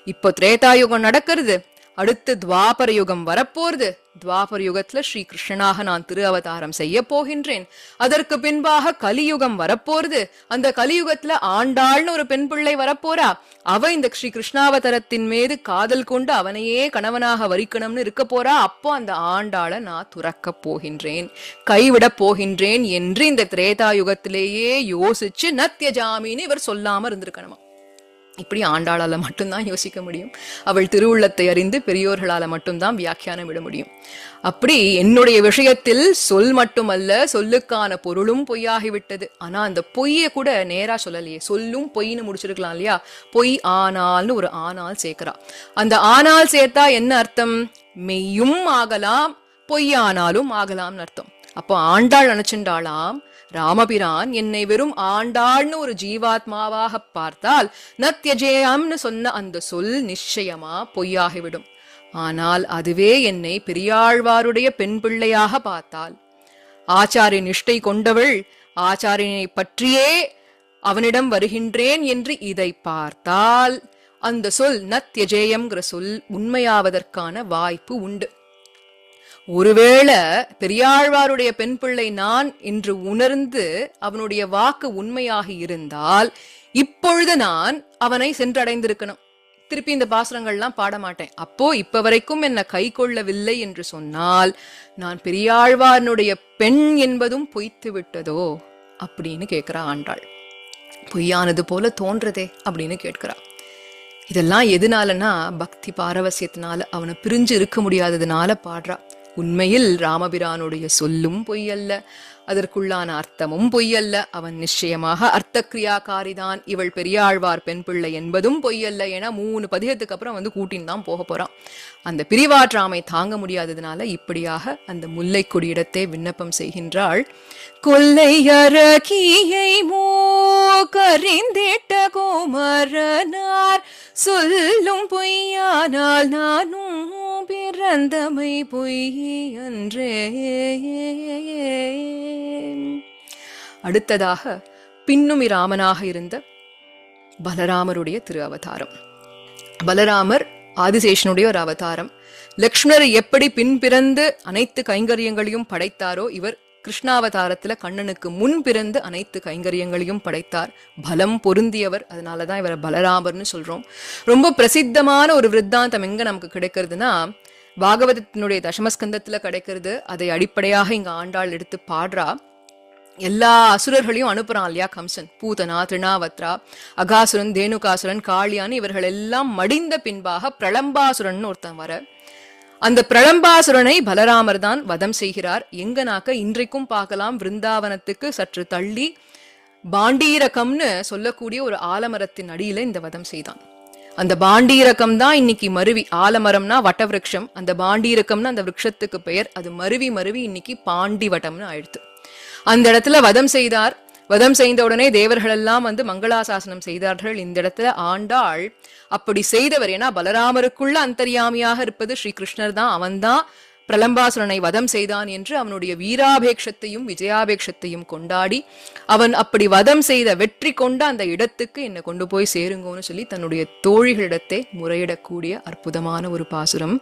A: இப்போ திரேதா யுகம் நடக்கிறது, அடுத்து துவாபர யுகம் வரப்போறது. துவாபர யுகத்துல ஸ்ரீ கிருஷ்ணனாக நான் திரு அவதாரம் செய்ய போகின்றேன். அதற்கு பின்பாக கலியுகம் வரப்போறது. அந்த கலியுகத்துல ஆண்டாள்னு ஒரு பெண் பிள்ளை வரப்போறா. அவ இந்த ஸ்ரீ கிருஷ்ணாவதாரத்தின் மீது காதல் கொண்டு அவனையே கணவனாக வரிக்கணும்னு இருக்க போறா. அப்போ அந்த ஆண்டாளை நான் துறக்க போகின்றேன், கைவிட போகின்றேன் என்று இந்த திரேதா யுகத்திலேயே யோசிச்சு நத்யஜாமின்னு இவர் சொல்லாம இருந்திருக்கணுமா. இப்படி ஆண்டாளால மட்டும்தான் யோசிக்க முடியும். அவள் திருவுள்ளத்தை அறிந்து பெரியோர்களால மட்டும்தான் வியாக்கியானம் விட முடியும். அப்படி என்னுடைய விஷயத்தில் சொல் மட்டுமல்ல, சொல்லுக்கான பொருளும் பொய்யாகிவிட்டது. ஆனா அந்த பொய்ய கூட நேரா சொல்லலையே, சொல்லும் பொய்னு முடிச்சிருக்கலாம் இல்லையா? பொய் ஆனால்னு ஒரு ஆனால் சேர்க்கிறா. அந்த ஆனால் சேர்த்தா என்ன அர்த்தம்? மெய்யும் ஆகலாம், பொய்யானாலும் ஆகலாம்னு அர்த்தம். அப்போ ஆண்டாள் நினைச்சுண்டாளாம், ராமபிரான் என்னை வெறும் ஆண்டாள்னு ஒரு ஜீவாத்மாவாக பார்த்தால் நத்யஜேயம்னு சொன்ன அந்த சொல் நிச்சயமா பொய்யாகிவிடும். ஆனால் அதுவே என்னை பெரியாழ்வாருடைய பெண் பிள்ளையாக பார்த்தால், ஆச்சாரிய நிஷ்டை கொண்டவள், ஆச்சாரியனை பற்றியே அவனிடம் வருகின்றேன் என்று இதை பார்த்தால் அந்த சொல் நத்யஜேயம்ங்கிற சொல் உண்மையாவதற்கான வாய்ப்பு உண்டு. ஒருவேளை பெரியாழ்வாருடைய பெண் பிள்ளை நான் என்று உணர்ந்து அவனுடைய வாக்கு உண்மையாக இருந்தால் இப்பொழுது நான் அவனை சென்றடைந்திருக்கணும். திருப்பி இந்த பாசுரங்கள்லாம் பாட மாட்டேன். அப்போ இப்ப வரைக்கும் என்ன கை கொள்ளவில்லை என்று சொன்னால் நான் பெரியாழ்வாரனுடைய பெண் என்பதும் பொய்த்து விட்டதோ அப்படின்னு கேட்கிறா ஆண்டாள். பொய்யானது போல தோன்றதே அப்படின்னு கேட்கிறா. இதெல்லாம் எதுனாலன்னா பக்தி பாரவசியத்தினால, அவனை பிரிஞ்சு இருக்க முடியாததுனால பாடுறா. உண்மையில் ராமபிரானுடைய சொல்லும் பொய்யல்ல, அதற்குள்ளான அர்த்தமும் பொய்யல்ல. அவன் நிச்சயமாக அர்த்த கிரியாக்காரிதான். இவள் பெரியாழ்வார் பெண் பிள்ளை என்பதும் பொய்யல்ல. ஏன்னா 3 பதிகத்துக்கு அப்புறம் கூட்டின்னு தான் போக போறான். அந்த பிரிவாற்றாமை தாங்க முடியாததுனால இப்படியாக அந்த முல்லை கொடியிடத்தை விண்ணப்பம் செய்கின்றாள். கொல்லை அரகியை மூக்கறிந்திட்ட கோமரனார் சொல்லும் பொய்யானால் நானும் பிறந்தமை பொய் அன்றே. அடுத்ததாக பின்னுமி ராமனாக இருந்த பலராமருடைய திரு அவதாரம். பலராமர் ஆதிசேஷனுடைய ஒரு அவதாரம். லக்ஷ்மணர் எப்படி பின் பிறந்து அனைத்து கைங்கரியங்களையும் படைத்தாரோ, இவர் கிருஷ்ணாவதாரத்துல கண்ணனுக்கு முன் பிறந்து அனைத்து கைங்கரியங்களையும் படைத்தார். பலம் பொருந்தியவர், அதனாலதான் இவரை பலராமர்னு சொல்றோம். ரொம்ப பிரசித்தமான ஒரு விருத்தாந்தம் எங்க நமக்கு கிடைக்கிறதுனா பாகவதத்தினுடைய தசமஸ்கந்தத்துல கிடைக்கிறது. அதை அடிப்படையாக இங்க ஆண்டாள் எடுத்து பாடுறா. எல்லா அசுரர்களையும் அனுப்புறான் இல்லையா கம்சன். பூதனா, திருணாவத்ரா, அகாசுரன், தேனுகாசுரன், காளியான்னு இவர்கள் எல்லாம் மடிந்த பின்பாக பிரளம்பாசுரன் ஒருத்தன் வர, அந்த பிரளம்பாசுரனை பலராமர் தான் வதம் செய்கிறார். எங்கனாக்க இன்றைக்கும் பார்க்கலாம், விருந்தாவனத்துக்கு சற்று தள்ளி பாண்டீரகம்னு சொல்லக்கூடிய ஒரு ஆலமரத்தின் அடியில இந்த வதம் செய்தான். அந்த பாண்டீரகம் தான் இன்னைக்கு மருவி. ஆலமரம்னா வட்டவிருட்சம், அந்த பாண்டீரகம்னா அந்த விருட்சத்துக்கு பெயர். அது மருவி மருவி இன்னைக்கு பாண்டி வட்டம்னு ஆயிடுத்து. அந்த இடத்துல வதம் செய்தார். வதம் செய்த உடனே தேவர்கள் எல்லாம் மங்களாசாசனம் செய்தார்கள். இந்த இடத்துல ஆண்டாள் அப்படி செய்தவர். ஏன்னா பலராமருக்குள்ள அந்தர்யாமியாக இருப்பது ஸ்ரீ கிருஷ்ணர் தான். அவன்தான் பிரலம்பாசுரனை வதம் செய்தான் என்று அவனுடைய வீராபேட்சத்தையும் விஜயாபேட்சத்தையும் கொண்டாடி, அவன் அப்படி வதம் செய்த வெற்றி கொண்ட அந்த இடத்துக்கு என்னை கொண்டு போய் சேருங்கன்னு சொல்லி தன்னுடைய தோழிகளிடத்தை முறையிடக்கூடிய அற்புதமான ஒரு பாசுரம்.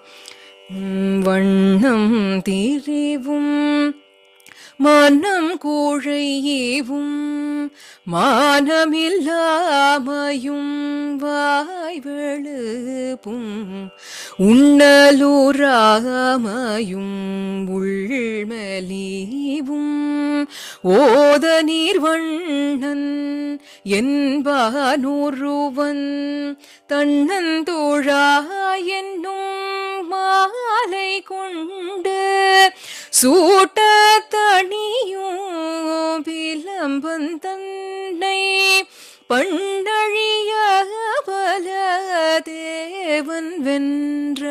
A: வண்ணம் தீரிவும் மனம் கூழையேவும் மானமில்லாமையும் வாய்வெழுப்பும் உண்ணலூராமையும் உள்மலீவும் ஓத நீர்வண்ணன் என்பானொருவன் தன்னந்தோழா என்னும் மாலை கொண்டு சூட்ட தனியும் விளம்பன் தன்னை பண்டழிய பல தேவன் வென்ற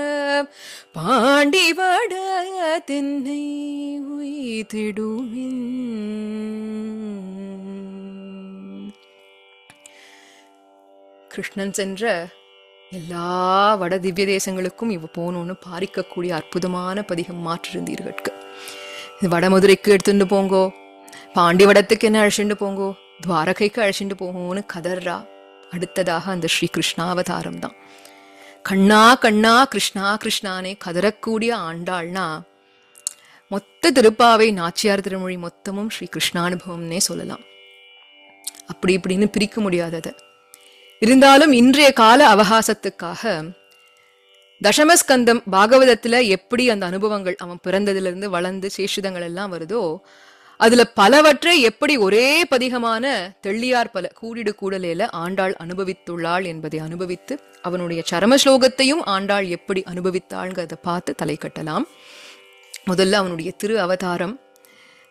A: பாண்டிவட தென்னை உய்திடுமின். கிருஷ்ணன் சென்ற எல்லா வட திவ்ய தேசங்களுக்கும் இவ போனோன்னு பாரிக்கக்கூடிய அற்புதமான பதிகம் மாற்றிருந்தீர்களுக்கு. வடமதுரைக்கு எடுத்துட்டு போங்கோ, பாண்டி வடத்துக்கு என்ன அழைச்சிட்டு போங்கோ, துவாரகைக்கு அழைச்சிட்டு போங்கோன்னு கதர்றா. அடுத்ததாக அந்த ஸ்ரீ கிருஷ்ணாவதாரம் தான். கண்ணா கண்ணா கிருஷ்ணா கிருஷ்ணானே கதறக்கூடிய ஆண்டாள்னா மொத்த திருப்பாவை நாச்சியார் திருமொழி மொத்தமும் ஸ்ரீ கிருஷ்ணானுபவம்னே சொல்லலாம். அப்படி இப்படின்னு பிரிக்க முடியாதது. இருந்தாலும் இன்றைய கால அவகாசத்துக்காக தசமஸ்கந்தம் பாகவதத்துல எப்படி அந்த அனுபவங்கள் அவன் பிறந்ததுல இருந்து வளர்ந்து சேஷிதங்கள் எல்லாம் வருதோ, அதுல பலவற்றை எப்படி ஒரே பதிகமான தெள்ளியார் பல கூடிடு கூடலேல ஆண்டாள் அனுபவித்துள்ளாள் என்பதை அனுபவித்து அவனுடைய சரம ஸ்லோகத்தையும் ஆண்டாள் எப்படி அனுபவித்தாள்ங்கிறத பார்த்து தலை கட்டலாம். முதல்ல அவனுடைய திரு அவதாரம்.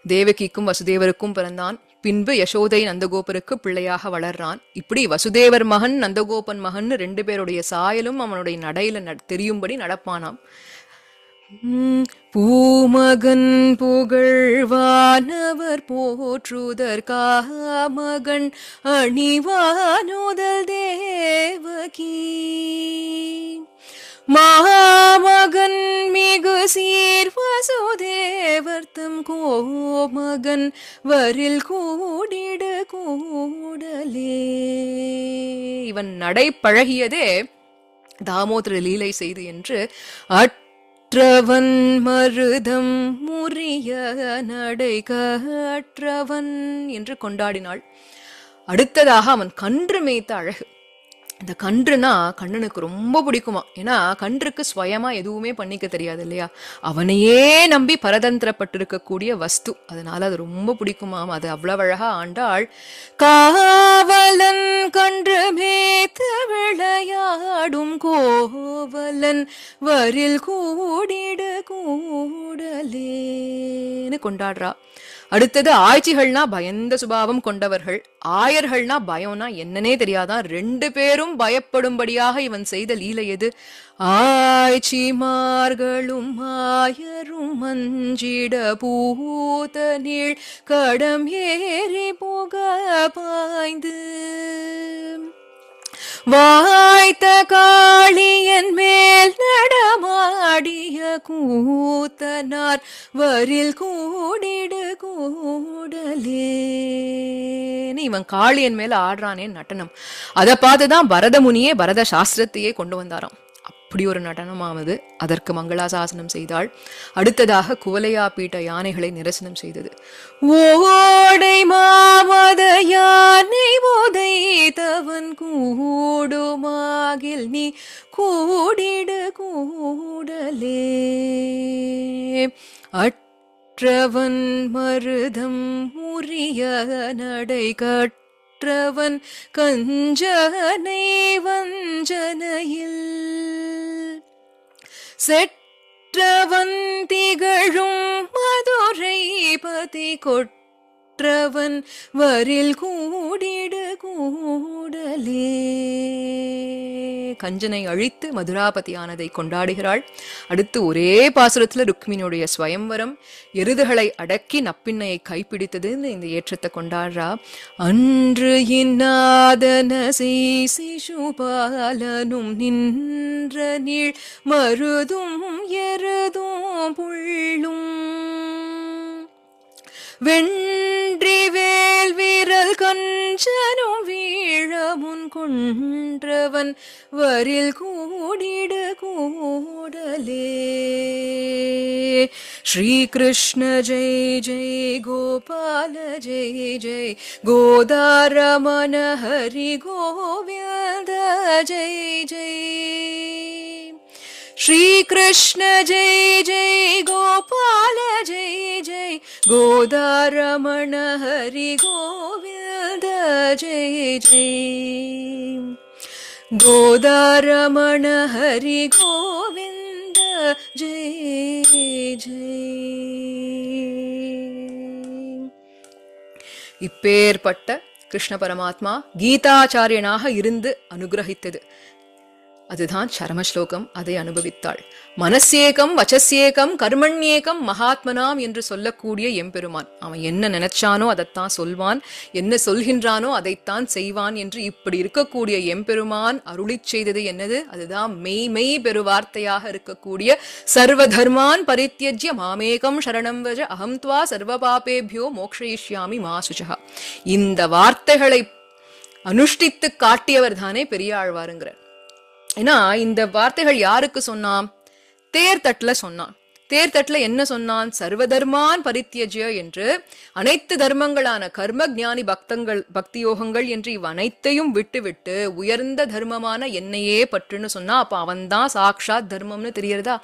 A: தேவகிக்கும் வசுதேவருக்கும் பிறந்தான். பின்பு யசோதை நந்தகோபருக்கு பிள்ளையாக வளர்றான். இப்படி வசுதேவர் மகன் நந்தகோபன் மகன் 2 பேருடைய சாயலும் அவனுடைய நடையில தெரியும்படி நடப்பானாம். பூமகன் புகழ்வானவர் போற்றுதற் காமகன் அணிவானுதல் தேவகி மாமகன் மிகு சீர் வசுதேவர்த்தம் கோமகன் வரில் கூடிடு கூடலே. இவன் நடை பழகியதே தாமோதர லீலை செய்து என்று அற்றவன் மருதம் முறிய நடை கற்றவன் என்று கொண்டாடினாள். அடுத்ததாக அவன் கன்று மேய்த்த அழகு. இந்த கன்றுனா கண்ணனுக்கு ரொம்ப பிடிக்குமா. ஏன்னா கன்றுக்கு ஸ்வயமா எதுவுமே பண்ணிக்க தெரியாது இல்லையா, அவனையே நம்பி பரதந்திரப்பட்டிருக்கக்கூடிய வஸ்து, அதனால அது ரொம்ப பிடிக்குமாம். அது அவ்வளவு அழகா ஆண்டாள் காவலன் கன்று மேத்த விளையாடும் கோவலன் வரில் கூடிடு கூடலேன்னு கொண்டாடுறா. அடுத்தது ஆய்ச்சிகள்னா பயந்த சுபாவம் கொண்டவர்கள், ஆயர்கள்னா பயம்னா என்னன்னே தெரியாதான், ரெண்டு பேரும் பயப்படும்படியாக இவன் செய்த லீலை எது? ஆய்ச்சிமார்களும் ஆயரும் மஞ்சிட பூத நீள் கடம் ஏறி புக பாய்ந்து வாய்த்த காளியன் மேல் நடமாடிய கூத்தனார் வரில் கூடிடு கூடலேன்னு இவன் காளியன் மேல ஆடுறானே நடனம். அதை பார்த்துதான் பரதமுனியே பரத சாஸ்திரத்தையே கொண்டு வந்தாராம். அப்படி ஒரு நடனமாவது. அதற்கு மங்களாசாசனம் செய்தாள். அடுத்ததாக குவலையா பீட்ட யானைகளை நிரசனம் செய்தது. ஓடை மாமத யானை உதைத்தவன் கூடுமாகில் நீ கூடிடு கூடலே அற்றவன் மருதம் முறிய நடை கற்றவன் கஞ்சனை வஞ்சனையில் செற்றவன் திகழும் மதுரை பதி கொற்றவன் வரில் கூடிடு கூடலே. கஞ்சனை அழித்து மதுராபதியானதை கொண்டாடுகிறாள். அடுத்து ஒரே பாசுரத்துல ருக்மிணியுடைய ஸ்வயம்வரம், எருதுகளை அடக்கி நப்பின்னையை கைப்பிடித்ததுன்னு இந்த ஏற்றத்தை கொண்டாடுறா. அன்று இன்னாதன சிசுபாலனும் நின்ற நீள் மருதும் எருதும் புள்ளும் வென்றி வேல் வீரல் கஞ்சனும் வீழமுன் கொன்றவன் வரில் கூடிடு கூடலே. ஸ்ரீ கிருஷ்ண ஜெய் ஜெய் கோபால ஜெய் ஜெய் கோதாரமண ஹரி கோவிந்த ஜெய் ஜெய் श्री कृष्ण जय जय गोपाल जय जय गोदारमण हरि गोविंद जय जय गोदारमण हरि गोविंद जय जय. இப்பேற்பட்ட கிருஷ்ண பரமாத்மா கீதாச்சாரியனாக இருந்து அனுகிரகித்தது. அதுதான் சரமஸ்லோகம். அதை அனுபவித்தாள். மனசேகம் வச்சசேகம் கர்மண்யேகம் மகாத்மனாம் என்று சொல்லக்கூடிய எம்பெருமான், அவன் என்ன நினைச்சானோ அதைத்தான் சொல்வான், என்ன சொல்கின்றானோ அதைத்தான் செய்வான் என்று இப்படி இருக்கக்கூடிய எம்பெருமான் அருளி செய்தது என்னது? அதுதான் மெய் பெருவார்த்தையாக இருக்கக்கூடிய சர்வ தர்மான் பரித்யஜ்ய மாமேகம் சரணம் வஜ அகம் த்வா சர்வ பாபேபியோ மோக்ஷயிஷ்யாமி மா சுஜஹ. இந்த வார்த்தைகளை அனுஷ்டித்து காட்டியவர் தானே பெரியாழ்வாருங்கிறார். ஏன்னா இந்த வார்த்தைகள் யாருக்கு சொன்னான்? தேர்தட்டுல சொன்னான். தேர்தட்டுல என்ன சொன்னான்? சர்வதர்மான் பரித்யஜ்ய என்று, அனைத்து தர்மங்களான கர்ம ஞானி பக்தி யோகங்கள் என்று இவ் அனைத்தையும் விட்டு உயர்ந்த தர்மமான என்னையே பற்றுன்னு சொன்னா, அப்ப அவன்தான் சாக்ஷாத் தர்மம்னு தெரியறதா?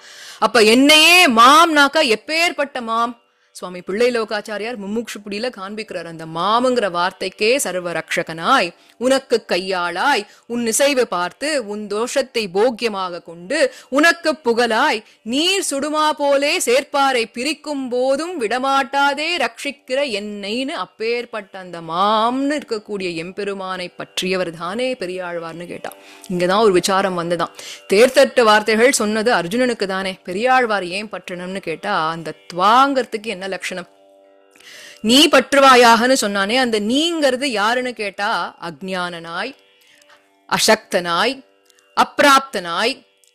A: அப்ப என்னையே மாம்னாக்கா எப்பேற்பட்ட மாம்? சுவாமி பிள்ளை லோகாச்சாரியார் மும்முக்ஷுப்புடியில காண்பிக்கிறார். அந்த மாமுங்கிற வார்த்தைக்கே சர்வ ரக்ஷகனாய், உனக்கு கையாளாய், உன் இசைவை பார்த்து உன் தோஷத்தை போக்கியமாக கொண்டு உனக்கு புகழாய், நீர் சுடுமா போலே சேர்ப்பாரை பிரிக்கும் போதும் விடமாட்டாதே ரட்சிக்கிற என்னைன்னு அப்பேற்பட்ட அந்த மாம்னு இருக்கக்கூடிய எம்பெருமானை பற்றியவர் தானே பெரியாழ்வார்னு கேட்டா. இங்கதான் ஒரு விசாரம் வந்துதான். தேர்தட்டு வார்த்தைகள் சொன்னது அர்ஜுனனுக்கு தானே, பெரியாழ்வார் ஏன் பற்றணும்னு கேட்டா, அந்த துவாங்கிறதுக்கு என்ன லட்சணம்? நீ பற்றுவாயாகனு சொன்னானே, அந்த நீங்கிறது யாருன்னு கேட்டா, அஜ்ஞானனாய், அசக்தனாய், அப்பிராப்தனாய்,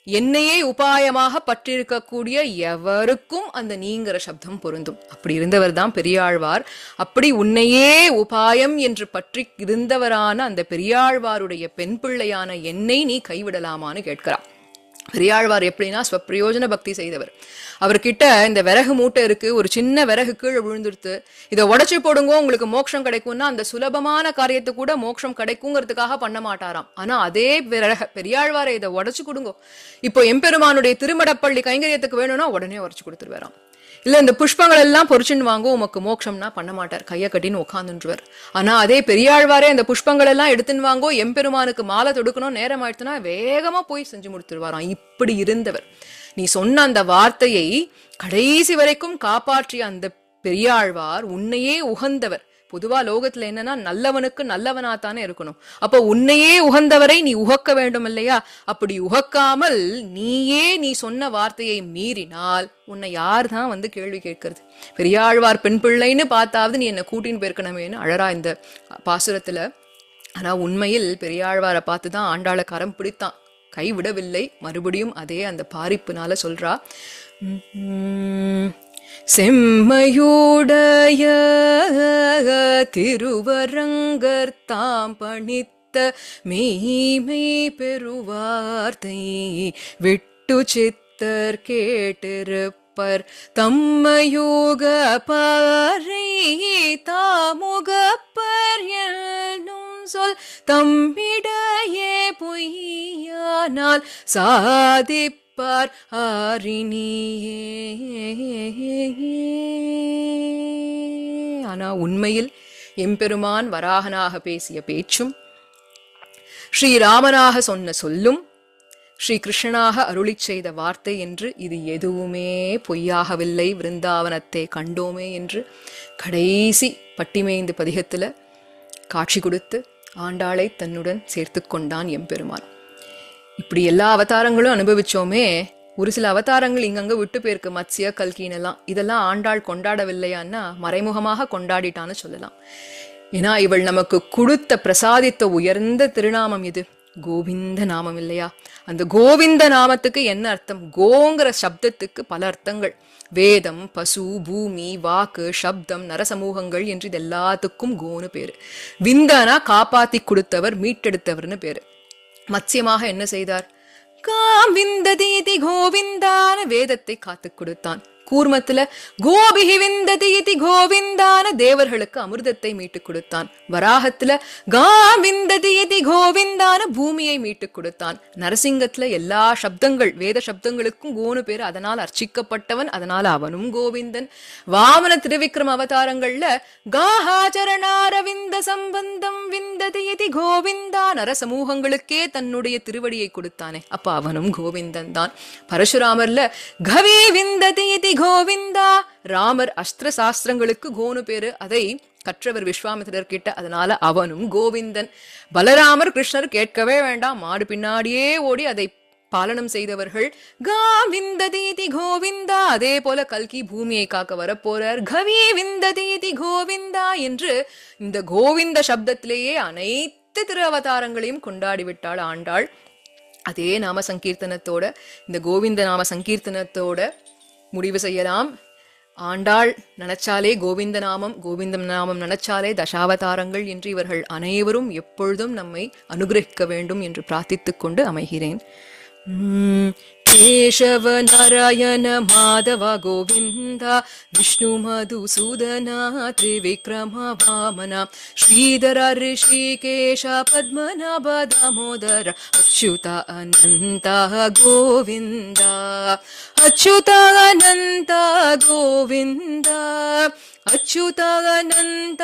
A: என்னையே உபாயமாக பற்றிருக்கக்கூடிய எவருக்கும் அந்த நீங்கிற சப்தம் பொருந்தும். அப்படி இருந்தவர் தான் பெரியாழ்வார். அப்படி உன்னையே உபாயம் என்று பற்றி இருந்தவரான அந்த பெரியாழ்வாருடைய பெண் பிள்ளையான என்னை நீ கைவிடலாமான்னு கேட்கிறார். பெரியாழ்வார் எப்படின்னா ஸ்வப்பிரயோஜன பக்தி செய்தவர். அவர்கிட்ட இந்த விறகு மூட்டை இருக்கு, ஒரு சின்ன விறகு கீழே விழுந்துருத்து, இதை உடைச்சு போடுங்க உங்களுக்கு மோட்சம் கிடைக்கும்னா அந்த சுலபமான காரியத்தை கூட மோட்சம் கிடைக்குங்கிறதுக்காக பண்ண மாட்டாராம். ஆனா அதே விறக பெரியாழ்வாரை இதை உடைச்சு கொடுங்க, இப்போ எம்பெருமானுடைய திருமடப்பள்ளி கைங்கரியத்துக்கு வேணும்னா உடனே உடைச்சு கொடுத்துருவாராம். இல்ல இந்த புஷ்பங்கள் எல்லாம் பொறிச்சுன்னு வாங்க உமக்கு மோட்சம்னா பண்ண மாட்டார், கைய கட்டின்னு உட்காந்துருவார். ஆனா அதே பெரியாழ்வாரே இந்த புஷ்பங்கள் எல்லாம் எடுத்துன்னு வாங்கோ எம்பெருமானுக்கு மாலை தொடுக்கணும் நேரம் ஆயிடுச்சுன்னா வேகமா போய் செஞ்சு முடித்துருவாராம். இப்படி இருந்தவர். நீ சொன்ன அந்த வார்த்தையை கடைசி வரைக்கும் காப்பாற்றிய அந்த பெரியாழ்வார் உன்னையே உகந்தவர். பொதுவா லோகத்துல என்னன்னா நல்லவனுக்கு நல்லவனாத்தானே இருக்கணும். அப்போ உன்னையே உகந்தவரை நீ உகக்க வேண்டும் இல்லையா? அப்படி உகக்காமல் நீயே நீ சொன்ன வார்த்தையை மீறினால் உன்னை யார் தான் வந்து கேள்வி கேட்கறது? பெரியாழ்வார் பெண் பிள்ளைன்னு பார்த்தாவது நீ என்ன கூட்டின்னு போயிருக்கணுமேனு அழறா இந்த பாசுரத்துல. ஆனா உண்மையில் பெரியாழ்வாரை பார்த்துதான் ஆண்டாள கரம் பிடித்தான், கைவிடவில்லை. மறுபடியும் அதே அந்த பாரிப்புனால சொல்றா, செம்மையுடைய திருவரங்கர் தாம் பணித்த மெய்மை பெருவார்த்தை விட்டு சித்தர் கேட்டிருப்பர் தம்மையோக பாறை தாமுகப்பர் என்னும் சொல் தம்மிடையே பொய்யானால் சாதிப்பார் ஆரினியே. ஆனா உண்மையில் எம்பெருமான் வராகனாக பேசிய பேச்சும், ஸ்ரீராமனாக சொன்ன சொல்லும், ஸ்ரீ கிருஷ்ணனாக அருளி செய்த வார்த்தை என்று இது எதுவுமே பொய்யாகவில்லை. விருந்தாவனத்தை கண்டோமே என்று கடைசி பட்டிமேந்து பதிகத்துல காட்சி கொடுத்து ஆண்டாளை தன்னுடன் சேர்த்து கொண்டான் எம்பெருமான். இப்படி எல்லா அவதாரங்களும் அனுபவிச்சோமே. ஒரு சில அவதாரங்கள் இங்கங்க விட்டு போயிருக்கு, மத்ஸ்ய கல்கினெல்லாம். இதெல்லாம் ஆண்டாள் கொண்டாடவில்லையான்னா மறைமுகமாக கொண்டாடிட்டான்னு சொல்லலாம். ஏன்னா இவள் நமக்கு கொடுத்த பிரசாதித்த உயர்ந்த திருநாமம் இது கோவிந்த நாமம் இல்லையா? அந்த கோவிந்த நாமத்துக்கு என்ன அர்த்தம்? கோங்கிற சப்தத்துக்கு பல அர்த்தங்கள். வேதம், பசு, பூமி, வாக்கு, சப்தம், நரசமூகங்கள் என்று இது எல்லாத்துக்கும் கோன்னு பேரு. விந்தனா காப்பாத்தி கொடுத்தவர், மீட்டெடுத்தவர்னு பேரு. மத்ஸ்யமாக என்ன செய்தார்? காவிந்ததீதி கோவிந்தான வேதத்தை காத்து கொடுத்தான். கூர்மத்துல கோபிஹி விந்ததீதி கோவிந்தான தேவர்களுக்கு அமிர்தத்தை மீட்டு கொடுத்தான். வராகத்துல காவிந்ததீதி கோவிந்தான பூமியை மீட்டு கொடுத்தான். நரசிங்கத்துல எல்லா சப்தங்கள் வேத சப்தங்களுக்கும் கோனு பேரு, அதனால் அர்ச்சிக்கப்பட்டவன், அதனால அவனும் கோவிந்தன். வாமன திருவிக்ரம அவதாரங்கள்ல காஹாச்சரணாரவிந்த சம்பந்தம் விந்ததீதி கோவிந்தா நரசமூகங்களுக்கே தன்னுடைய திருவடியை கொடுத்தானே, அப்ப அவனும் கோவிந்தன் தான். பரசுராமர்ல கவி விந்ததீதி கோவிந்தா, ராமர் அஸ்திர சாஸ்திரங்களுக்கு கோனு பேரு, அதை கற்றவர் விஸ்வாமித்திரர் கிட்ட, அதனால அவனும் கோவிந்தன். பலராமர் கிருஷ்ணர் கேட்கவே வேண்டாம், மாடு பின்னாடியே ஓடி அதை பாலனம் செய்தவர்கள். காவிந்ததீதி கோவிந்தா. அதே போல கல்கி பூமியை காக்க வரப்போறார். கவி விந்ததீதி கோவிந்தா என்று இந்த கோவிந்த சப்தத்திலேயே அனைத்து திரு அவதாரங்களையும் கொண்டாடி விட்டாள் ஆண்டாள். அதே நாம சங்கீர்த்தனத்தோட, இந்த கோவிந்த நாம சங்கீர்த்தனத்தோட முடிவு செய்யலாம். ஆண்டாள் நினைச்சாலே கோவிந்த நாமம், கோவிந்த நாமம் நினைச்சாலே தசாவதாரங்கள் என்று இவர்கள் அனைவரும் எப்பொழுதும் நம்மை அனுகிரகிக்க வேண்டும் என்று பிரார்த்தித்துக் கொண்டு அமைகிறேன். கேசவ நாராயண மாதவ கோவிந்தா விஷ்ணு மதுசூதனா திரிவிக்ரம வாமனா ஸ்ரீதர ரிஷிகேஷ பத்மநாப தாமோதர அச்சுத அனந்த கோவிந்தா அச்சுத அனந்த கோவிந்தா அச்சுத அனந்த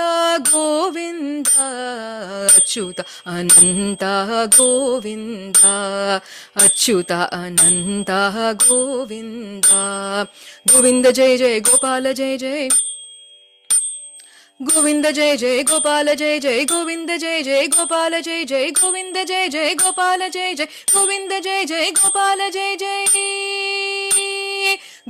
A: கோவிந்தா அச்சுத அனந்த கோவிந்தா அச்சுத அனந்த கோவிந்தா. கோவிந்த ஜெய ஜெய கோபால ஜெய ஜெய गोविंद जय जय गोपाल जय जय गोविंद जय जय गोपाल जय जय गोविंद जय जय गोपाल जय जय गोविंद जय जय गोपाल जय जय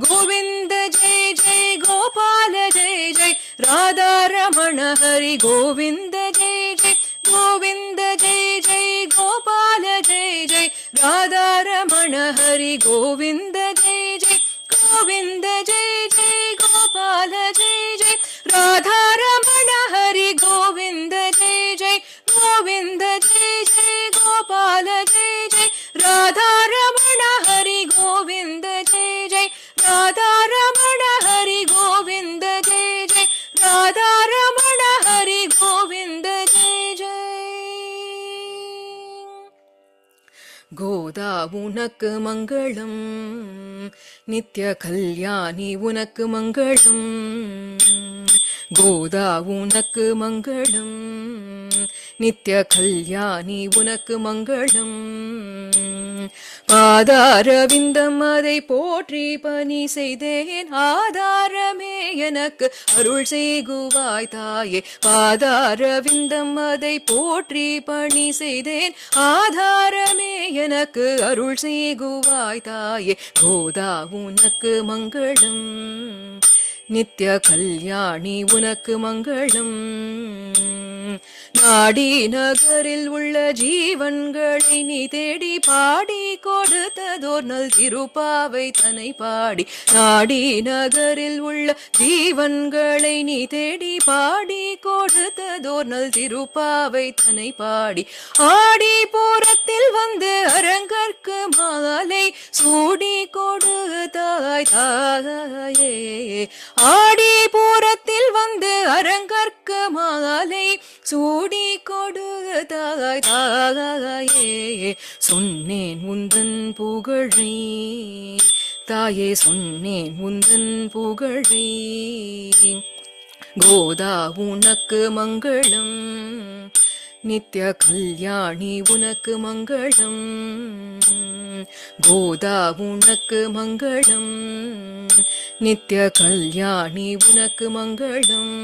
A: गोविंद जय जय गोपाल जय जय राधा रमण हरि गोविंद जय जय गोविंद जय जय गोपाल जय जय राधा रमण हरि गोविंद जय जय गोविंद जय जय गोपाल जय जय राधा रमण हरि गोविंद जय जय गोविंद जय जय गोपाल जय जय राधा रमण हरि ராதாரமண ஹரி கோவிந்த ஜெய ஜெய ராதாரமண ஹரி கோவிந்த ஜெய ஜெய கோதா உனக்கு மங்களம் நித்ய கல்யாணி உனக்கு மங்களம் கோதா உனக்கு மங்களம் நித்ய கல்யாணி உனக்கு மங்களம் பாதாரவிந்தம் அதை போற்றி பணி செய்தேன் ஆதாரமே எனக்கு அருள் செய்குவாய் தாயே பாதாரவிந்தம் அதை போற்றி பணி செய்தேன் ஆதாரமே எனக்கு அருள் செய்குவாய் தாயே கோதா உனக்கு மங்களம் நித்ய கல்யாணி உனக்கு மங்களம் நாடி நகரில் உள்ள ஜீவன்களை நீ தேடி பாடி கொடுத்ததோர் நல் திருப்பாவை தன்னை பாடி நாடி நகரில் உள்ள ஜீவன்களை நீ தேடி பாடி கொடுத்ததோர் நல் திருப்பாவை தன்னை பாடி ஆடி பூரத்தில் வந்து அரங்கற்கு மாலை சூடி கொடுத்தாய் தாயே ஆடி பூரத்தில் வந்து அரங்கற்கு மாலை சூடி கொடுத்தாய் தாயே சொன்னேன் உந்தன் புகழை தாயே சொன்னேன் உந்தன் புகழை கோதா உனக்கு மங்களம் நித்ய கல்யாணி உனக்கு மங்களம் கோதா உனக்கு மங்களம் நித்ய கல்யாணி உனக்கு மங்களம்